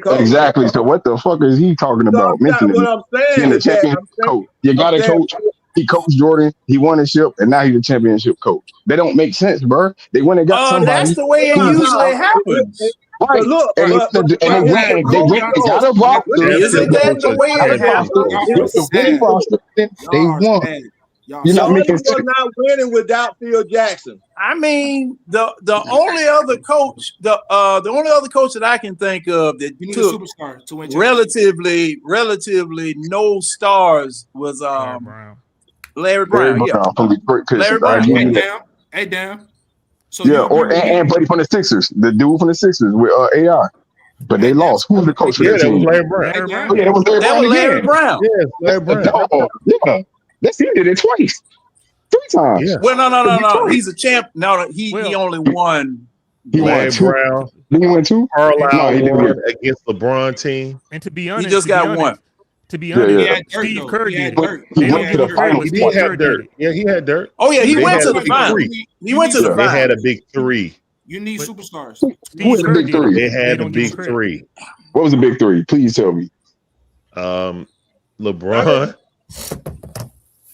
Exactly. So what the fuck is he talking about? Mentioning what I'm saying the championship coach. You got a coach. He coached Jordan. He won the ship, and now he's a championship coach. They don't make sense, bro. They went and got somebody. That's the way it usually happens. Right. Look, and they got a roster. Isn't that the way it happens? They won. You're not making sense. Not winning without Phil Jackson. I mean, the only other coach, the only other coach that I can think of that took relatively no stars was Larry Brown. Larry Brown. Hey, damn. So and Buddy from the Sixers, the dude from the Sixers with AI. But they lost. Who was the coach for that team? Larry Brown. That was Larry Brown. Yes, Larry Brown. Yeah. That's he did it twice. 3 times. Yeah. Well, no. He's a champ. No, he only won. He won 2. Brown. Did he win 2? Carlisle won against LeBron team. And to be honest, he just got one. To be honest, Steve Kerr did. He went to the finals. He did have dirt. Yeah, he had dirt. Oh yeah, he went to the finals. He went to the finals. They had a big 3. You need superstars. Who was the big 3? They had a big 3. What was the big 3? Please tell me. LeBron.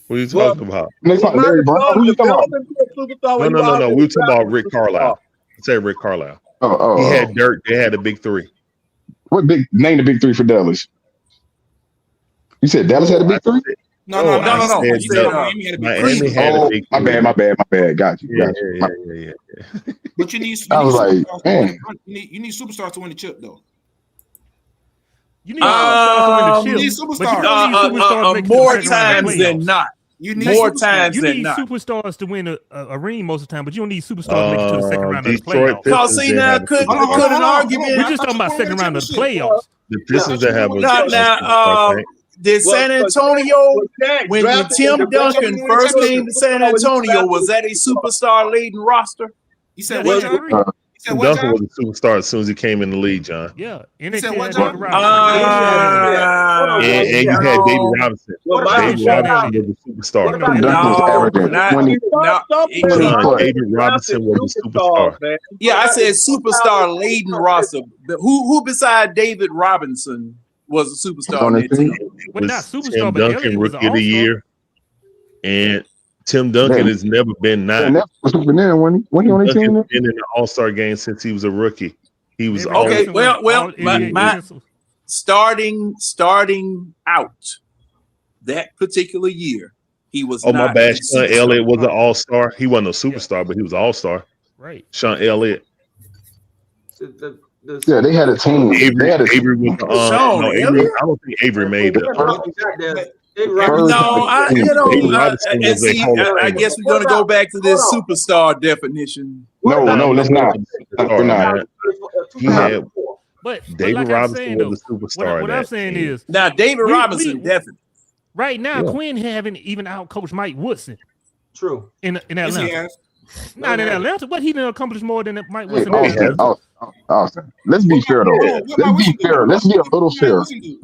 What are you talking about? Who you talking about? No. We were talking about Rick Carlisle. Say Rick Carlisle. He had dirt. They had a big 3. What name the big 3 for Dallas? You said Dallas had a big 3? No. Miami had a big 3. My bad. Got you. Yeah. But you need superstars to win the chip, though. You need superstars to win the chip. Superstars. More times than not. You need superstars to win a ring most of the time, but you don't need superstars to make it to the second round of the playoffs. Because see now, could an argument? We're just talking about second round of the playoffs. The Pistons that have did San Antonio when Tim Duncan first came to San Antonio, was that a superstar laden roster? You said what? Tim Duncan was a superstar as soon as he came in the league, John. Yeah. And you had David Robinson. David Robinson was a superstar. David Robinson was a superstar. Yeah, I said superstar laden roster. Who beside David Robinson was a superstar on that team? Well, not superstar, Tim Duncan, rookie of the year. And Tim Duncan has never been not. When he on the team? Been in the All-Star game since he was a rookie. He was okay. Well, my starting out that particular year, he was. Oh, my bad. Sean Elliott was an All-Star. He wasn't a superstar, but he was an All-Star. Right. Sean Elliott. Yeah, they had a team. Avery was. I don't think Avery made it. I guess we're gonna go back to this superstar definition. No, let's not. We're not. But David Robinson was a superstar. What I'm saying is now David Robinson definitely. Right now, Quin haven't even outcoached Mike Woodson. True. In Atlanta. Not in Atlanta, but he didn't accomplish more than Mike Woodson. Austin. Let's be fair though. Let's be a little fair. Listen.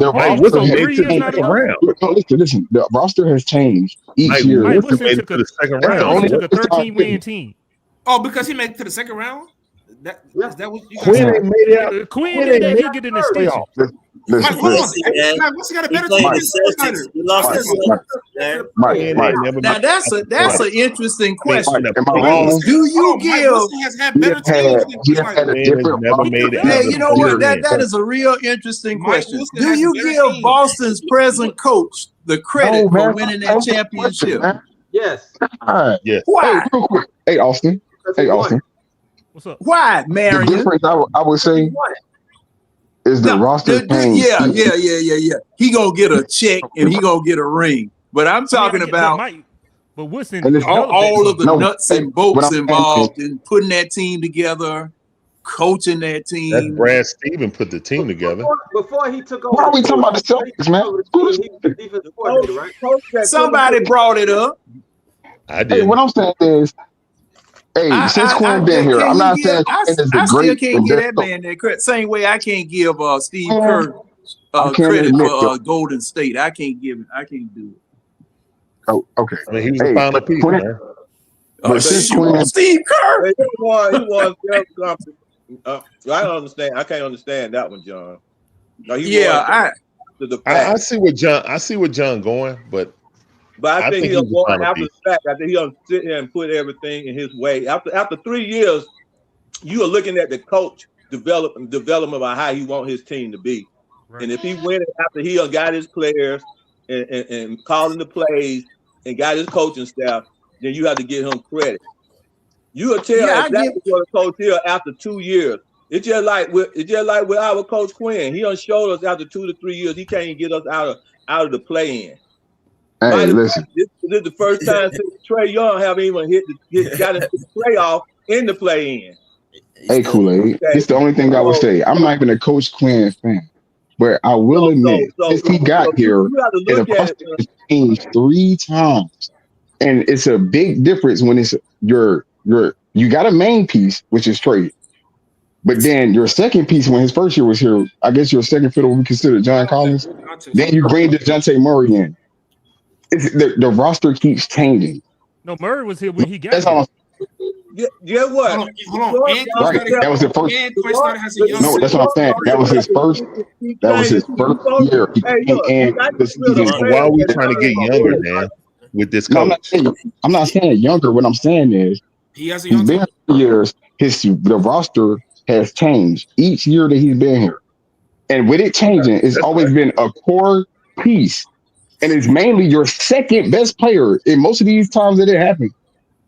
The roster has changed each year. Mike Woodson took a 13-win team. Oh, because he made it to the second round? Is that what you Quinn ain't made it out. Quinn didn't get an extension. Mike, hold on. What's he got a better team than Snyder? Mike. Now that's an interesting question. Am I wrong? Do you give? Wesley has had better teams than Snyder. Hey, you know what? That is a real interesting question. Do you give Boston's present coach the credit for winning that championship? Yes. Yes. Why? Hey, real quick. Hey, Austin. What's up? Why, Marion? The difference I would say is the roster change. Yeah. He gonna get a check and he gonna get a ring. But I'm talking about but what's in all of the nuts and bolts involved in putting that team together, coaching that team. That's Brad Stevens put the team together. Before he took over, why are we talking about the Celtics, man? Right? Somebody brought it up. I did. Hey, what I'm saying is, since Quinn been here, I'm not saying Quinn is the great. I still can't give that man that credit. Same way I can't give Steve Kerr credit for Golden State. I can't give it. I can't do it. Oh, okay. I mean, he was the final piece, man. But since Quinn, Steve Kerr, he won. I don't understand. I can't understand that one, John. No, I see what John going, but I think he'll go after the fact. I think he'll sit here and put everything in his way. After 3 years, you are looking at the coach development about how he want his team to be. Right. And if he went after he got his players and calling the plays and got his coaching staff, then you have to give him credit. You will tell exactly what a coach here after 2 years. It's just like with our coach Quinn. He done showed us after 2 to 3 years he can't even get us out of the play-in. Hey, listen. This is the first time since Trey Young haven't even got into the playoff in the play-in. Hey, Kool-Aid. It's the only thing I would say. I'm not even a Coach Quinn fan, but I will admit, since he got here, the process has changed 3 times, and it's a big difference when it's you got a main piece, which is Trey, but then your second piece when his first year was here, I guess your second fiddle would be considered John Collins. Then you bring DeJounte Murray in. The roster keeps changing. No, Murray was here when he got here. Yeah, what? Hold on. Right, that was the first. No, that's what I'm saying. That was his first. That was his first year. Why are we trying to get younger, man? With this coach, I'm not saying younger. What I'm saying is he's been 3 years. The roster has changed each year that he's been here, and with it changing, it's always been a core piece. And it's mainly your second best player in most of these times that it happened.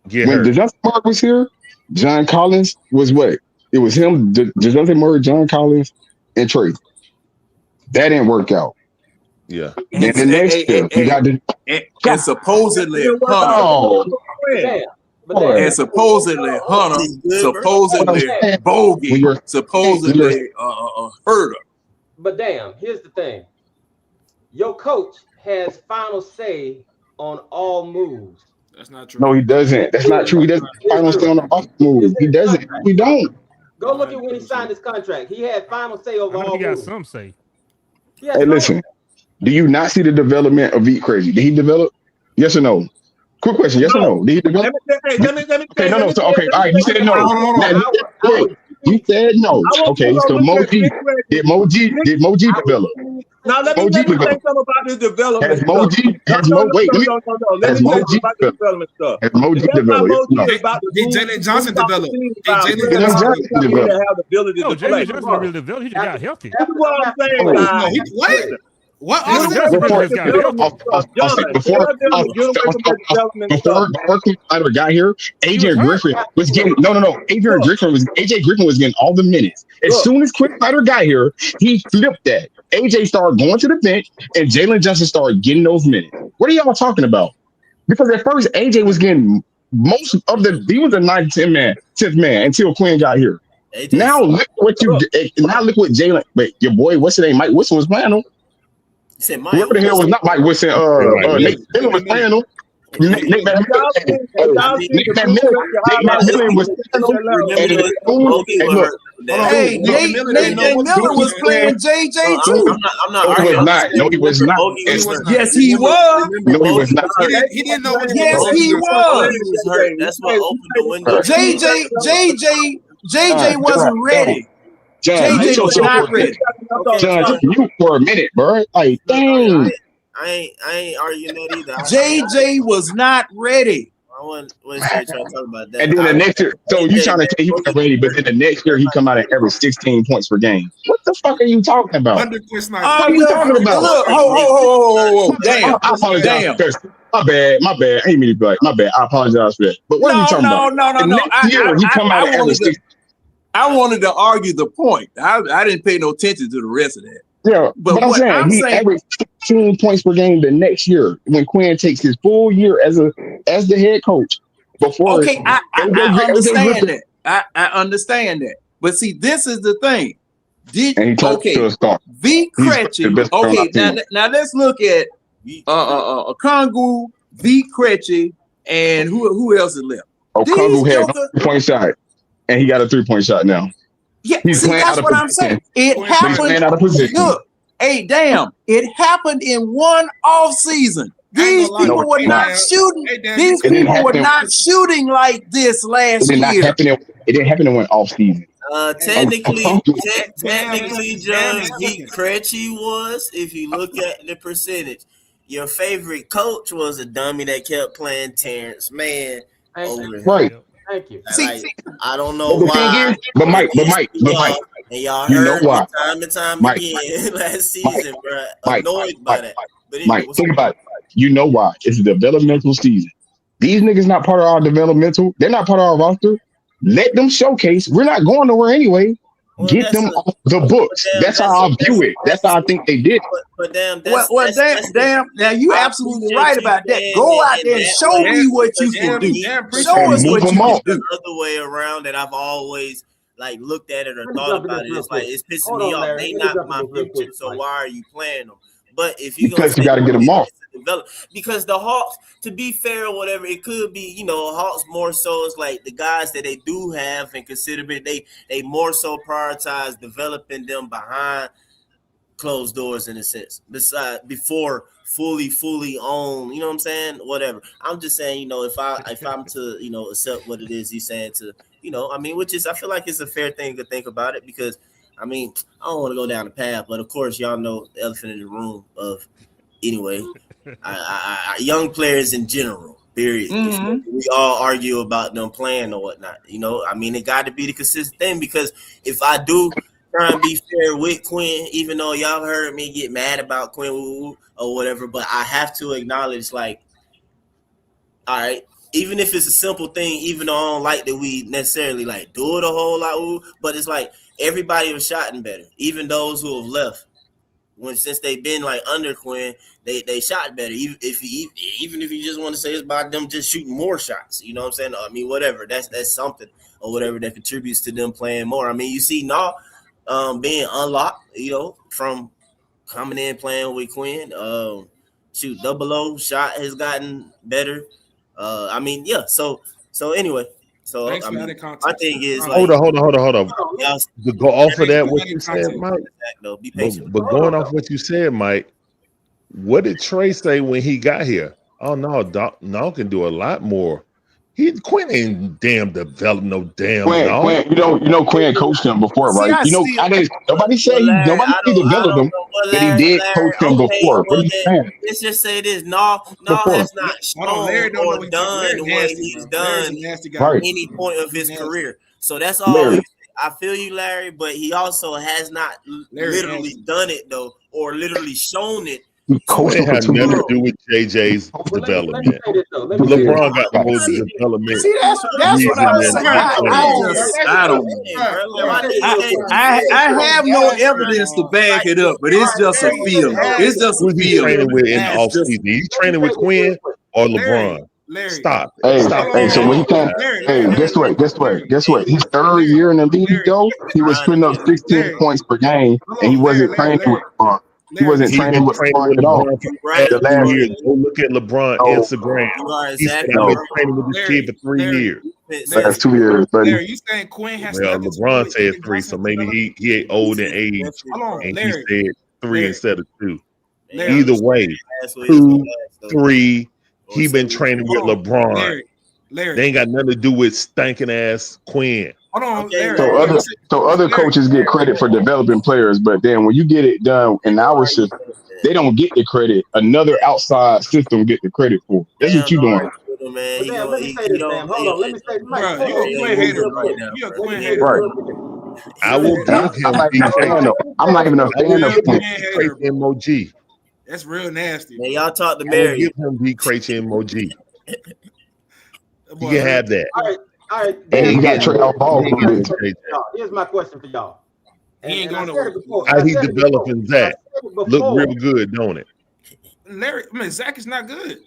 When DeJounte Murray was here, John Collins was what? It was him, DeJounte Murray, John Collins, and Trey. That didn't work out. Yeah. Then the next year, you got and supposedly Hunter. And supposedly Hunter, supposedly Bogey, supposedly Herder. But damn, here's the thing. Your coach has final say on all moves. That's not true. No, he doesn't. That's not true. He doesn't final say on the off move. He doesn't. We don't. Go look at when he signed his contract. He had final say over all moves. He got moves. some say. Hey, listen. Do you not see the development of Eat Crazy? Did he develop? Yes or no? Quick question. Yes or no? Did he develop? Okay, no. So, okay, all right. You said no. You said no. Okay, so did Moji develop? Now let me say something about this development. Has Moji developed? Did Jalen Johnson develop? Jalen Johnson really developed. He just got healthy. That's what I'm saying. What? Before Snyder got here, AJ Griffin was getting AJ Griffin was getting all the minutes. As soon as Quin Snyder got here, he flipped that. AJ started going to the bench, and Jalen Johnson started getting those minutes. What are y'all talking about? Because at first AJ was getting most of he was a 9th, 10th man until Quinn got here. Now look what Jalen. But your boy, what's his name? Mike Wilson was playing him. Whoever the hell was not Mike Wilson, Nate Miller was playing him. Nate McMillan was Hey, Nate McMillan was playing JJ too. I'm not arguing. No, he was not. Yes, he was. No, he was not. He didn't know what Yes, he was. That's what opened the window. JJ JJ wasn't ready. JJ was not ready. John, you for a minute, bro. Like, dang. I ain't arguing that either. JJ was not ready. I wasn't trying to talk about that. And then the next year, so you trying to say he wasn't ready, but then the next year he come out and average 16 points per game. What the fuck are you talking about? Under Quin Snyder. What are you talking about? Look, ho. Damn. I apologize. My bad. I ain't mean to be like, my bad. I apologize for that. But what are you talking about? No. Next year he come out and average 16. I wanted to argue the point. I didn't pay no attention to the rest of that. Yeah, but I'm saying he averaged 16 points per game the next year when Quin takes his full year as the head coach. Before I understand that. I understand that. But see, this is the thing. V. Krejci. Okay, now let's look at Okongwu, V. Krejci, and who else is left? Okongwu had a 3-point shot, and he got a 3-point shot now. Yeah, see, that's what I'm saying. It happened. Out of position. Look, hey, damn! It happened in one off season. These people were not shooting. These people were not shooting like this last year. It didn't happen in one off season. Technically, Judge, Krejci was. If you look at the percentage, your favorite coach was a dummy that kept playing Terrence Mann over here. Right. Thank you. I don't know why. But Mike, and y'all you heard know why? Time and time again last season, bro. Annoyed by that. But anyway, think about it. You know why? It's a developmental season. These niggas not part of our developmental. They're not part of our roster. Let them showcase. We're not going nowhere anyway. Get them off the books. That's how I view it. That's how I think they did. But damn, damn. Now you absolutely right about that. Go out there and show me what you can do. Show us what you can do. The other way around that I've always looked at it or thought about it. It's like it's pissing me off. They not my future, so why are you playing them? But if you because you got to get them off. Because the Hawks, to be fair or whatever, it could be, Hawks more so is like the guys that they do have and consider it, they more so prioritize developing them behind closed doors in a sense. Before fully own, you know what I'm saying? Whatever. I'm just saying, if I'm to, accept what it is he's saying to, which is I feel like it's a fair thing to think about it because I don't want to go down the path, but of course y'all know the elephant in the room of anyway. Young players in general, period. Mm-hmm. We all argue about them playing or whatnot. It got to be the consistent thing because if I do try and be fair with Quin, even though y'all heard me get mad about Quin or whatever, but I have to acknowledge, all right, even if it's a simple thing, even though I don't like that we necessarily do it a whole lot, but it's like everybody was shotting better, even those who have left. Since they've been under Quin, they shot better. Even if you just want to say it's about them just shooting more shots, you know what I'm saying? Whatever. That's something or whatever that contributes to them playing more. You see now being unlocked, from coming in playing with Quin. Double O shot has gotten better. So anyway. So my thing is hold on. To go off of that, what you said, Mike. But going off what you said, Mike, what did Trey say when he got here? Oh no, Dog can do a lot more. Quin ain't damn developed no damn. Quin, you know Quin coached him before, right? Nobody say nobody developed him, but he did coach him before. What are you saying? Let's just say this: No has not shown or done what he's done at any point of his career. So that's all. I feel you, Larry, but he also has not literally done it though, or literally shown it. It had nothing to do with JJ's development. LeBron got the most development. See, that's what I'm saying. I have no evidence to back it up, but it's just a feeling. It's just a feeling. Training with in the offseason. He's training with Quin or LeBron. Stop. Hey, so when he came, guess what? His third year in the league, though, he was putting up 16 points per game, and he wasn't training with LeBron. He wasn't training with LeBron at all. The last year, go look at LeBron Instagram. He's been training with this kid for 3 years. That's 2 years, buddy. Larry, you saying Quin has LeBron said 3, so maybe he ain't old in age, and he said 3 instead of 2. Either way, 2, 3. He been training with LeBron. Larry. They ain't got nothing to do with stinking ass Quin. Hold on, Okay, Larry. So other coaches get credit for developing players, but then when you get it done in our system, they don't get the credit. Another outside system get the credit for. That's what you're doing. Man, But let me say this, man. Hold on. Let me say, Mike. Bro, you a Quin hater right now. You a Quin hater. Right. I will give him I'm not even a fan of. I'm not even a fan of Quin. emoji. That's real nasty. Man, y'all talk to I will Mary. give him the Kratom emoji. You can have that. All right. And you got to trade off ball. Here's my question for y'all. He ain't And going to. How he developing Zach? Look real good, don't it? Larry, I mean, Zach is not good.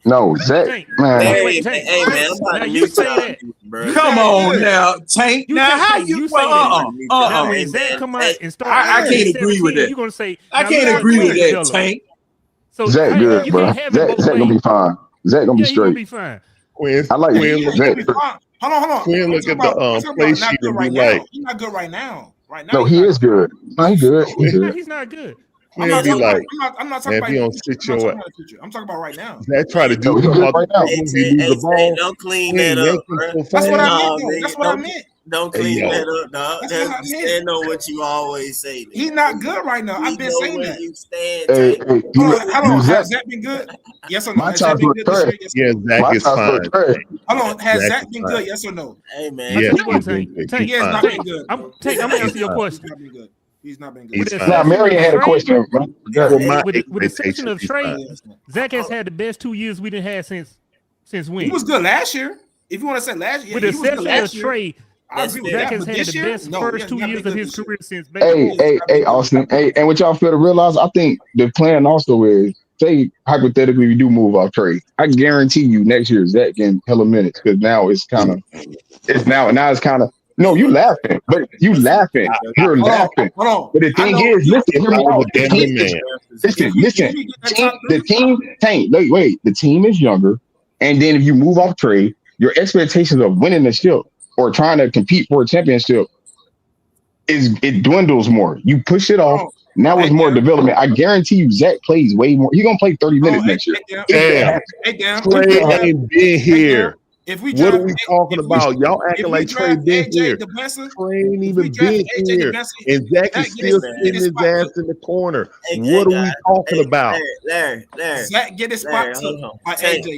No, Zach, man. Hey, man, I'm about to you say that. bro. Come on now, Tank. Now, how you? Now, when Zach come out and start, I can't agree with that. You're gonna say I can't agree with that, Tank. So Zach good, bro. Zach gonna be fine. Zach gonna be straight. Be fine. I like Zach. Hold on. Quinn look at the play sheet and be like, he's not good right now. No, he is good. No, he's good. He's not good. I'm not talking about you don't sit your I'm talking about right now. Zach try to do right now. Don't clean that up, bro. That's what I meant. That's what I meant. Don't clean that up, dog. Just stand on what you always say. He's not good right now. I've been saying that. You stand. Hold on. Has Zach been good? Yes or no? Has Zach been good this year? Yeah, Zach is fine. Hold on. Has Zach been good? Yes or no? Hey, man. Yes, He has not been good. I'm gonna answer your question. He's not been good. Now, Marion had a question. With the exception of Trey, Zach has had the best 2 years we didn't have since when? He was good last year. If you want to say last year, with the exception of Trey, Zach has had the best first 2 years of his career since. Hey, Austin. Hey, and what y'all fail to realize, I think the plan also is, say hypothetically we do move off Trey, I guarantee you next year Zach getting hella minutes because now it's kind of. No, you laughing, but you laughing. You're laughing. Hold on. But the thing is, listen, hear me out. Listen. The team, Tank, wait. The team is younger, and then if you move off Trey, your expectations of winning the ship or trying to compete for a championship it dwindles more. You push it off. Now it's more development. I guarantee you, Zach plays way more. He's gonna play 30 minutes next year. Damn, Trey ain't been here. What are we talking about? Y'all acting like Trey been here. Trey ain't even been here. And Zach is still sitting his ass in the corner. What are we talking about? Larry. Zach get his spot took by AJ.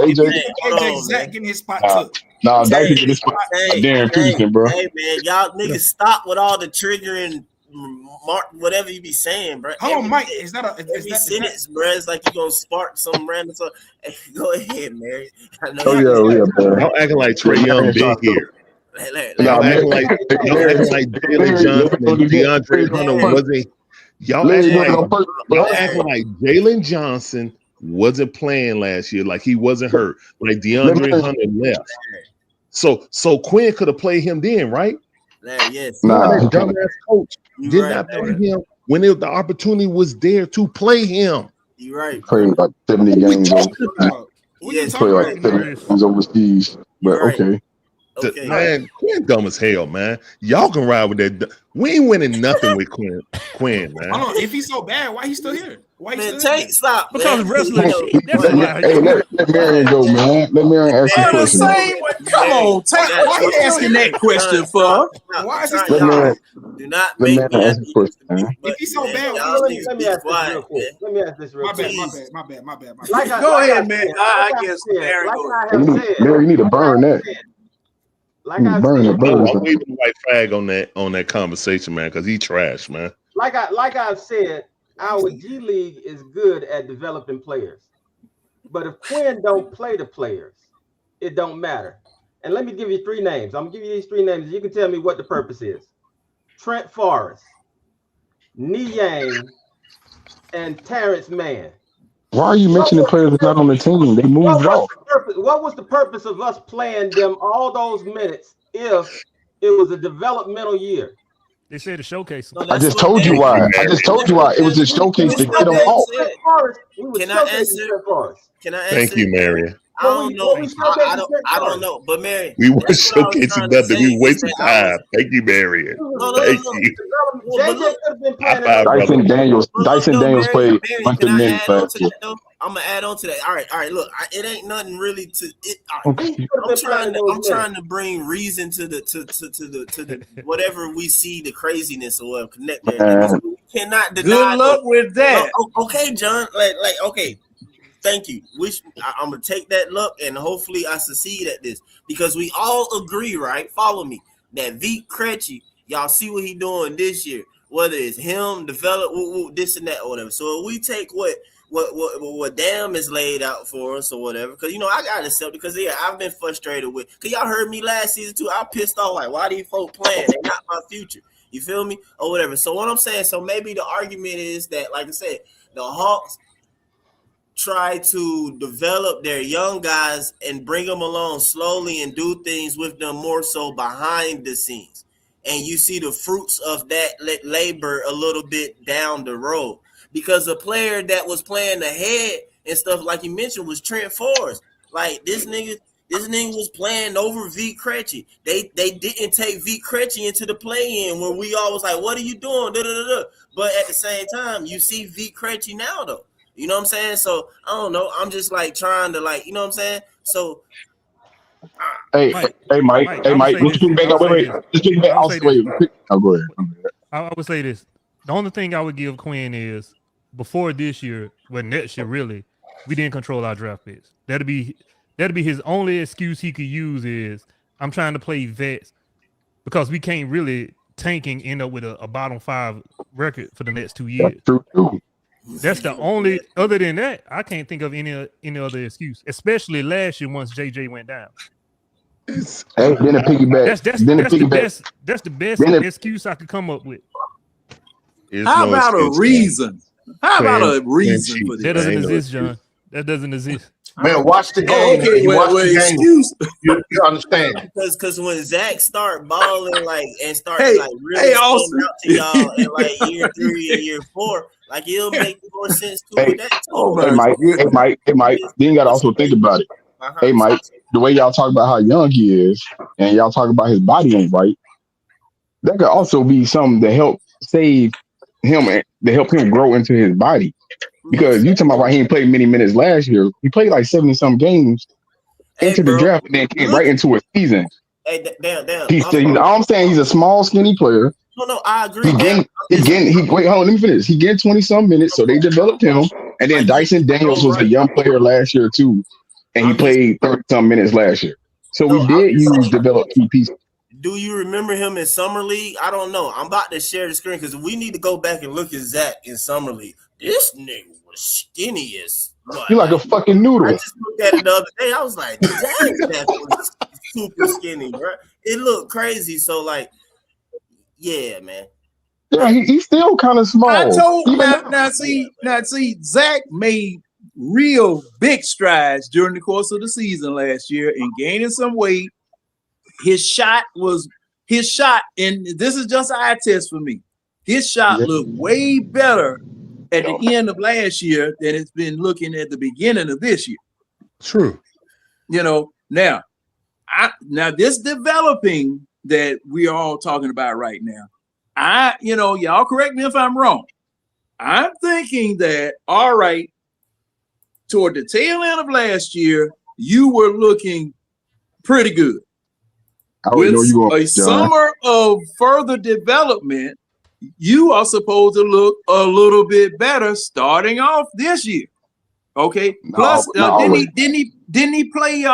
AJ. Zach getting his spot took. Nah, Zach get his spot. Darren Peterson, bro. Hey, man, y'all niggas stop with all the triggering. Mark, whatever you be saying, bro. Hold on, Mike. Is that sentence, bro? It's like you gonna spark some random stuff. Hey, go ahead, Mary. Bro. Y'all acting like Trey Young been here. Y'all acting like Jalen Johnson and DeAndre Hunter wasn't. Y'all acting like Jalen Johnson wasn't playing last year, like he wasn't hurt, like DeAndre Hunter left. So Quinn could have played him then, right? Yes. Nah, that dumbass coach did not play him when the opportunity was there to play him. You're right. Played like 70 games. Yes, played like 70 games overseas. But okay. Man, Quinn dumb as hell, man. Y'all can ride with that. We ain't winning nothing with Quinn, man. Hold on, if he's so bad, why he still here? Why man, stop. Because wrestling. Let Marion go, man. Let Marion ask you a question. Come on, Tank. Why are you asking that question for? Why is this Do not make me ask you question, man. If he's so bad, let me ask this real quick. Let me ask this real quick. My bad. Go ahead, man. I guess Marion, you need to burn that. I'm waving the white flag on that conversation, man, because he trash, man. Like I've said, our G League is good at developing players, but if Quinn don't play the players, it don't matter. And let me give you 3 names. I'm gonna give you these 3 names. You can tell me what the purpose is: Trent Forrest, Niang, and Terrence Mann. Why are you mentioning players that's not on the team? They moved off. What was the purpose of us playing them all those minutes if it was a developmental year? They said to showcase them. I just told you why. It was a showcase to get them off. Can I answer? Thank you, Marion. I don't know. I don't know. But Marion, we weren't showcasing nothing. We wasted time. Thank you, Marion. Thank you. JJ could have been playing. Dyson Daniels played 100 minutes last year. I'm gonna add on to that. All right. Look, it ain't nothing really to it. Okay. I'm trying to bring reason to the whatever we see the craziness or whatever. Connect there. We cannot deny. Good luck with that. Okay, John. Like okay. Thank you. I'm gonna take that look and hopefully I succeed at this because we all agree, right? Follow me. That Vit Krejci, y'all see what he doing this year. Whether it's him, develop this and that or whatever. So if we take what Dam is laid out for us or whatever, because I gotta accept it because I've been frustrated with because y'all heard me last season too. I pissed off like why these folk playing? They're not my future. You feel me? Or whatever. So what I'm saying, so maybe the argument is that, like I said, the Hawks try to develop their young guys and bring them along slowly and do things with them more so behind the scenes. And you see the fruits of that labor a little bit down the road. Because a player that was playing ahead and stuff like you mentioned was Trent Forrest. Like this nigga was playing over Vit Krejci. They didn't take Vit Krejci into the play-in where we all was like, what are you doing? But at the same time, you see Vit Krejci now though. You know what I'm saying? So I don't know. I'm just like trying to you know what I'm saying? So Hey, Mike. Let's pick back up. Wait. Let's pick back. Go ahead. I would say this. The only thing I would give Quin is before this year, next year really, we didn't control our draft picks. That'd be his only excuse he could use is I'm trying to play vets because we can't really tanking end up with a bottom 5 record for the next 2 years. That's the only. Other than that, I can't think of any other excuse. Especially last year, once JJ went down. Hey, then a piggyback. That's the best excuse I could come up with. How about a reason? How about a reason for this? That doesn't exist, John. That doesn't exist. Man, watch the game. You understand? Because when Zach start balling and start really awesome. out to y'all in year 3 and year 4, it'll make more sense to that. Hey, Mike. Then you gotta also think about it. Hey, Mike, the way y'all talk about how young he is, and y'all talk about his body ain't right, that could also be something to help save him and to help him grow into his body. Because you talking about why he didn't play many minutes last year. He played 70-some games into the draft and then came right into a season. Hey, damn. I'm saying he's a small, skinny player. No, I agree. Wait, hold on, let me finish. He getting 20-some minutes, so they developed him. And then Dyson Daniels was a young player last year too. And he played 30-some minutes last year. So we did use develop key pieces. Do you remember him in Summer League? I don't know. I'm about to share the screen because we need to go back and look at Zach in Summer League. This nigga was skinny as what? You're like a fucking noodle. I just looked at it the other day. I was like, that was super skinny, bro. It looked crazy. So, yeah, man. Yeah, he's still kind of small. I told now see, Zach made real big strides during the course of the season last year in gaining some weight. His shot, and this is just an eye test for me. His shot looked way better at the end of last year than it's been looking at the beginning of this year. True. Now this developing that we are all talking about right now, y'all correct me if I'm wrong. I'm thinking that, all right, toward the tail end of last year, you were looking pretty good. With a summer of further development, you are supposed to look a little bit better starting off this year. Okay. Plus, didn't he play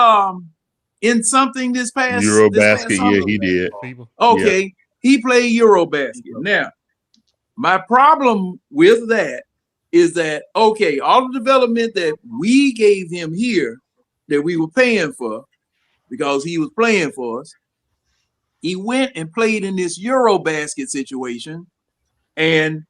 in something this past Eurobasket? Yeah, he did. Okay, yeah. He played Eurobasket. Now, my problem with that is that all the development that we gave him here that we were paying for because he was playing for us. He went and played in this Eurobasket situation, and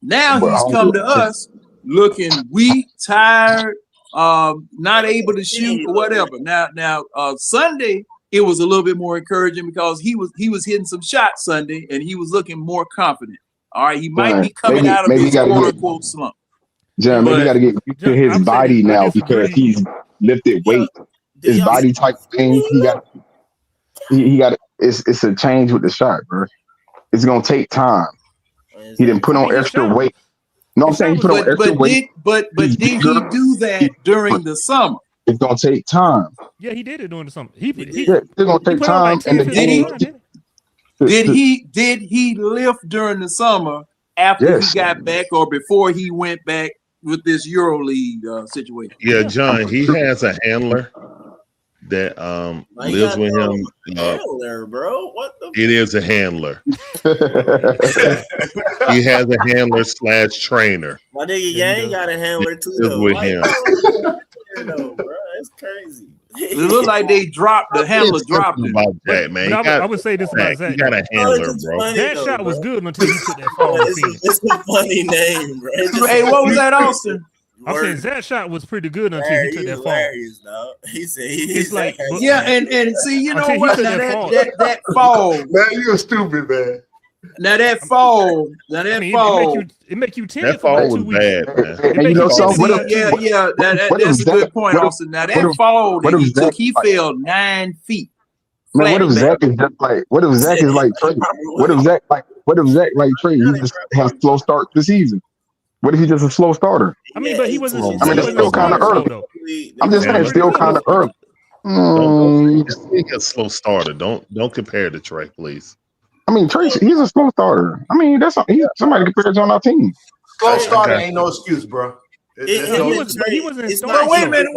now he's come to us looking weak, tired, not able to shoot or whatever. Now, Sunday it was a little bit more encouraging because he was hitting some shots Sunday, and he was looking more confident. All right, he might be coming out of his quote-unquote slump. John, maybe you got to get used to his body now because he's lifted weight. His body type thing, he got. It's a change with the shot, bro. It's gonna take time. He didn't put on extra weight. No, I'm saying he put on extra weight. But did he do that during the summer? It's gonna take time. Yeah, he did it during the summer. It's gonna take time. And did he lift during the summer after he got back or before he went back with this EuroLeague situation? Yeah, John, he has a handler that lives with him. Handler, bro. What the? It is a handler. He has a handler / trainer. My nigga Yang got a handler too. Lives with him. Bro, that's crazy. It looked like they dropped the handler dropped it. About that, man. I would say this about Zach. He got a handler, bro. That shot was good until he took that fall. It's a funny name, bro. Hey, what was that, Austin? I'm saying that shot was pretty good until he took that fall. He said it's like and see, you know what? Now that fall, man, you're stupid, man. Now that fall, it make you 10. That fall was bad, man. And you know something? Yeah. That's a good point, Austin. Now that fall that he took, he fell 9 feet. Man, what if Zach is just like? What if Zach is like Trey? What if Zach like Trey? He just has a slow start to the season. What if he's just a slow starter? I mean, but he wasn't. I mean, it's still kind of early. I'm just saying, it's still kind of early. He's a slow starter. Don't compare to Trey, please. I mean, Trey, he's a slow starter. I mean, somebody compares on our team. Slow starter ain't no excuse, bro. He wasn't. Wait a minute.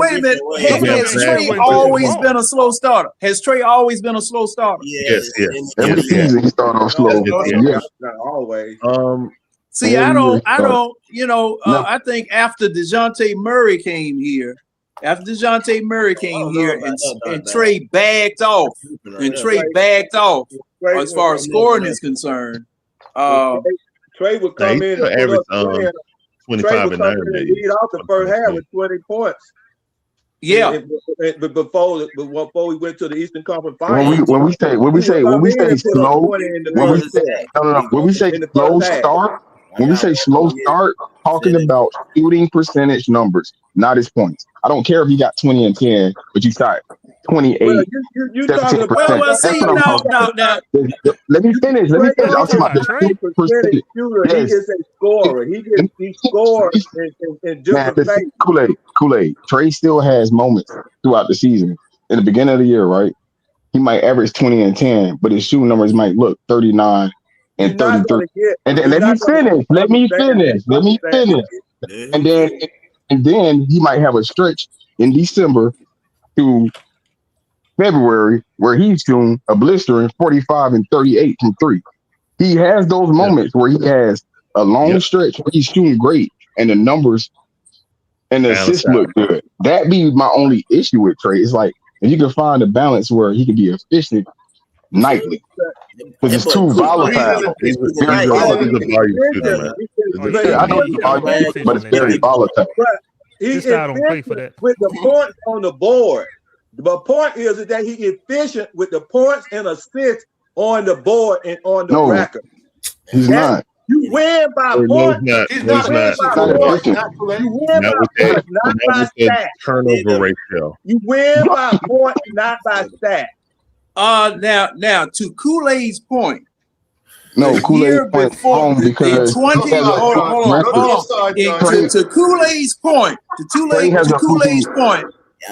Has Trey always been a slow starter? Has Trey always been a slow starter? Yes. Every season he started off slow. Yeah. Not always. See, I don't, I think after DeJounte Murray came here, and Trey bagged off, as far as scoring is concerned. Trey would come in and average 25 and 9. Lead off the first half with 20 points. Yeah, but before we went to the Eastern Conference Finals. When we say slow, when we say slow start. When we say slow start, talking about shooting percentage numbers, not his points. I don't care if you got 20 and 10, but you shot 28. Well, you talking about? Well, see, now. Let me finish. I'm talking about the percentage. He is a scorer. He scores in different places. Kool-Aid. Trey still has moments throughout the season. In the beginning of the year, right? He might average 20 and 10, but his shooting numbers might look 39. And 33. And then let me finish. And then he might have a stretch in December to February where he's shooting a blistering 45 and 38 from 3. He has those moments where he has a long stretch where he's shooting great and the numbers and the assists look good. That be my only issue with Trey. It's like if you can find a balance where he can be efficient nightly. Because it's too volatile. He's very volatile. I know he's volatile, but it's very volatile. He's efficient with the points on the board. The point is that he's efficient with the points and assists on the board and on the record. He's not. You win by points. He's not efficient. You win by points, not by stats. Turnover ratio. You win by points, not by stats. Now to Kool-Aid's point. No, Kool-Aid's point wrong because hold on. To Kool-Aid's point,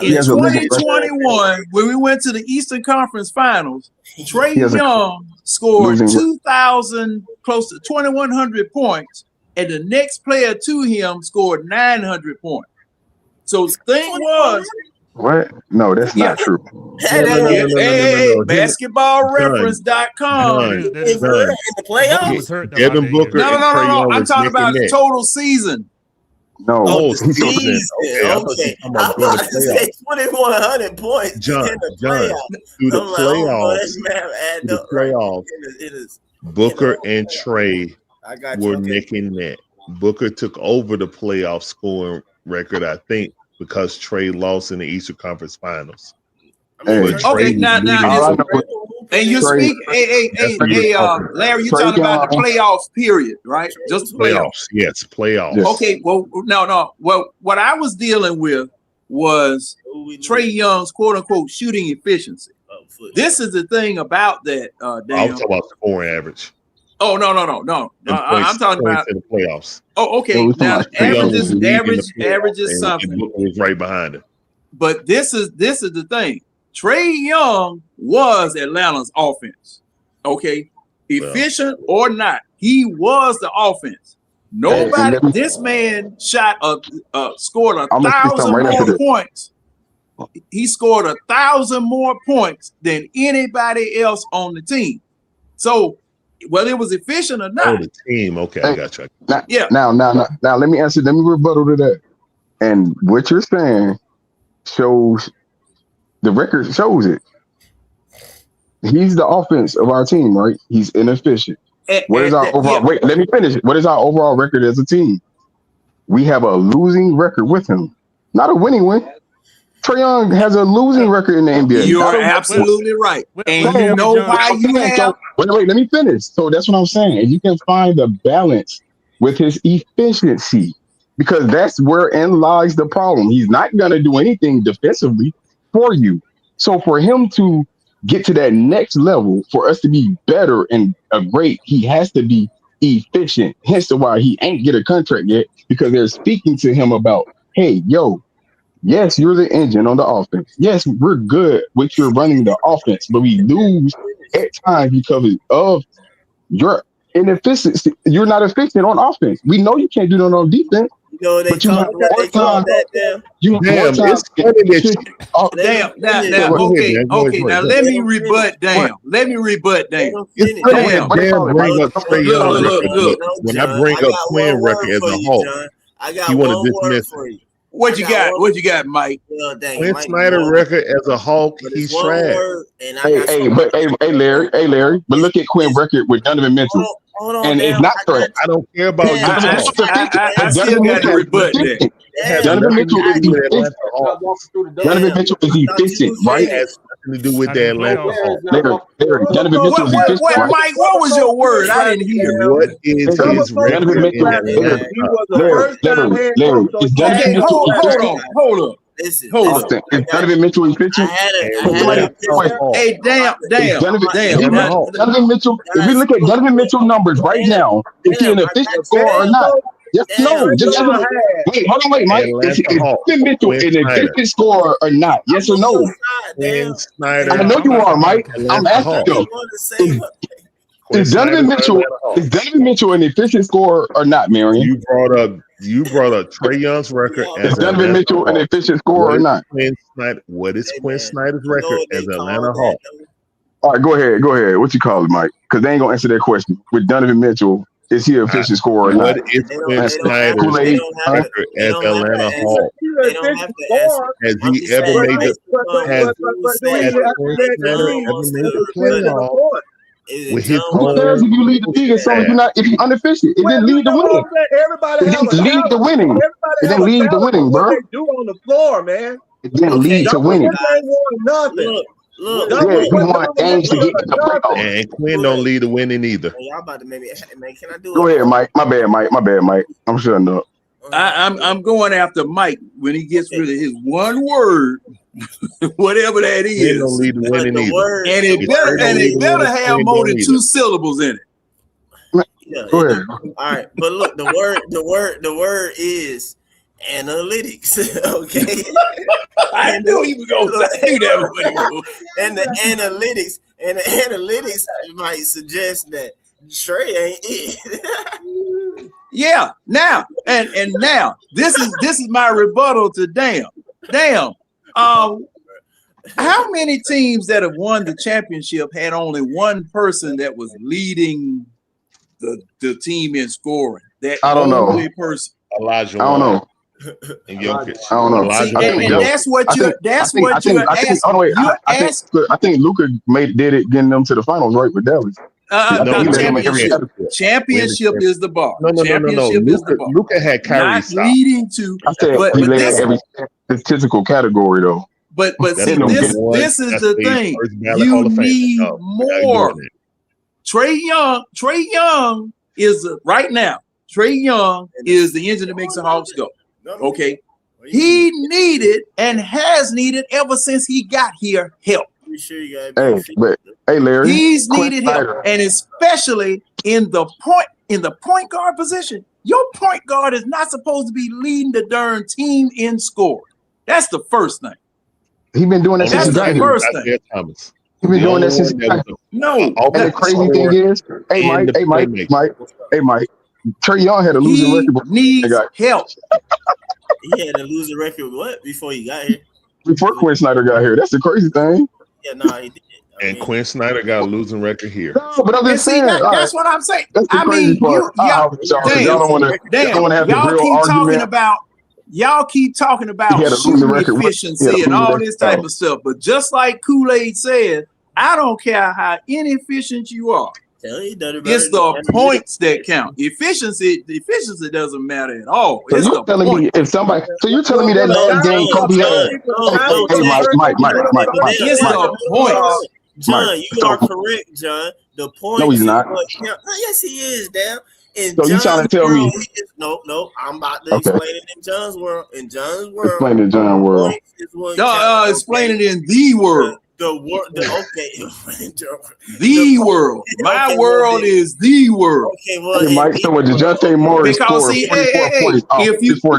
in 2021, when we went to the Eastern Conference Finals, Trey Young scored 2,000, close to 2,100 points, and the next player to him scored 900 points. So the thing was. What? No, that's not true. Hey, basketballreference.com. In the playoffs? Devin Booker. No. I'm talking about the total season. No. Okay. I'm about to say 2,100 points. John, through the playoffs, Booker and Trey were neck and neck. Booker took over the playoff scoring record, I think, because Trey lost in the Eastern Conference Finals. Okay, now, and you speak, Larry, you're talking about the playoffs period, right? Just the playoffs. Yes, playoffs. Okay, well, no. Well, what I was dealing with was Trey Young's quote-unquote shooting efficiency. This is the thing about that. I was talking about scoring average. Oh no. I'm talking about in the playoffs. Oh, okay. Now average is something. And Booker was right behind him. But this is the thing. Trey Young was Atlanta's offense. Okay, efficient or not, he was the offense. Nobody. This man scored 1,000 more points. He scored 1,000 more points than anybody else on the team. So whether it was efficient or not, the team. Okay, I got you. Now, let me answer. Let me rebuttal to that. And what you're saying shows the record shows it. He's the offense of our team, right? He's inefficient. What is our overall? Wait, let me finish. What is our overall record as a team? We have a losing record with him, not a winning one. Trey Young has a losing record in the NBA. You are absolutely right. And you know why you have. Wait, let me finish. So that's what I'm saying. If you can find a balance with his efficiency, because that's wherein lies the problem. He's not going to do anything defensively for you. So for him to get to that next level, for us to be better and great, he has to be efficient. Hence why he ain't get a contract yet, because they're speaking to him about, hey, yo, yes, you're the engine on the offense. Yes, we're good with your running the offense, but we lose at times because of your inefficiency. You're not efficient on offense. We know you can't do that on defense. You know they call that damn. Okay. Now let me rebut down. It's funny that Dan bring up Trey Young record. When I bring up Quin record as a Hawk, you want to dismiss it. What you got, Mike? Quin Snyder record as a Hawk, he's trash. Hey, Larry. But look at Quin record with Donovan Mitchell. And it's not correct. I don't care about I still got to rebut that. Donovan Mitchell is efficient. Donovan Mitchell is efficient, right? Has nothing to do with that Atlanta Hawks. Donovan Mitchell is efficient. Mike, what was your word? I didn't hear. What is his record? Larry, hold on. Listen, is Donovan Mitchell efficient? Hey, damn. Donovan Mitchell, if we look at Donovan Mitchell numbers right now, is he an efficient scorer or not? Yes, no. Wait, Mike. Is Donovan Mitchell an efficient scorer or not? Yes or no? I know you are, Mike. I'm asking you. Is Donovan Mitchell an efficient scorer or not, Marion? You brought up Trey Young's record. Is Donovan Mitchell an efficient scorer or not? What is Quin Snyder's record as Atlanta Hawks? All right, go ahead. What you call it, Mike? Because they ain't gonna answer that question. With Donovan Mitchell, is he an efficient scorer or not? What is Quin Snyder's record as Atlanta Hawks? Has he ever made the playoffs? With his who cares if you lead the league as long as if you're inefficient? It didn't lead to winning. It didn't lead to winning. It didn't lead to winning, bro. What they do on the floor, man. It didn't lead to winning. Nothing. Yeah, you want games to get to the playoffs. And Quin don't lead to winning either. Y'all about to make me, man, can I do Go ahead, Mike. My bad, Mike. I'm shutting up. I'm going after Mike when he gets rid of his one word, whatever that is. He don't lead to winning either. And it better have more than 2 syllables in it. Yeah, Go ahead. All right, but look, the word is analytics. Okay, I knew he was gonna say that. And the analytics might suggest that Trey ain't it. Yeah. Now and now this is my rebuttal to damn. How many teams that have won the championship had only one person that was leading the team in scoring? That I don't know. Only person. Elijah. I don't know. And Jokic. I don't know. See, and that's what you're asking. I think Luka did it getting them to the finals, right, with Dallas. Championship is the bar. No. Luka had Kyrie leading to. I said he led every statistical category though. But see, this is the thing. You need more. Trey Young is right now. Trey Young is the engine that makes the Hawks go. Okay, he needed and has needed ever since he got here help. be sure you gotta be Hey, but hey, Larry, He's Quin needed help, Snyder. and especially in the point guard position. Your point guard is not supposed to be leading the darn team in score. That's the first thing. He been doing that since he got here. Thing. Thomas. He been doing that since he got here. No. And the crazy thing is, hey Mike, Trey Young had a losing record. Needs help. He had a losing record what before he got here? Before Quin Snyder got here. That's the crazy thing. Yeah, no, he did. And Quin Snyder got a losing record here. No, but I'm just saying. That's what I'm saying. That's the crazy part. Y'all don't want to have the real argument. Y'all keep talking about shooting efficiency and all this type of stuff. But just like Kool-Aid said, I don't care how inefficient you are. It's the points that count. Efficiency doesn't matter at all. So you're telling me if somebody, you're telling me that last game Kobe had. Mike. It's the points. John, you are correct, John. The point. No, he's not. Yes, he is, damn. So you trying to tell me? No. I'm about to explain it in John's world. In John's world. Explain it in John's world. Explain it in the world. The world. My world is the world. Okay, well, Mike, so what Zaccharie Morris scored 44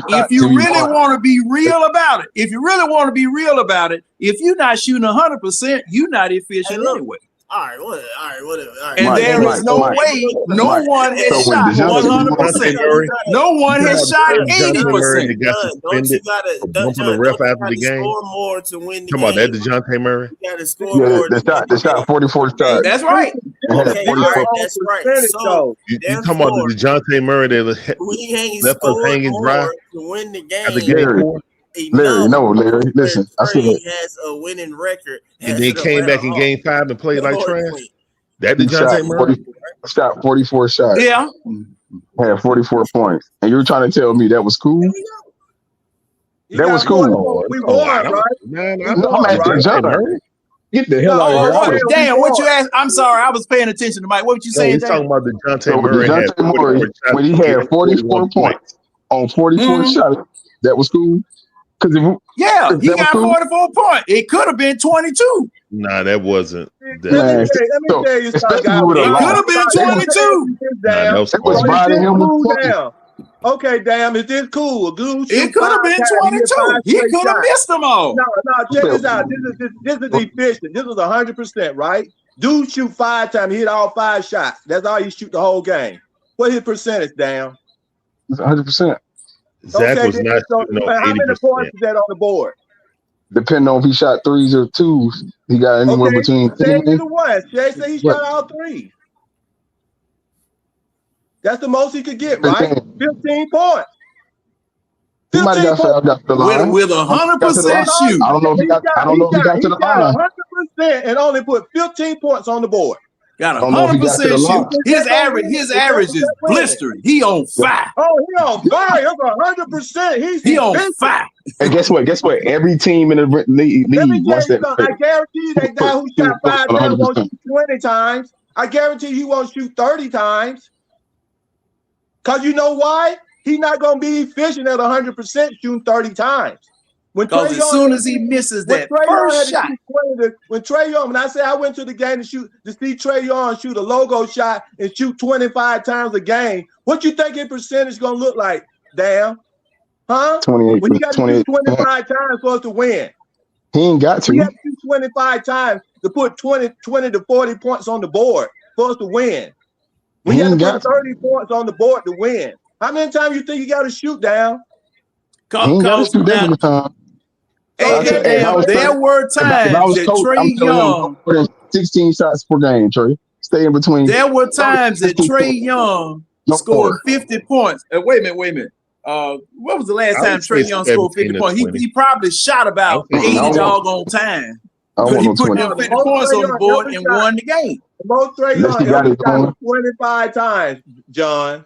points. If you really want to be real about it, if you're not shooting 100%, you're not efficient anyway. All right, whatever. And there is no way no one has shot 100%. No one has shot 80%. Don't you gotta the ref after the game? Score more to win the Come game. on, that DeJounte Murray. You gotta score more. The shot 44 shots. That's right. Okay, all right, that's right. So you talking about the DeJounte Murray that left us hanging dry to win the at the Larry, game? Larry, listen. I see He it. has a winning record. And then came back in game 5 and played like trash. That DeJounte Murray shot 44 shots. Yeah. Had 44 points. And you're trying to tell me that was cool? That was cool. We won, right? I'm asking John. Get the hell out of here. Damn, what you asked? I'm sorry, I was paying attention to Mike. What you saying? He's talking about DeJounte Murray. When he had 44 points on 44 shots, that was cool? He got 44 points. It could have been 22. Nah, that wasn't. Let me tell you something, guys. It could have been 22. That was riding him with down. Okay, damn, is this cool? It could have been 22. He could have missed them all. No, check this out. This is efficient. This was 100%, right? Dude shoot 5 times. He hit all 5 shots. That's all he shoot the whole game. What his percentage, damn? It's 100%. Zach was not shooting how many points is that on the board? Depending on if he shot 3s or 2s, he got anywhere between 10 and 1. Jay said he shot all 3. That's the most he could get, right? 15 points. He might have got fouled out the line. With 100% shoot. I don't know if he got to the line. 100% and only put 15 points on the board. Got 100% shoot. His average is blistering. He on fire. Oh, he on fire. That's 100%. He on fire. And guess what? Every team in the league wants that. I guarantee you that guy who shot 5 times won't shoot 20 times. I guarantee he won't shoot 30 times. Because you know why? He's not going to be efficient at 100% shooting 30 times. Because as soon as he misses that first shot. When Trey Young, when I say I went to the game to see Trey Young shoot a logo shot and shoot 25 times a game, what you think his percentage is going to look like? Damn. Huh? 28. When you got to shoot 25 times for us to win. He ain't got to. You have to shoot 25 times to put 20 to 40 points on the board for us to win. We have to put 30 points on the board to win. How many times you think you got to shoot down? There were times that Trey Young 16 shots per game, Trey. Stay in between. There were times that Trey Young scored 50 points. Wait a minute. What was the last time Trey Young scored 50 points? He probably shot about 80 doggone times. He put them 50 points on the board and won the game. Most Trey Young ever shot 25 times, John.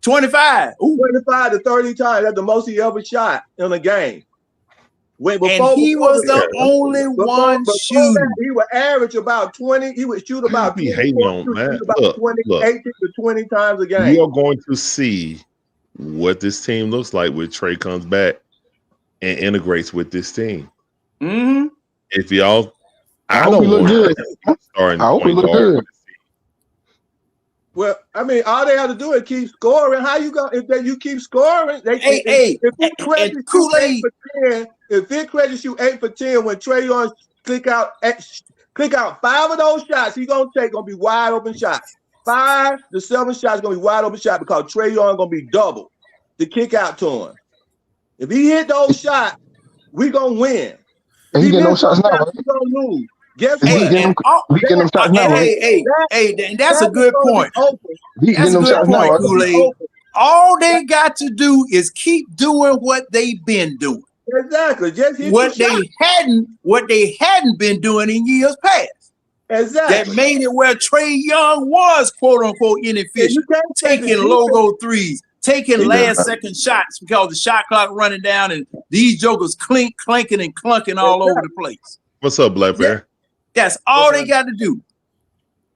25. 25 to 30 times. That's the most he ever shot in a game. And he was the only one shooting. He would average about 20. He would shoot about 28 to 20 times a game. You're going to see what this team looks like when Trey comes back and integrates with this team. Mm-hmm. If y'all I hope we look good. I hope we look good. Well, I mean, all they have to do is keep scoring. How you go if you keep scoring? If it credits you 8 for 10, if it credits you 8 for 10 when Trey Young click out 5 of those shots, he's gonna be wide open shots. 5 to 7 shots gonna be wide open shot because Trey Young gonna be double to kick out to him. If he hit those shots, we gonna win. And he getting those shots now, right? We gonna lose. Guess what? And that's a good point. That's a good point, Kool-Aid. All they got to do is keep doing what they've been doing. Exactly. Just hit what they hadn't been doing in years past. Exactly. That made it where Trey Young was quote unquote inefficient, taking logo threes, taking last second shots because the shot clock running down and these jokers clanking and clunking all over the place. What's up, Black Bear? That's all they got to do.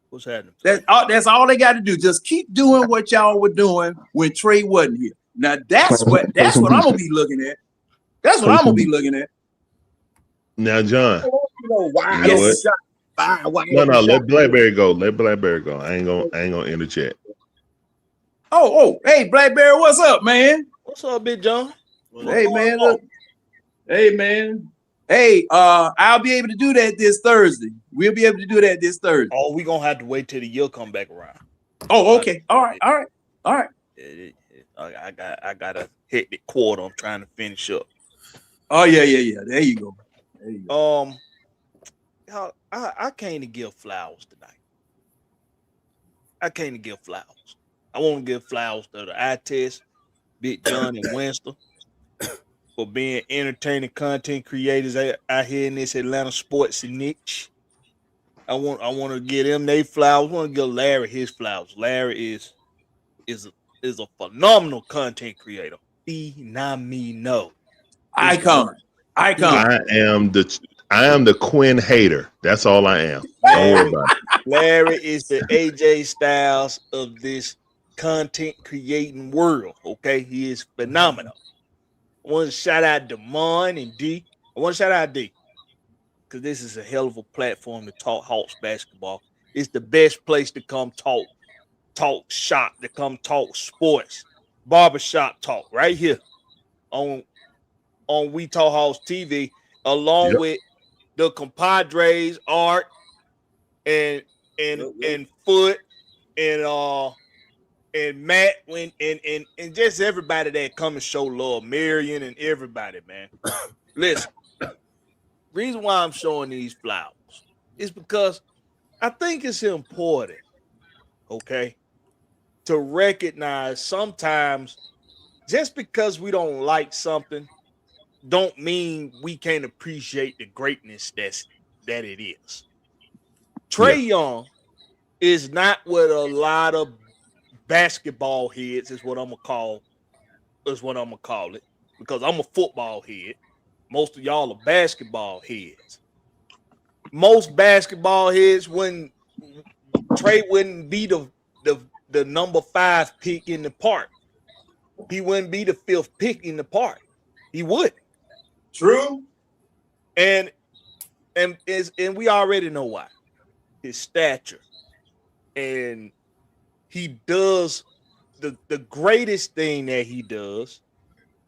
What's happening? That's all they got to do. Just keep doing what y'all were doing when Trey wasn't here. Now that's what I'm gonna be looking at. That's what I'm gonna be looking at. Now, John. No, let Blackberry go. Let Blackberry go. I ain't gonna end the chat. Hey, Blackberry, what's up, man? What's up, Big John? Hey, man, look. Hey, man. Hey, I'll be able to do that this Thursday. We'll be able to do that this Thursday. Oh, we're gonna have to wait till the year come back around. Oh, okay. All right. I gotta hit the quarter. I'm trying to finish up. Oh, yeah. There you go. I came to give flowers tonight. I came to give flowers. I want to give flowers to the eye test, Big John and Winston, for being entertaining content creators out here in this Atlanta sports niche. I want to give them their flowers. I want to give Larry his flowers. Larry is a phenomenal content creator. Phenomenal. Icon. I am the Quin hater. That's all I am. Don't worry about it. Larry is the AJ Styles of this content creating world. Okay, he is phenomenal. I want to shout out Damon and D. I want to shout out D because this is a hell of a platform to talk Hawks basketball. It's the best place to come talk shop, to come talk sports, barbershop talk right here on We Talk Hawks TV, along with the compadres Art and Foot and Matt and just everybody that come and show love, Marion and everybody, man. Listen, reason why I'm showing these flowers is because I think it's important, okay, to recognize sometimes just because we don't like something don't mean we can't appreciate the greatness that it is. Trey Young is not what a lot of basketball heads is what I'm gonna call it, because I'm a football head. Most of y'all are basketball heads. Most basketball heads Trey wouldn't be the number 5 pick in the park. He wouldn't be the 5th pick in the park. He would. True. And we already know why. His stature. And he does the greatest thing that he does,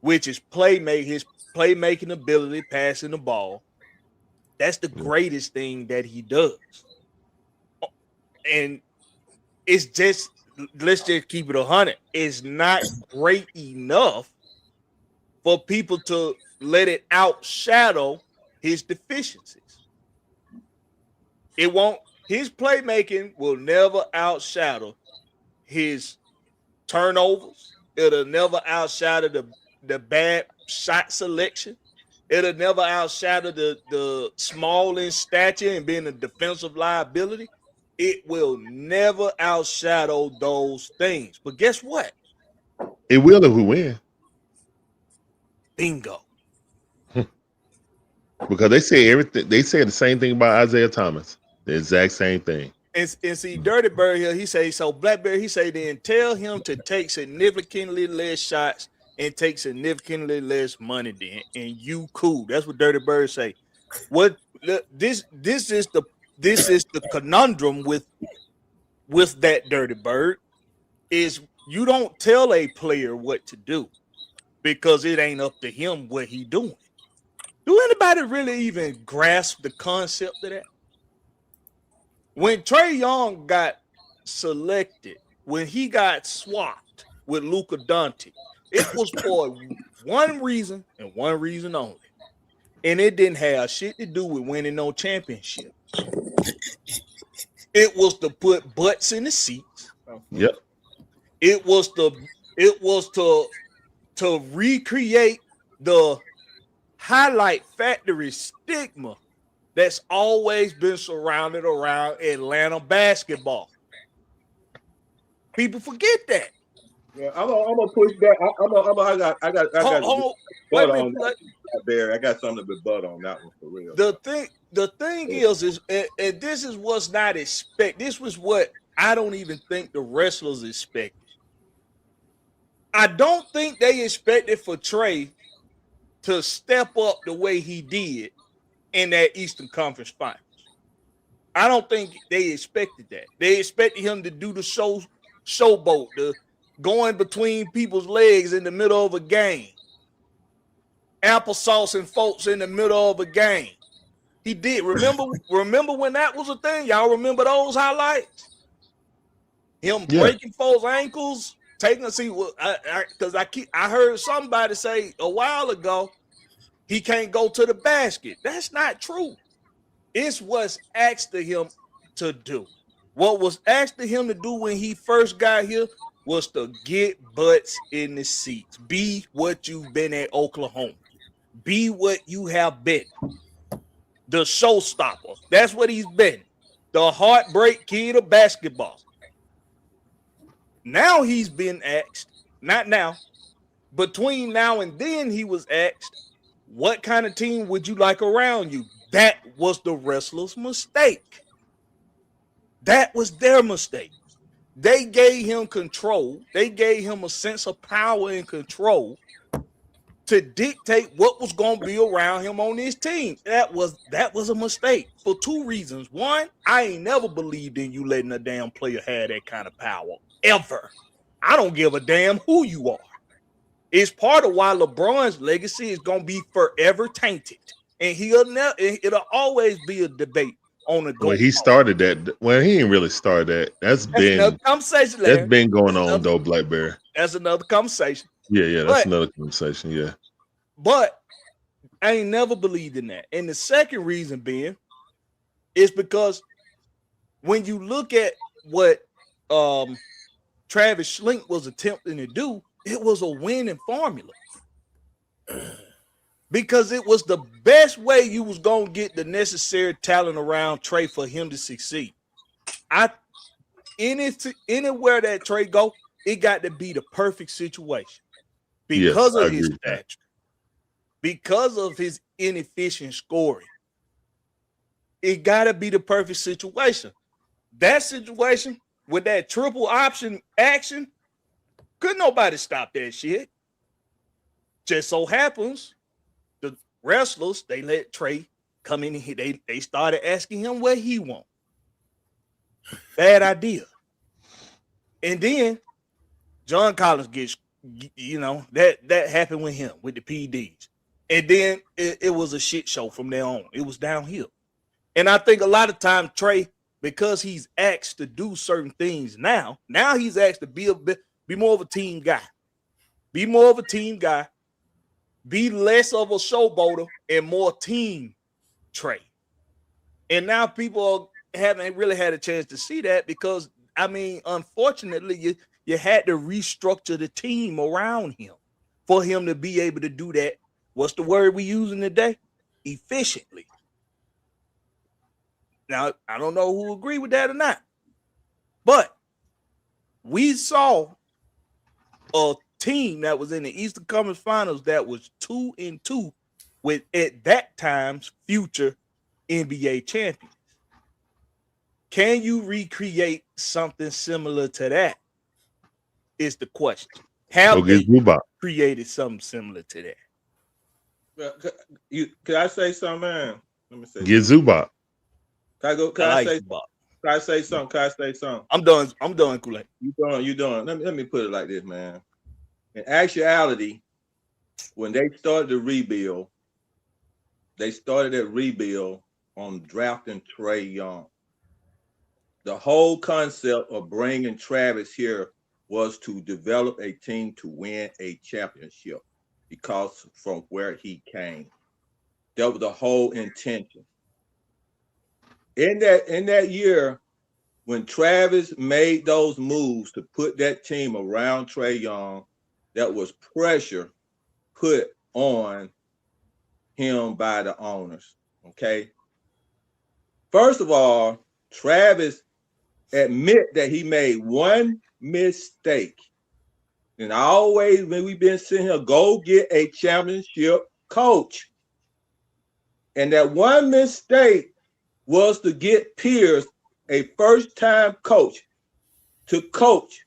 which is his playmaking ability, passing the ball. That's the greatest thing that he does. And it's just, let's just keep it 100. It's not great enough for people to let it outshadow his deficiencies. It won't. His playmaking will never outshadow his turnovers. It'll never outshadow the bad shot selection. It'll never outshadow the small in stature and being a defensive liability. It will never outshadow those things. But guess what? It will if we win. Bingo. Because they say everything. They say the same thing about Isaiah Thomas. The exact same thing. And see, Dirty Bird here, he say, so Blackberry, he say, then tell him to take significantly less shots and take significantly less money then, and you cool. That's what Dirty Bird say. What this is the conundrum with that dirty bird is you don't tell a player what to do because it ain't up to him what he doing. Do anybody really even grasp the concept of that? When Trey Young got selected, when he got swapped with Luka Doncic, it was for one reason and one reason only. And it didn't have shit to do with winning no championship. It was to put butts in the seats. Yep. It was to recreate the highlight factory stigma that's always been surrounded around Atlanta basketball. People forget that. Yeah, I'm gonna push back. I got Barry. I got something to butt on that one for real. The thing is, and this is what's not expected. This was what I don't even think the wrestlers expected. I don't think they expected for Trey to step up the way he did in that Eastern Conference Finals. I don't think they expected that. They expected him to do the showboat, the going between people's legs in the middle of a game, applesauce and folks in the middle of a game. He did. Remember when that was a thing? Y'all remember those highlights? Him breaking folks' ankles, taking a seat. Because I heard somebody say a while ago he can't go to the basket. That's not true. It's what's asked of him to do. What was asked of him to do when he first got here was to get butts in the seats. Be what you've been at Oklahoma. Be what you have been. The showstopper. That's what he's been. The heartbreak kid of basketball. Now he's been asked, not now, between now and then he was asked, what kind of team would you like around you? That was the wrestler's mistake. That was their mistake. They gave him control. They gave him a sense of power and control to dictate what was going to be around him on this team. That was a mistake for two reasons. One, I ain't never believed in you letting a damn player have that kind of power, ever. I don't give a damn who you are. It's part of why LeBron's legacy is going to be forever tainted. And it'll always be a debate on the Well, he started that. Well, he didn't really start that. That's been conversation. Larry. That's been going on though, Blackberry. That's another conversation. Yeah, that's another conversation. Yeah. But I ain't never believed in that. And the second reason being is because when you look at what Travis Schlink was attempting to do, it was a winning formula. Because it was the best way you was going to get the necessary talent around Trey for him to succeed. Anywhere that Trey go, it got to be the perfect situation. Because of his stature. Because of his inefficient scoring. It got to be the perfect situation. That situation with that triple option action, could nobody stop that shit. Just so happens the wrestlers, they let Trey come in and they started asking him what he want. Bad idea. And then John Collins gets, that happened with him, with the PDs. And then it was a shit show from there on. It was downhill. And I think a lot of times Trey, because he's asked to do certain things now he's asked to be more of a team guy. Be more of a team guy. Be less of a showboater and more team Trey. And now people haven't really had a chance to see that because, unfortunately, you had to restructure the team around him for him to be able to do that. What's the word we using today? Efficiently. Now, I don't know who agree with that or not, but we saw a team that was in the Eastern Conference Finals that was 2-2 with, at that time's, future NBA champions. Can you recreate something similar to that? Is the question. Have they created something similar to that? Can I say something, man? Let me say. Get Zubac. Can I go? Can I say something? Can I say something? I'm done. I'm done, Kool-Aid. You done. Let me put it like this, man. In actuality, when they started the rebuild, they started that rebuild on drafting Trey Young. The whole concept of bringing Travis here was to develop a team to win a championship because from where he came. That was the whole intention. In that year, when Travis made those moves to put that team around Trey Young, that was pressure put on him by the owners. Okay. First of all, Travis admit that he made one mistake. And always, when we've been sitting here, go get a championship coach. And that one mistake was to get Pierce, a first-time coach, to coach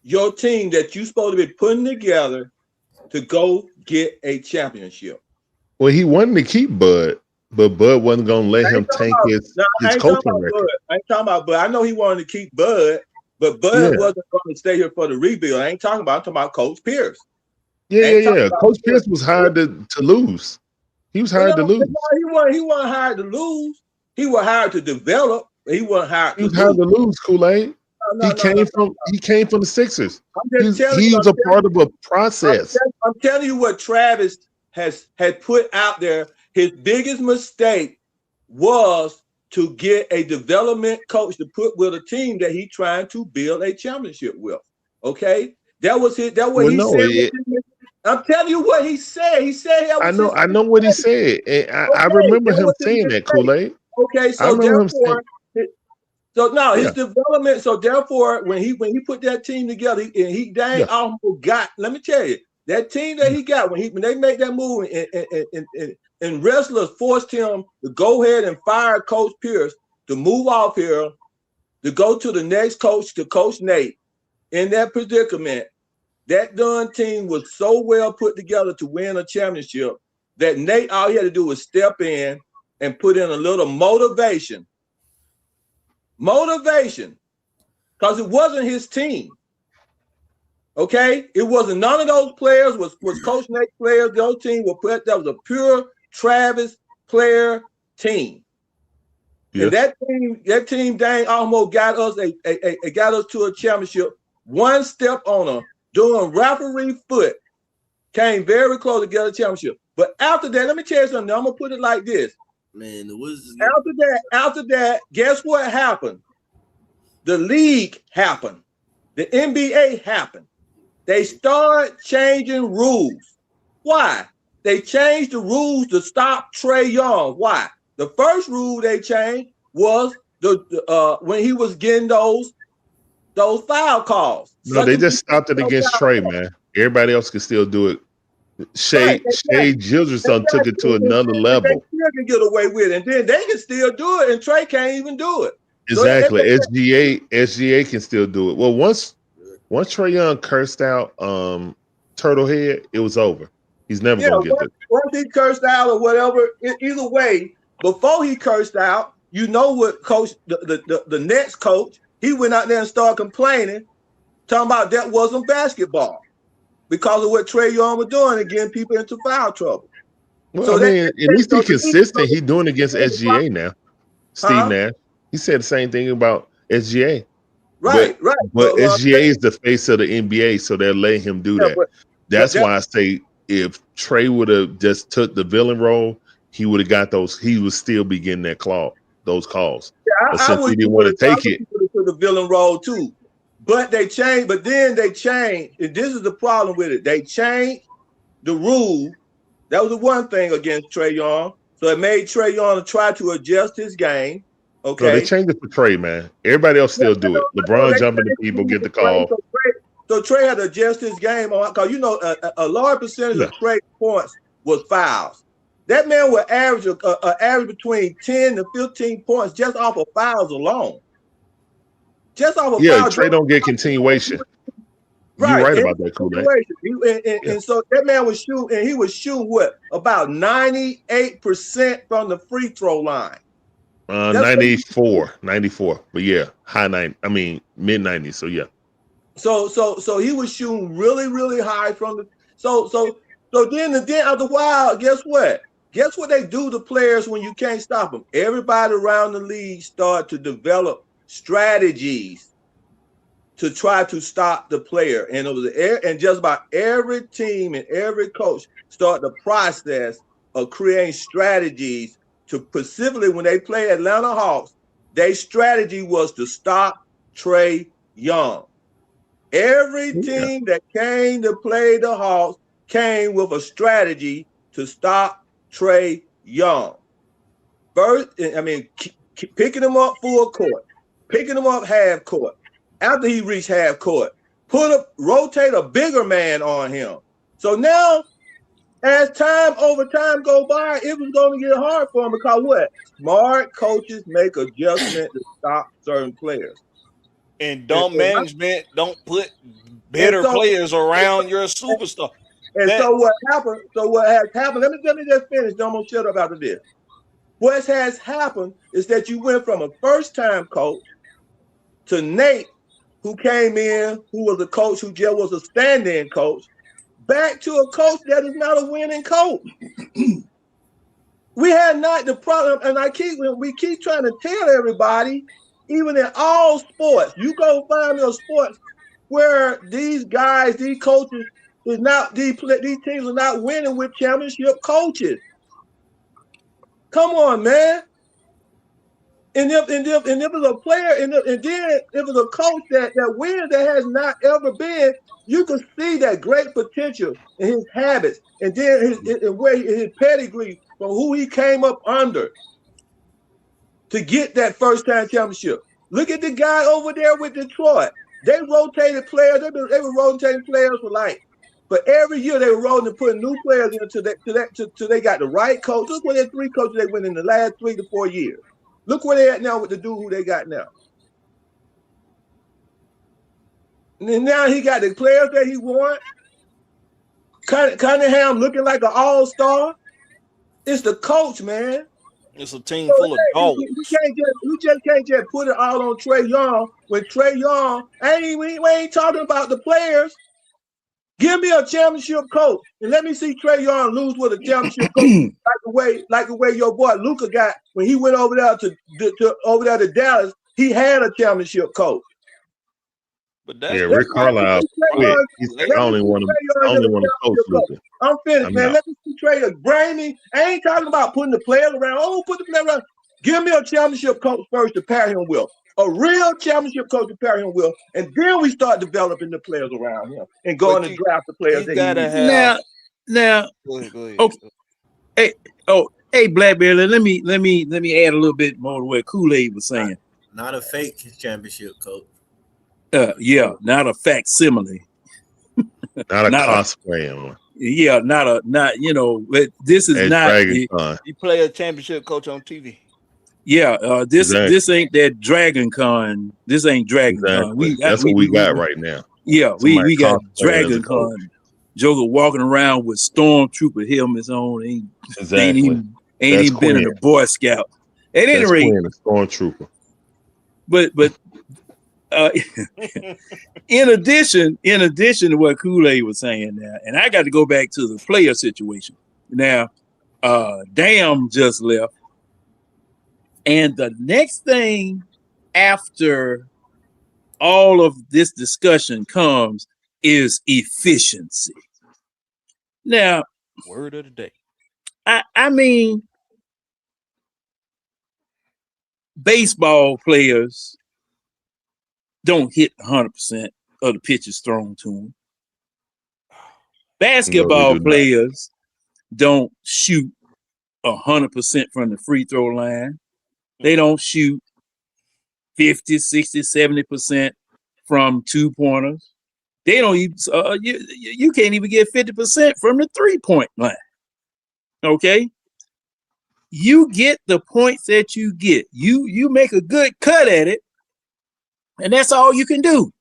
your team that you're supposed to be putting together to go get a championship. Well, he wanted to keep Bud, but Bud wasn't going to let him tank his coaching record. I ain't talking about Bud. I know he wanted to keep Bud, but Bud wasn't going to stay here for the rebuild. I ain't talking about. I'm talking about Coach Pierce. Yeah. Coach Pierce was hired to lose. He was hired to lose. He wasn't hired to lose. He was hired to develop. He wasn't hired to lose. He was hired to lose, Kool-Aid. He came from the Sixers. He was a part of a process. I'm telling you what Travis had put out there. His biggest mistake was to get a development coach to put with a team that he trying to build a championship with. Okay, that was it. That what he said. I'm telling you what he said. He said I know what he said. And I remember him saying that, Kool-Aid. Okay, so therefore, his development. So therefore, when he put that team together, and he almost got. Let me tell you, that team that he got when they made that move, and wrestlers forced him to go ahead and fire Coach Pierce to move off here, to go to the next coach, to Coach Nate. In that predicament, that Dunn team was so well put together to win a championship that Nate, all he had to do was step in and put in a little motivation. Because it wasn't his team. Okay? It wasn't none of those players was Coach Nate's players. Those team were put, that was a pure Travis player team. Yes. And that team dang almost got us to a championship. One step on a doing referee foot, came very close to get a championship. But after that, let me tell you something. I'm gonna put it like this. Man, the Wizards. After that, guess what happened? The league happened. The NBA happened. They started changing rules. Why? They changed the rules to stop Trey Young. Why? The first rule they changed was when he was getting those foul calls. No, they just stopped it against Trey, man. Everybody else can still do it. Shea Gilgeous-Alexander took it to another level. They still can get away with it, and then they can still do it, and Trey can't even do it. Exactly. SGA can still do it. Well, once Trey Young cursed out Turtlehead, it was over. He's never gonna get it. Once he cursed out or whatever, either way, before he cursed out, you know what coach, the next coach, he went out there and started complaining, talking about that wasn't basketball because of what Trey Young was doing and getting people into foul trouble. Well, so at least he's consistent. He's doing it against SGA now. Steve Nash. He said the same thing about SGA. Right. But SGA is the face of the NBA, so they're letting him do that. That's why I say if Trey would have just took the villain role, he would have got those. He would still be getting those calls. But since he didn't want to take it, to the villain role too. But they changed. But then they changed. And this is the problem with it. They changed the rule. That was the one thing against Trey Young. So it made Trey Young try to adjust his game. Okay. No, they changed it for Trey, man. Everybody else still do it. LeBron jumping to people, get the call. So Trey had to adjust his game on, because a large percentage of Trey's points was fouls. That man would average between 10 to 15 points just off of fouls alone. Just off of fouls. Trey don't get continuation. You're right about that, Kool-Aid. And so that man was shooting, and he was shooting what? About 98% from the free throw line. 94. But yeah, high 90. I mean, mid 90s. So yeah. So he was shooting really, really high from the. So then after a while, guess what? Guess what they do to players when you can't stop them? Everybody around the league start to develop strategies to try to stop the player, and it was and just about every team and every coach start the process of creating strategies to specifically when they play Atlanta Hawks, their strategy was to stop Trey Young. Every team that came to play the Hawks came with a strategy to stop Trey Young. First, I mean, picking him up full court, picking him up half court. After he reached half court, rotate a bigger man on him. So now, as time go by, it was going to get hard for him because what? Smart coaches make adjustments to stop certain players. And dumb management don't put better players around your superstar. And so what happened? So what has happened? Let me just finish. I'm gonna shut up after this. What has happened is that you went from a first-time coach to Nate, who came in, who was a coach who just was a stand-in coach, back to a coach that is not a winning coach. We had not the problem, and we keep trying to tell everybody, even in all sports, you go find me a sports where these guys, these coaches, these teams are not winning with championship coaches. Come on, man. And if it's a player, and then if it's a coach that wins that has not ever been, you can see that great potential in his habits, and then his pedigree from who he came up under to get that first-time championship. Look at the guy over there with Detroit. They rotated players. They were rotating players for every year they were rolling and putting new players in till they got the right coach. Look what their 3 coaches they went in the last 3 to 4 years. Look where they at now with the dude who they got now. And now he got the players that he want. Cunningham looking like an all-star. It's the coach, man. It's a team full of dogs. We just can't just put it all on Trey Young when Trey Young, we ain't talking about the players. Give me a championship coach and let me see Trey Young lose with a championship coach like the way your boy Luka got when he went over there to Dallas. He had a championship coach. But that's Rick Carlisle quit. He said, I only want to coach Luka. I'm finished, man. Let me see Trey Brainy. I ain't talking about putting the players around. Oh, put the players around. Give me a championship coach first to pair him with. A real championship coach to pair him with, and then we start developing the players around him and going to draft the players. Now. Go ahead. Hey, Blackberry. Let me add a little bit more to what Kool-Aid was saying. Not a fake championship coach. Yeah, not a facsimile. Not a cosplay one. Yeah, this is not. You play a championship coach on TV. Yeah, this ain't that Dragon Con. This ain't Dragon Con. That's what we got right now. Yeah, we got Dragon Con. Joker walking around with stormtrooper helmets on. Ain't even been in a Boy Scout. At any rate, stormtrooper. But in addition to what Kool-Aid was saying now, and I got to go back to the player situation. Now, Dam just left. And the next thing after all of this discussion comes is efficiency. Now, word of the day. I mean, baseball players don't hit 100% of the pitches thrown to them. Basketball players don't shoot 100% from the free throw line. They don't shoot 50, 60, 70% from 2-pointers. They don't even, you can't even get 50% from the 3-point line. Okay? You get the points that you get. You make a good cut at it, and that's all you can do.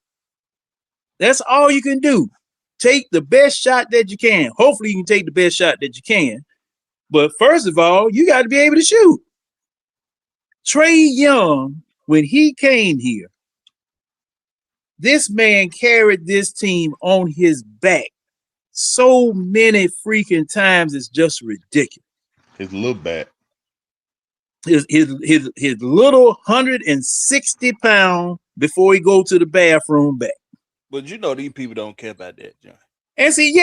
That's all you can do. Take the best shot that you can. Hopefully you can take the best shot that you can. But first of all, you got to be able to shoot. Trey Young, when he came here, this man carried this team on his back so many freaking times, it's just ridiculous. His little back. His little 160-pound before he go to the bathroom back. But you know these people don't care about that, John. And see,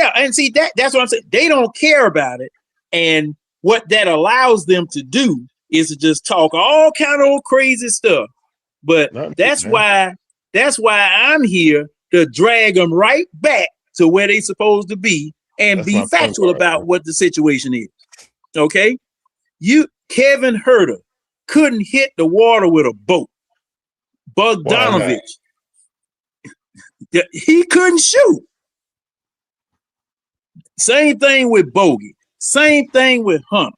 that's what I'm saying. They don't care about it. And what that allows them to do is to just talk all kind of crazy stuff. But that's why I'm here to drag them right back to where they supposed to be and be factual about what the situation is. Okay? Kevin Herter couldn't hit the water with a boat. Bogdanovich, he couldn't shoot. Same thing with Bogey. Same thing with Hunter.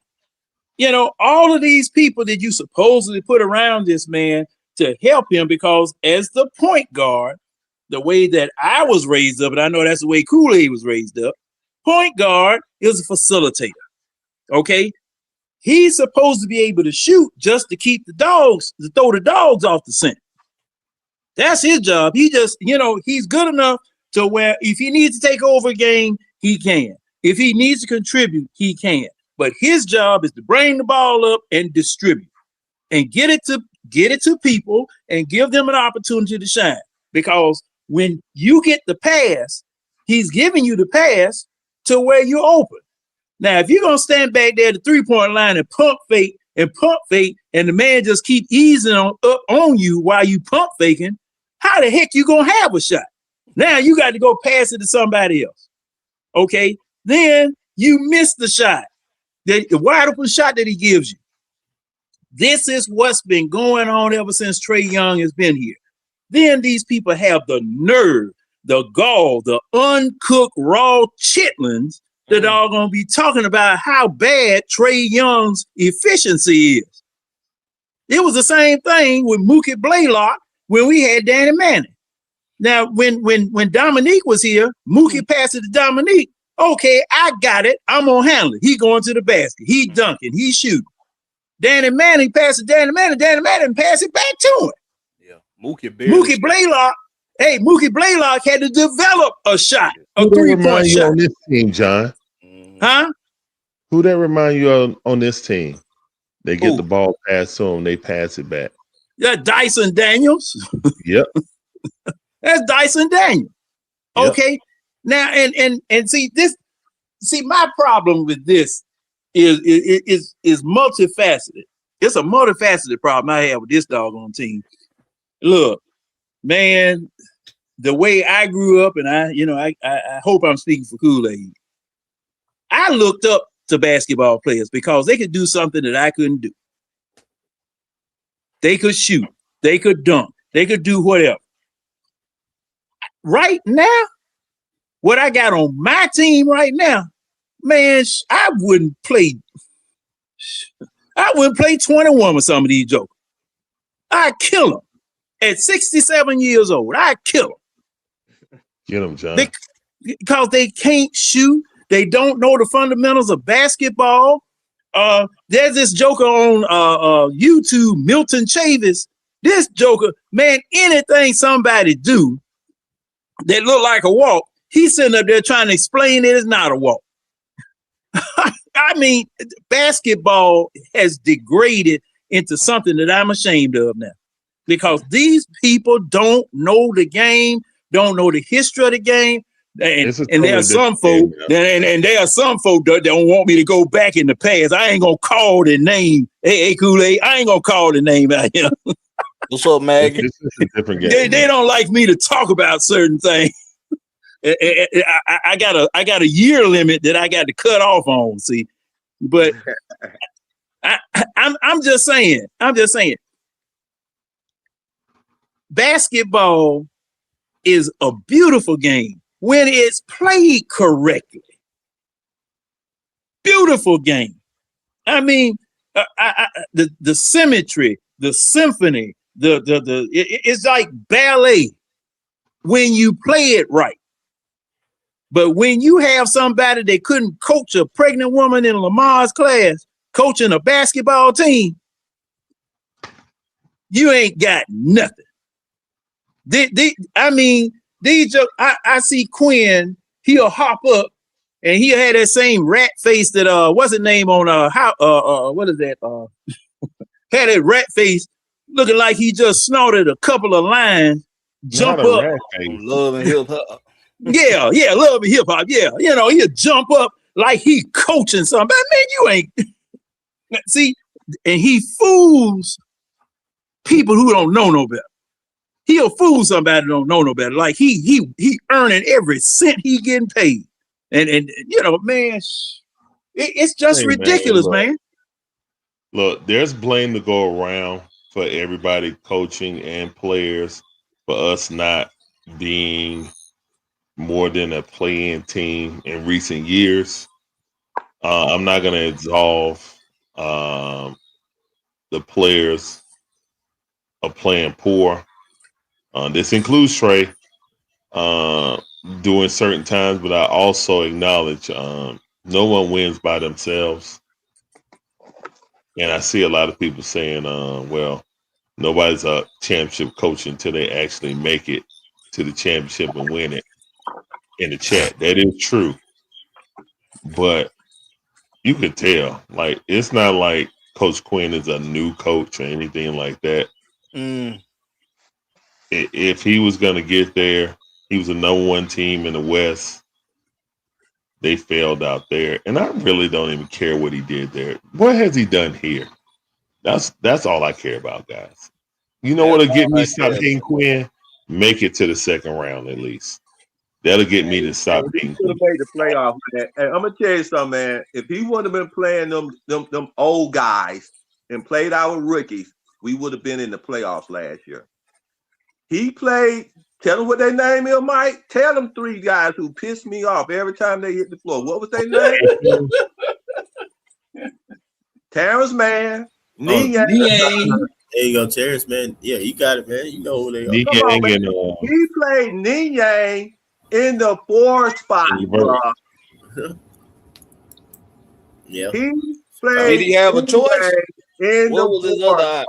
You know, all of these people that you supposedly put around this man to help him, because as the point guard, the way that I was raised up, and I know that's the way Kool-Aid was raised up, point guard is a facilitator. Okay? He's supposed to be able to shoot just to keep the dogs, to throw the dogs off the scent. That's his job. He just, he's good enough to where if he needs to take over a game, he can. If he needs to contribute, he can. But his job is to bring the ball up and distribute and get it to people and give them an opportunity to shine. Because when you get the pass, he's giving you the pass to where you're open. Now, if you're going to stand back there at the three-point line and pump fake, and the man just keep easing up on you while you pump faking, how the heck you going to have a shot? Now you got to go pass it to somebody else. Okay? Then you miss the shot, the wide open shot that he gives you. This is what's been going on ever since Trey Young has been here. Then these people have the nerve, the gall, the uncooked raw chitlins that are going to be talking about how bad Trey Young's efficiency is. It was the same thing with Mookie Blaylock when we had Danny Manning. Now, when Dominique was here, Mookie passed it to Dominique. Okay, I got it. I'm going to handle it. He going to the basket. He dunking. He shooting. Danny Manning passed it to Danny Manning. Danny Manning passed it back to him. Yeah, Mookie Blaylock had to develop a shot, a Who three-point shot. on this team, John? Huh? Who that remind you on this team? They get the ball passed to them, they pass it back. Yeah, Dyson Daniels. Yep. That's Dyson Daniels. Okay. Yep. Now and see this. See, my problem with this is multifaceted. It's a multifaceted problem I have with this doggone team. Look, man, the way I grew up, and I hope I'm speaking for Kool-Aid. I looked up to basketball players because they could do something that I couldn't do. They could shoot. They could dunk. They could do whatever. Right now, what I got on my team right now, man, I wouldn't play 21 with some of these jokers. I'd kill them. At 67 years old, I'd kill them. Get them, John. Because they can't shoot. They don't know the fundamentals of basketball. There's this joker on YouTube, Milton Chavis. This joker, man, anything somebody do that look like a walk, he's sitting up there trying to explain it is not a walk. I mean, basketball has degraded into something that I'm ashamed of now. Because these people don't know the game, don't know the history of the game. And there are some folk, and there are some folk that don't want me to go back in the past. I ain't gonna call the name. Hey, Kool-Aid, I ain't gonna call the name out here. What's up, Maggie? This is a different game. They don't like me to talk about certain things. I got a year limit that I got to cut off on. See, but I'm just saying. Basketball is a beautiful game when it's played correctly. Beautiful game. I mean, the symmetry, the symphony, it's like ballet. when you play it right. But when you have somebody that couldn't coach a pregnant woman in Lamar's class, coaching a basketball team, you ain't got nothing. I see Quin, he'll hop up and he'll have that same rat face that what's his name on what is that? Had that rat face looking like he just snorted a couple of lines, jump up. Love and hip hop. Yeah, love and hip hop. Yeah, he'll jump up like he coaching somebody. Man, you ain't see, and he fools people who don't know no better. He'll fool somebody who don't know no better. Like he earning every cent he getting paid. And man, it's just ridiculous, man. Look, there's blame to go around for everybody, coaching and players, for us not being more than a play-in team in recent years. I'm not going to absolve the players of playing poor. This includes Trey during certain times, but I also acknowledge no one wins by themselves. And I see a lot of people saying, well, nobody's a championship coach until they actually make it to the championship and win it in the chat. That is true. But you could tell, like, it's not like Coach Quin is a new coach or anything like that. If he was going to get there, he was the number one team in the West. They failed out there. And I really don't even care what he did there. What has he done here? That's all I care about, guys. You know what'll get me to stop hating Quin? Make it to the second round at least. That'll get me to stop hating Quin. Made the playoff, man. And I'm gonna tell you something, man. If he wouldn't have been playing them old guys and played our rookies, we would have been in the playoffs last year. He played. Tell them what their name is, Mike. Tell them three guys who pissed me off every time they hit the floor. What was their name? Terrence Mann. Niang. There you go, Terrence, man. Yeah, you got it, man. You know who they are. Come on, man. He played Niang in the 4 spot. Yeah. He played. Did he have a choice? What was his other option?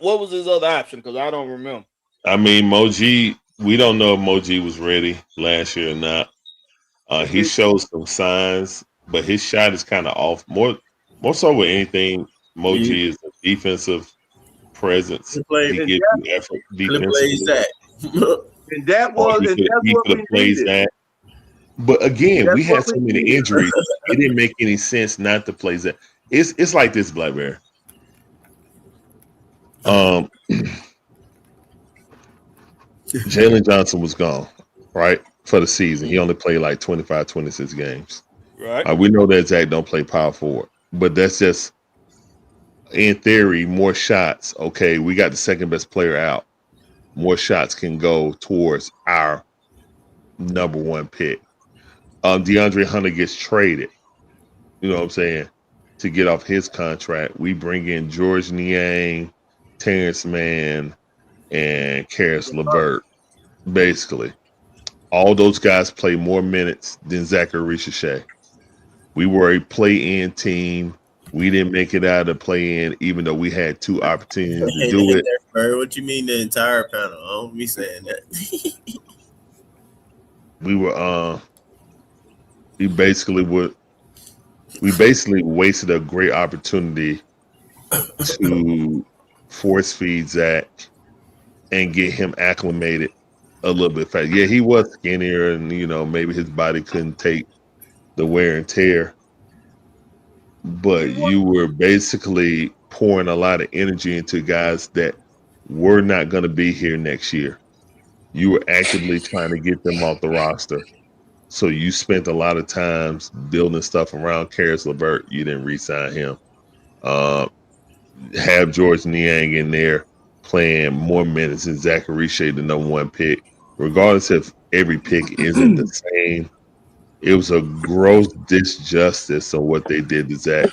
What was his other option? Because I don't remember. I mean, Moji, we don't know if Moji was ready last year or not. He showed some signs, but his shot is kind of off. More so with anything, Moji is a defensive presence. He gives you effort defensively. And that was he could have played that. But again, we had so many injuries. It didn't make any sense not to play that. It's like this, Blackberry. Jalen Johnson was gone, right, for the season. He only played like 25, 26 games. Right. We know that Zach don't play power forward, but that's just, in theory, more shots. Okay, we got the second best player out. More shots can go towards our number one pick. DeAndre Hunter gets traded, you know what I'm saying, to get off his contract. We bring in George Niang, Terrence Mann, and Karis LeVert. Basically, all those guys play more minutes than Zaccharie Risacher. We were a play-in team. We didn't make it out of play-in, even though we had 2 opportunities to do it. What you mean the entire panel? I don't be saying that. We were we basically wasted a great opportunity to force feed Zach and get him acclimated a little bit fast. Yeah, he was skinnier, and maybe his body couldn't take the wear and tear. But you were basically pouring a lot of energy into guys that were not going to be here next year. You were actively trying to get them off the roster. So you spent a lot of times building stuff around Karis LeVert. You didn't re-sign him. Have George Niang in there playing more minutes than Zaccharie Risacher, the number one pick. Regardless if every pick isn't the same, it was a gross disjustice of what they did to Zach.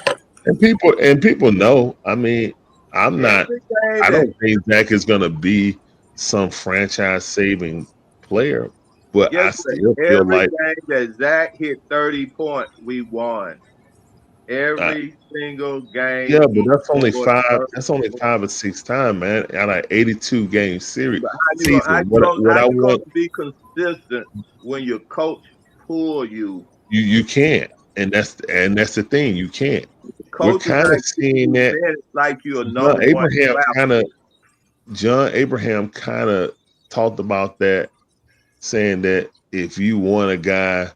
And people know. I mean, I don't think Zach is gonna be some franchise saving player, but I still feel every like game that Zach hit 30 points, we won. Every single game. yeah, but that's only scored 30 That's only 5 or 6 times, man. Out of 82 game series But season. What how I you going want to be consistent when your coach pull you? you can't, and that's the thing. You can't. We're Coach is kind not of seeing that. like you're a John number one draft. John Abraham kind of talked about that, saying that if you want a guy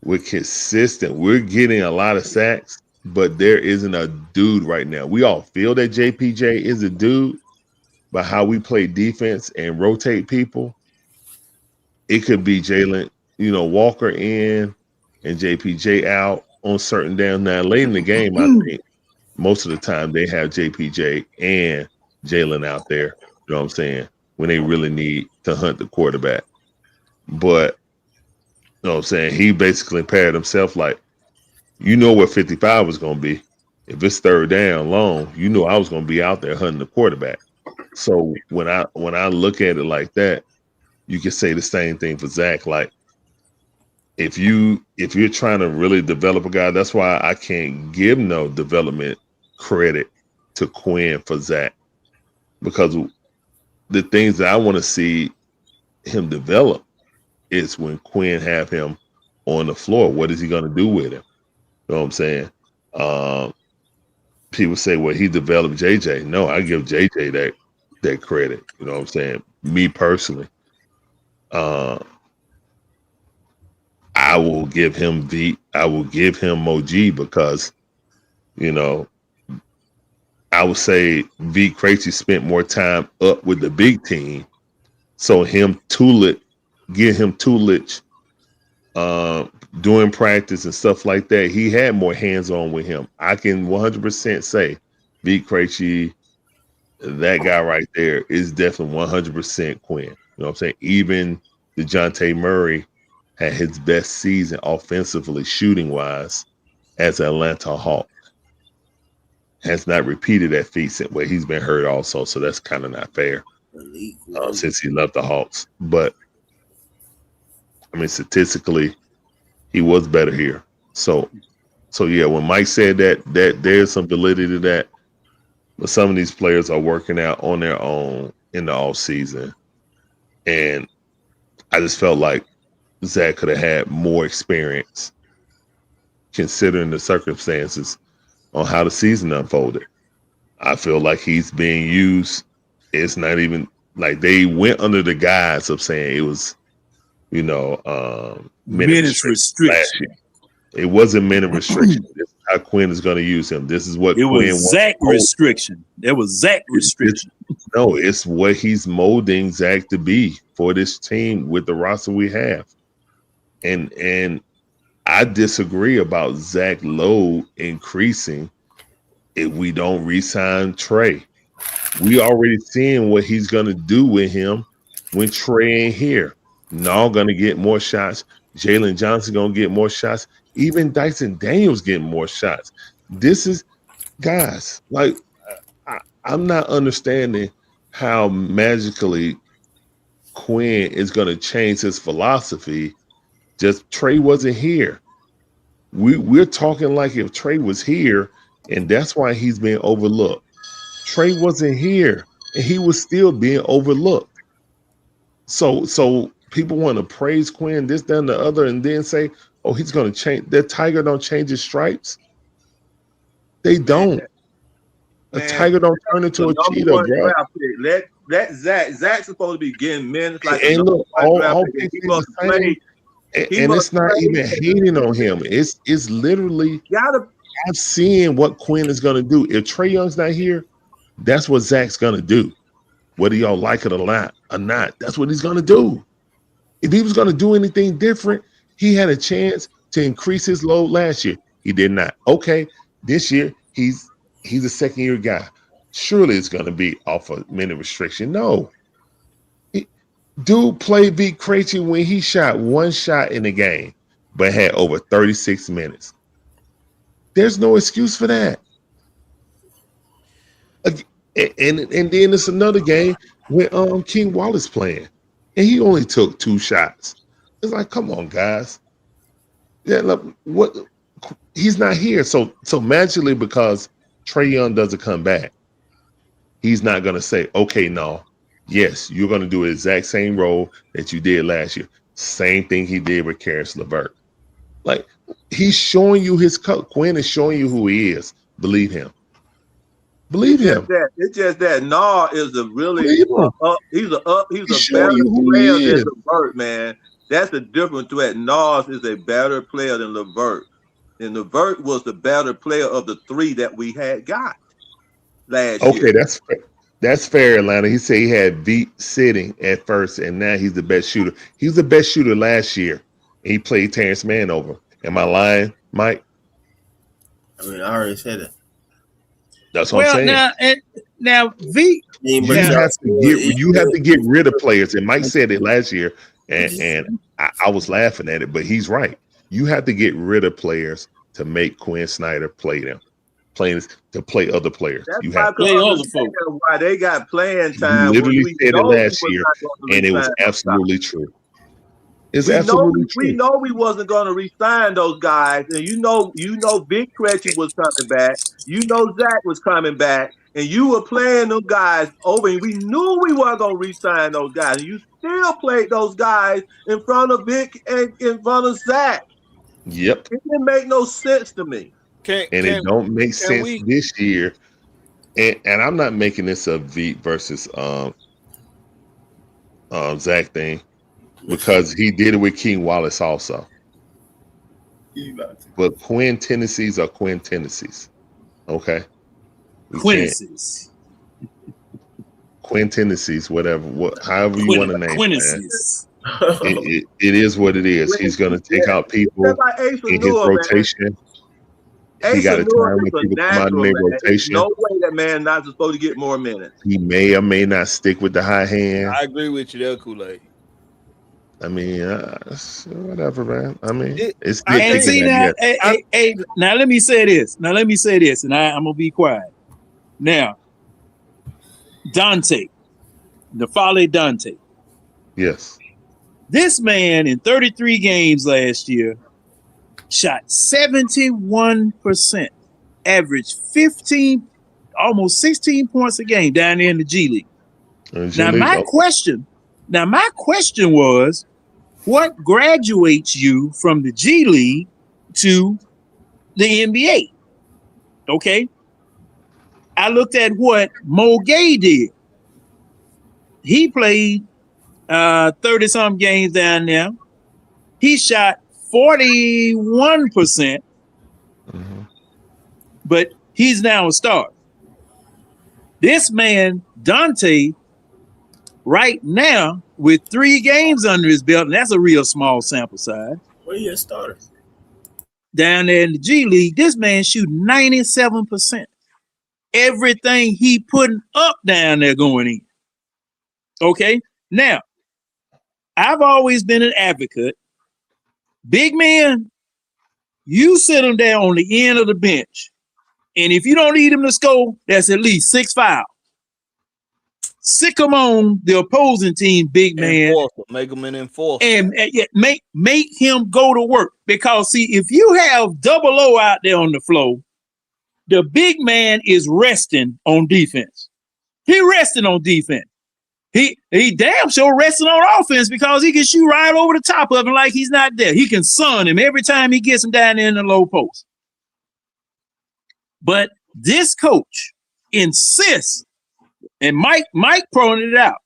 with consistent, we're getting a lot of sacks, but there isn't a dude right now. We all feel that JPJ is a dude, but how we play defense and rotate people, it could be Jalen, Walker in and JPJ out on certain downs. Now, late in the game, I think most of the time they have JPJ and Jalen out there. You know what I'm saying? When they really need to hunt the quarterback. But, you know what I'm saying? He basically paired himself like, where 55 was going to be. If it's third down long, I was going to be out there hunting the quarterback. So when I look at it like that, you can say the same thing for Zach. Like, if you're trying to really develop a guy, that's why I can't give no development credit to Quin for Zach, because the things that I want to see him develop is when Quin have him on the floor. What is he going to do with him? You know what I'm saying? People say, well, he developed JJ. No, I give JJ that credit. You know what I'm saying? Me personally. I will give him I will give him Moji because, I would say V. Krejci spent more time up with the big team. So get him Tulich doing practice and stuff like that. He had more hands-on with him. I can 100% say V. Krejci, that guy right there, is definitely 100% Quin. You know what I'm saying? Even DeJounte Murray had his best season offensively, shooting-wise, as an Atlanta Hawk. Has not repeated that feat since he's been hurt also, so that's kind of not fair since he left the Hawks. But, I mean, statistically, he was better here. So yeah, when Mike said that there's some validity to that, but some of these players are working out on their own in the off season, and I just felt like Zach could have had more experience considering the circumstances on how the season unfolded. I feel like he's being used. It's not even like they went under the guise of saying it was, minutes restriction. It wasn't minute restriction. This is how Quin is going to use him. This is what it was Zach restriction. It was Zach restriction. No, it's what he's molding Zach to be for this team with the roster we have. And I disagree about Zach load increasing if we don't re-sign Trey. We already seeing what he's going to do with him when Trey ain't here. Nall going to get more shots. Jalen Johnson going to get more shots. Even Dyson Daniels getting more shots. This is, guys, like, I'm not understanding how magically Quin is going to change his philosophy. Just Trey wasn't here. We're talking like if Trey was here, and that's why he's being overlooked. Trey wasn't here, and he was still being overlooked. So people want to praise Quin, this, that, and the other, and then say, oh, he's going to change. That tiger don't change his stripes. They don't. A tiger don't turn into a cheetah, bro. Let Zach's supposed to be getting minutes. Like, and look, all people play. And it's not even hating on him. It's literally I'm seeing what Quin is going to do. If Trey Young's not here, that's what Zach's going to do. Whether y'all like it or not, that's what he's going to do. If he was going to do anything different, he had a chance to increase his load last year. He did not. Okay, this year he's a second-year guy. Surely it's going to be off a minute restriction. No. Dude played V. Krejci when he shot one shot in the game, but had over 36 minutes. There's no excuse for that. And then it's another game when King Wallace playing. and he only took 2 shots. It's like, come on, guys. Yeah, look, what? He's not here. So magically, because Trey Young doesn't come back, he's not going to say, okay, no, yes, you're going to do the exact same role that you did last year. Same thing he did with Karis LeVert. Like, he's showing you his coach. Quin is showing you who he is. Believe him. Believe him. It's just that Nah is a really he's a better player than LeVert, man. That's the difference to it. Nas is a better player than LeVert. And LeVert was the better player of the 3 that we had got last year. Okay, that's fair, Atlanta. He said he had Veet sitting at first, and now he's the best shooter. He was the best shooter last year. He played Terrence Mann over. Am I lying, Mike? I mean, I already said it. That's what I'm saying. Now Veet, you have to get rid of players. And Mike said it last year, and I was laughing at it, but he's right. You have to get rid of players to make Quin Snyder play them. To play other players. That's you have to play other folks. Why they got playing time. You literally said it last year, and it was absolutely true. It's absolutely true. We know we wasn't going to re-sign those guys, and you know, Big Krejci was coming back. You know, Zach was coming back, and you were playing those guys over. And we knew we weren't going to re-sign those guys, and you still played those guys in front of Vic and in front of Zach. Yep, it didn't make no sense to me. It don't make sense this year. And I'm not making this a Veet versus Zach thing, because he did it with King Wallace also. But Quin tendencies are Quin tendencies. Okay. Quintencies. Quin tendencies, however you want to name Quintencies. it. It is what it is. He's going to take out people in his rotation. He got a time when people come out in their rotation. No way that man not supposed to get more minutes. He may or may not stick with the high hand. I agree with you there, Kool-Aid. I mean, whatever, man. I mean, it's and see that. Hey, now let me say this. And I'm gonna be quiet. Now, Dante, Nafale Dante. Yes. This man in 33 games last year shot 71%, averaged 15, almost 16 points a game down there in the G League. My question was, what graduates you from the G League to the NBA? Okay. I looked at what Mo Gay did. He played 30-some games down there. He shot 41%, but he's now a star. This man, Dante, right now, with 3 games under his belt, and that's a real small sample size. Where you a starter? Down there in the G League, this man shooting 97%. Everything he putting up down there going in. Okay? Now, I've always been an advocate. Big man, you sit him there on the end of the bench, and if you don't need him to score, that's at least 6 fouls. Sick him on the opposing team, big man. Enforcer. Make him an enforcer. And make him go to work. Because, see, if you have double O out there on the floor, the big man is resting on defense. He resting on defense. He damn sure resting on offense, because he can shoot right over the top of him like he's not there. He can sun him every time he gets him down there in the low post. But this coach insists, and Mike pointed it out,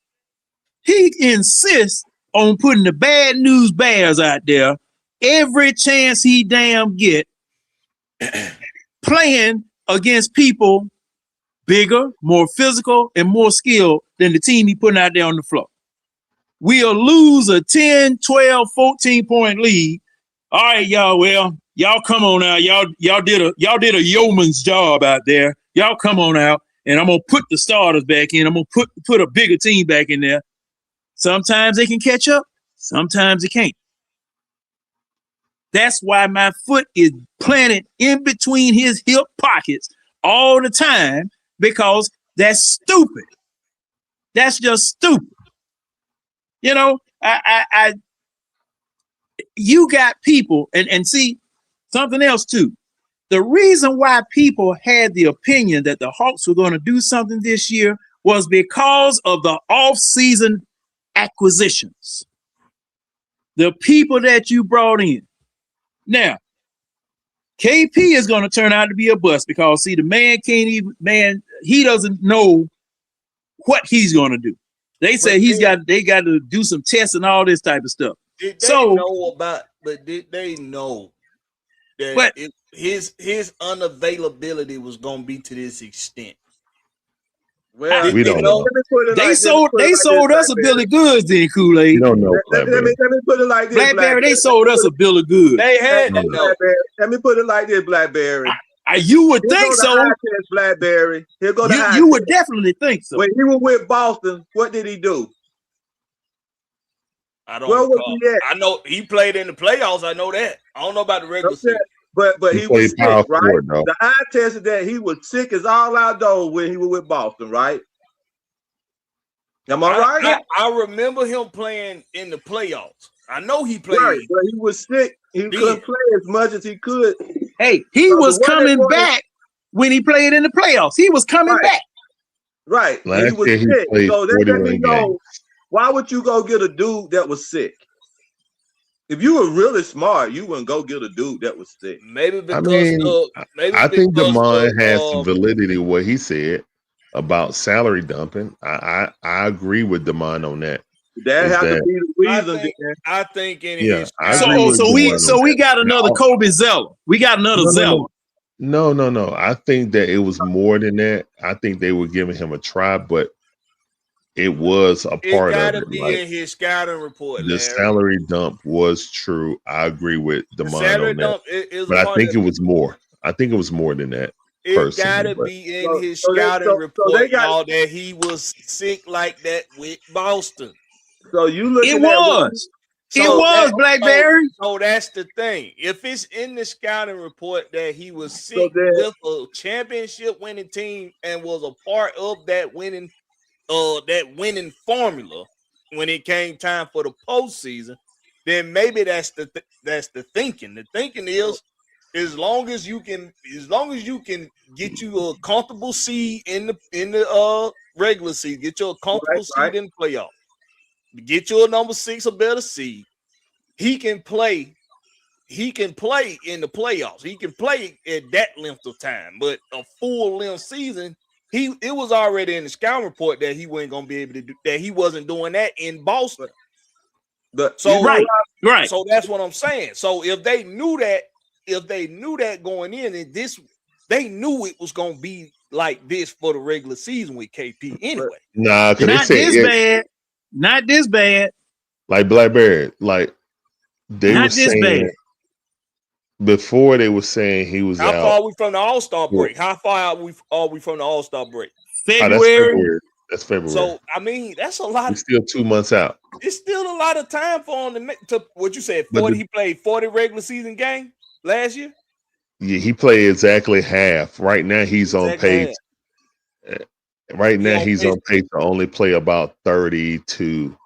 he insists on putting the bad news bears out there every chance he damn get, playing against people bigger, more physical, and more skilled than the team he putting out there on the floor. We'll lose a 10, 12, 14-point lead. All right, y'all. Well, y'all come on out. Y'all did a yeoman's job out there. Y'all come on out, and I'm gonna put the starters back in. I'm gonna put a bigger team back in there. Sometimes they can catch up. Sometimes they can't. That's why my foot is planted in between his hip pockets all the time, because that's stupid. That's just stupid. You know, you got people, and see something else too. The reason why people had the opinion that the Hawks were going to do something this year was because of the off-season acquisitions. The people that you brought in. Now, KP is going to turn out to be a bust because, see, the man can't even, he doesn't know what he's going to do. They say they got to do some tests and all this type of stuff. Did they did they know that his unavailability was going to be to this extent? Well, we don't know. They sold us a bill of goods, then Kool-Aid. You don't know. Let me put it like this. Blackberry, they sold us a bill of goods. They had to know. Let me put it like this, Blackberry. You would think so. Blackberry. He'll go to you would definitely think so. When he was with Boston, what did he do? I don't know. I know he played in the playoffs. I know that. I don't know about the regular season. But he was sick, right? The eye tested that he was sick as all outdoors when he was with Boston, right? Am I right? I remember him playing in the playoffs. I know he played. Right, but he was sick. He couldn't play as much as he could. Hey, he was coming back when he played in the playoffs. He was coming back. Right. Last he was year he sick. played So that let me 41 know, games. why would you go get a dude that was sick? If you were really smart, you wouldn't go get a dude that was sick. Maybe because I think Damon has some validity to what he said about salary dumping. I agree with Damon on that. That has to be the reason. I think in his so we got another Kobe Zeller. We got another Zeller. No. I think that it was more than that. I think they were giving him a try, but it was a part of it. It gotta be in his scouting report. The salary dump was true. I agree with Damon on that. But I think it was more. I think it was more than that. It gotta be in his scouting report, y'all, that he was sick like that with Boston. So you look. It was. It was Blackberry. So that's the thing. If it's in the scouting report that he was sick with a championship winning team and was a part of that winning formula when it came time for the postseason, then maybe that's the thinking. The thinking is as long as you can get you a comfortable seed in the regular season, get you a comfortable seed in the playoff, get you a number 6 or better seed, he can play in the playoffs. He can play at that length of time, but a full length season, it was already in the scouting report that he wasn't gonna be able to do that. He wasn't doing that in Boston. So right. So that's what I'm saying. So if they knew that going in, and they knew it was gonna be like this for the regular season with KP anyway. Nah, not this bad. Like Blackberry, like they were saying before, they were saying he was out. How far are we from the All-Star break? How far are we from the All-Star break? February. That's February. So I mean, that's a lot. He's still 2 months out. It's still a lot of time for him to make to what you said. 40. He played 40 regular season games last year. Yeah, he played exactly half. Right now, he's on pace. Right now, he's on pace to only play about 32.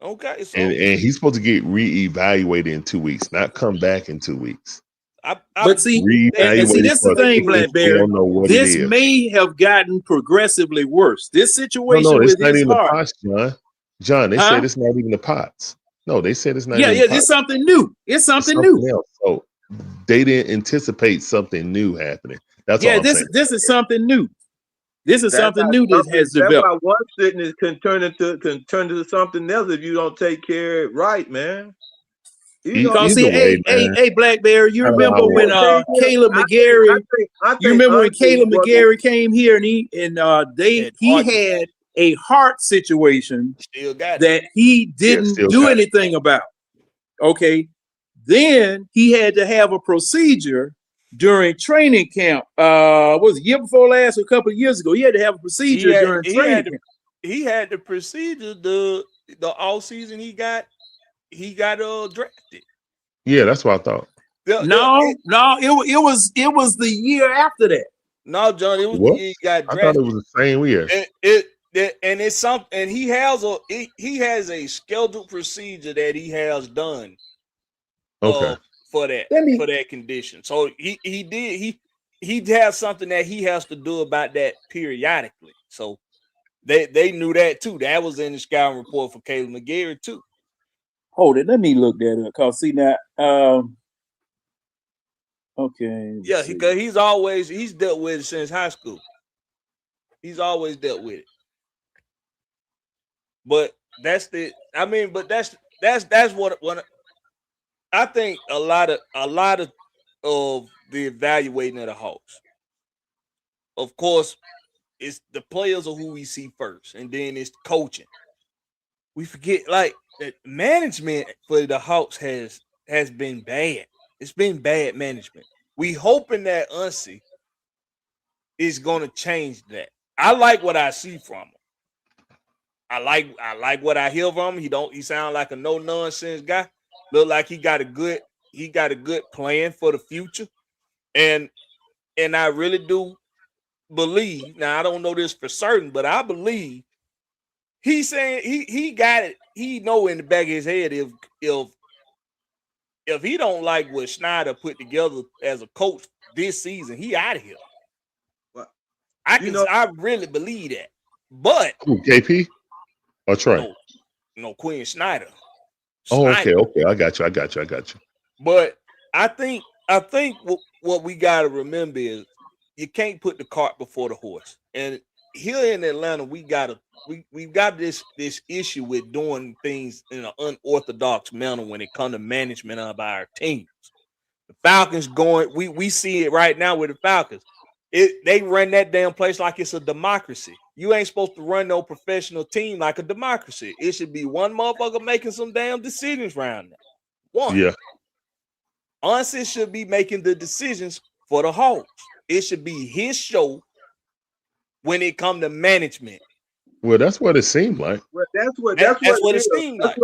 Okay, so and he's supposed to get reevaluated in 2 weeks, not come back in 2 weeks. But see, that's the thing, Blackberry. This may have gotten progressively worse. This situation it's with not his even heart. the pots, John. They said it's not even the pots. No, they said it's not. Yeah, even it's something new. It's something new. Else. So they didn't anticipate something new happening. That's all I'm saying. This is something new. This is something new that has developed. That's why one sickness can turn into something else if you don't take care of it right, man. Hey, Blackberry, you remember when Caleb McGarry? You remember when Caleb McGarry came here and he had a heart situation that he didn't do anything about. Okay, then he had to have a procedure during training camp. Was it year before last or a couple of years ago? He had to have a procedure during training camp. He had the procedure the all season. He got drafted. Yeah, that's what I thought. No, it was the year after that. No, John, it was the year he got drafted. I thought it was the same year. and it's something, and he has a scheduled procedure that he has done. Okay. For that condition. So he has something that he has to do about that periodically. So they knew that too. That was in the scouting report for Caleb McGarry too. Hold it, let me look that up. Cause see now, okay. Yeah, because he's dealt with it since high school. He's always dealt with it. But that's what I think a lot of the evaluating of the Hawks. Of course, it's the players are who we see first, and then it's coaching. We forget like that management for the Hawks has been bad. It's been bad management. We hoping that Unsi is going to change that. I like what I see from him. I like what I hear from him. He sound like a no nonsense guy. Look like he got a good plan for the future. And I really do believe, now I don't know this for certain, but I believe he's saying he got it. He know in the back of his head if he don't like what Snyder put together as a coach this season, he out of here. I really believe that. But KP or Trey? No, Quin Snyder. Oh, okay. I got you. But I think what we got to remember is you can't put the cart before the horse. And here in Atlanta, we've got this issue with doing things in an unorthodox manner when it comes to management of our teams. The Falcons we see it right now with the Falcons. They run that damn place like it's a democracy. You ain't supposed to run no professional team like a democracy. It should be one motherfucker making some damn decisions around that. One. Yeah. Honestly, should be making the decisions for the Hawks. It should be his show when it comes to management. Well, that's what it seemed like. Well, that's what it seemed like.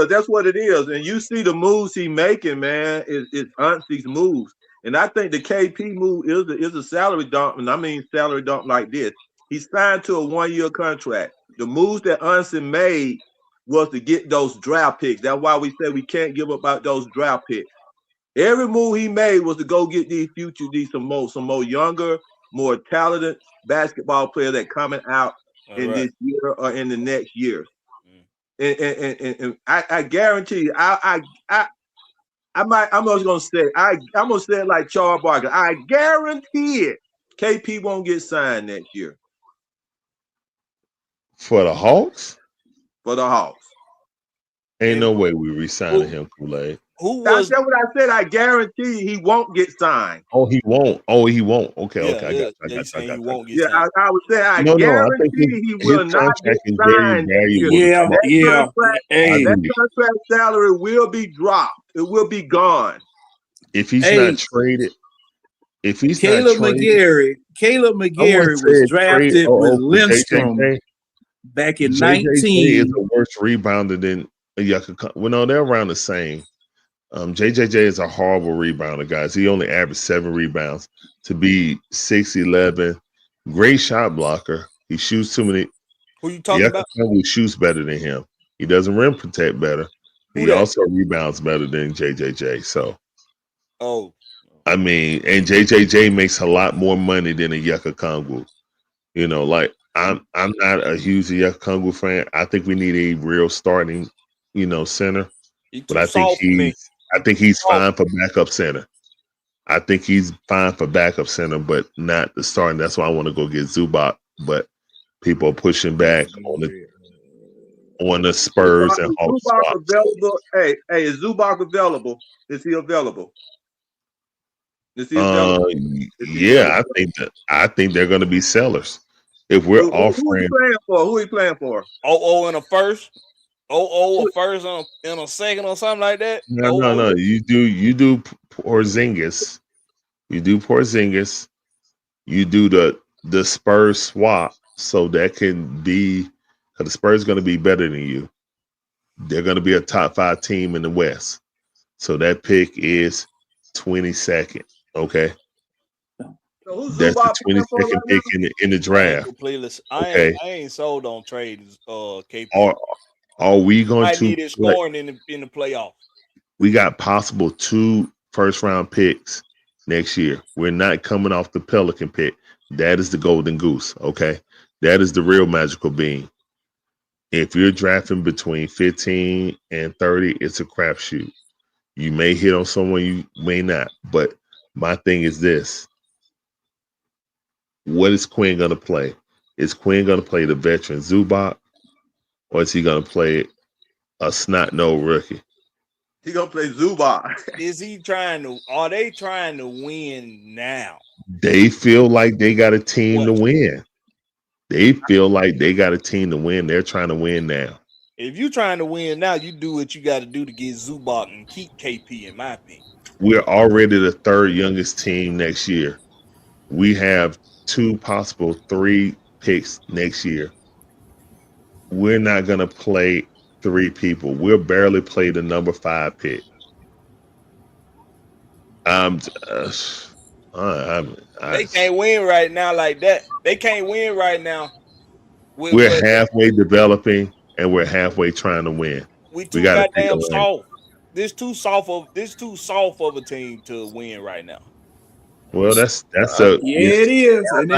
That's what it is. And you see the moves he making, man. It's Auntie's moves. And I think the KP move is a salary dump. And I mean salary dump like this. He signed to a 1-year contract. The moves that Unson made was to get those draft picks. That's why we said we can't give up about those draft picks. Every move he made was to go get some more younger, more talented basketball players that coming out this year or in the next year. And I guarantee you, I'm just gonna say I'm gonna say it like Charles Barkley. I guarantee it. KP won't get signed next year. For the Hawks? For the Hawks. Ain't no way we re-signing him, Kool-Aid. That's what I said. I guarantee he won't get signed. Oh, he won't. Okay. I got he won't get signed. I would say I guarantee I think he will not get signed. That contract salary will be dropped. It will be gone. If he's not traded. If he's Caleb McGarry was drafted with Lindstrom back in 19. JJJ is a worse rebounder than Yucca. Well, no, they're around the same. JJJ is a horrible rebounder, guys. He only averaged 7 rebounds to be 6'11". Great shot blocker. He shoots too many. Who you talking about? He shoots better than him. He doesn't rim protect better. He also rebounds better than JJJ. So, I mean, and JJJ makes a lot more money than a Yucca Kongwu. You know, like I'm not a huge Yucca Kongwu fan. I think we need a real starting, center. But I think he's fine for backup center. I think he's fine for backup center, but not the starting. That's why I want to go get Zubac. But people are pushing back on the Spurs and Hawks. Available? Hey, is Zubac available? Is he available? Yeah, I think they're going to be sellers. If we're offering, who are you playing for? In a first. A first in a second or something like that. No. You do Porzingis. You do the Spurs swap, so that can be because the Spurs going to be better than you. They're going to be a top 5 team in the West. So that pick is 22nd. Okay. That's the 22nd pick in the draft. I ain't sold on trade. KP. Are we going I to need it scoring in the playoff? We got possible 2 first-round picks next year. We're not coming off the Pelican pick. That is the golden goose, okay? That is the real magical bean. If you're drafting between 15 and 30, it's a crapshoot. You may hit on someone, you may not. But my thing is this. What is Quin going to play? Is Quin going to play the veteran Zubac, or is he going to play a snot-nosed rookie? He going to play Zubac. Are they trying to win now? They feel like they got a team to win. They feel like they got a team to win. They're trying to win now. If you're trying to win now, you do what you got to do to get Zubac and keep KP, in my opinion. We're already the 3rd youngest team next year. We have 2 possible 3 picks next year. We're not going to play 3 people. We'll barely play the number 5 pick. They can't win right now like that. They can't win right now. We're halfway developing and we're halfway trying to win. We too goddamn soft. This too soft of a team to win right now. Well, that's it is, and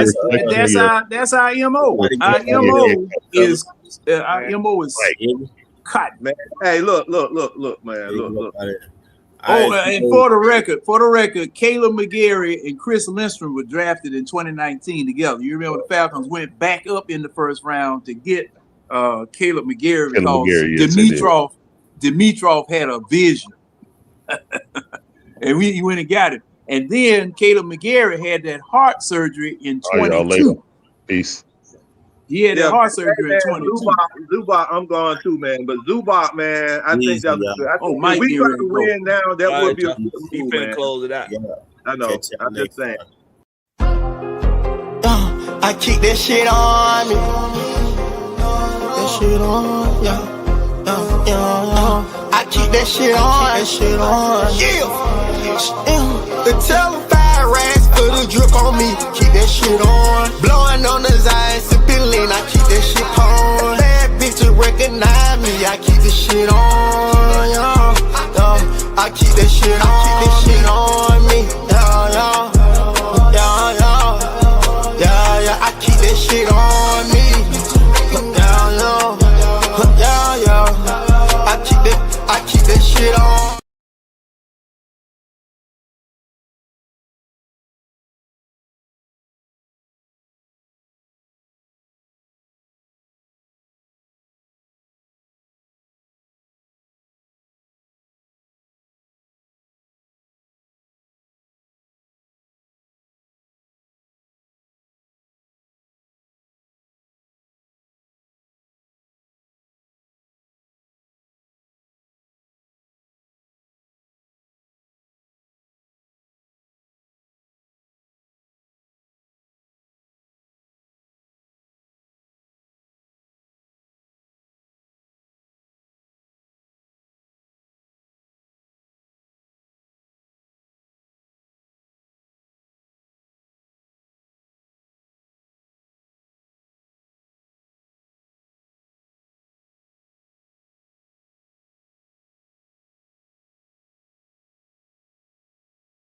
that's our MO. Our MO is cut. Man, hey, look, man, look. And for the record, Caleb McGarry and Chris Lindstrom were drafted in 2019 together. You remember the Falcons went back up in the first round to get Caleb McGarry because Dimitrov had a vision, and he went and got it. And then Caleb McGarry had that heart surgery in 22. Peace. He had that heart surgery in 22. Zubac, I'm going too, man. But Zubac, man, I think that's good. I think if we try to win now, that would be a good move, he finna close it out. Yeah. I know. I'm just saying. I keep that shit on me. That shit on, yeah. I keep that shit on. Yeah. The telephone racks for the drip on me. Keep that shit on. Blowing on the Zion, sipping lean. I keep that shit on. Bad bitches recognize me. I keep the shit on. I keep that shit on.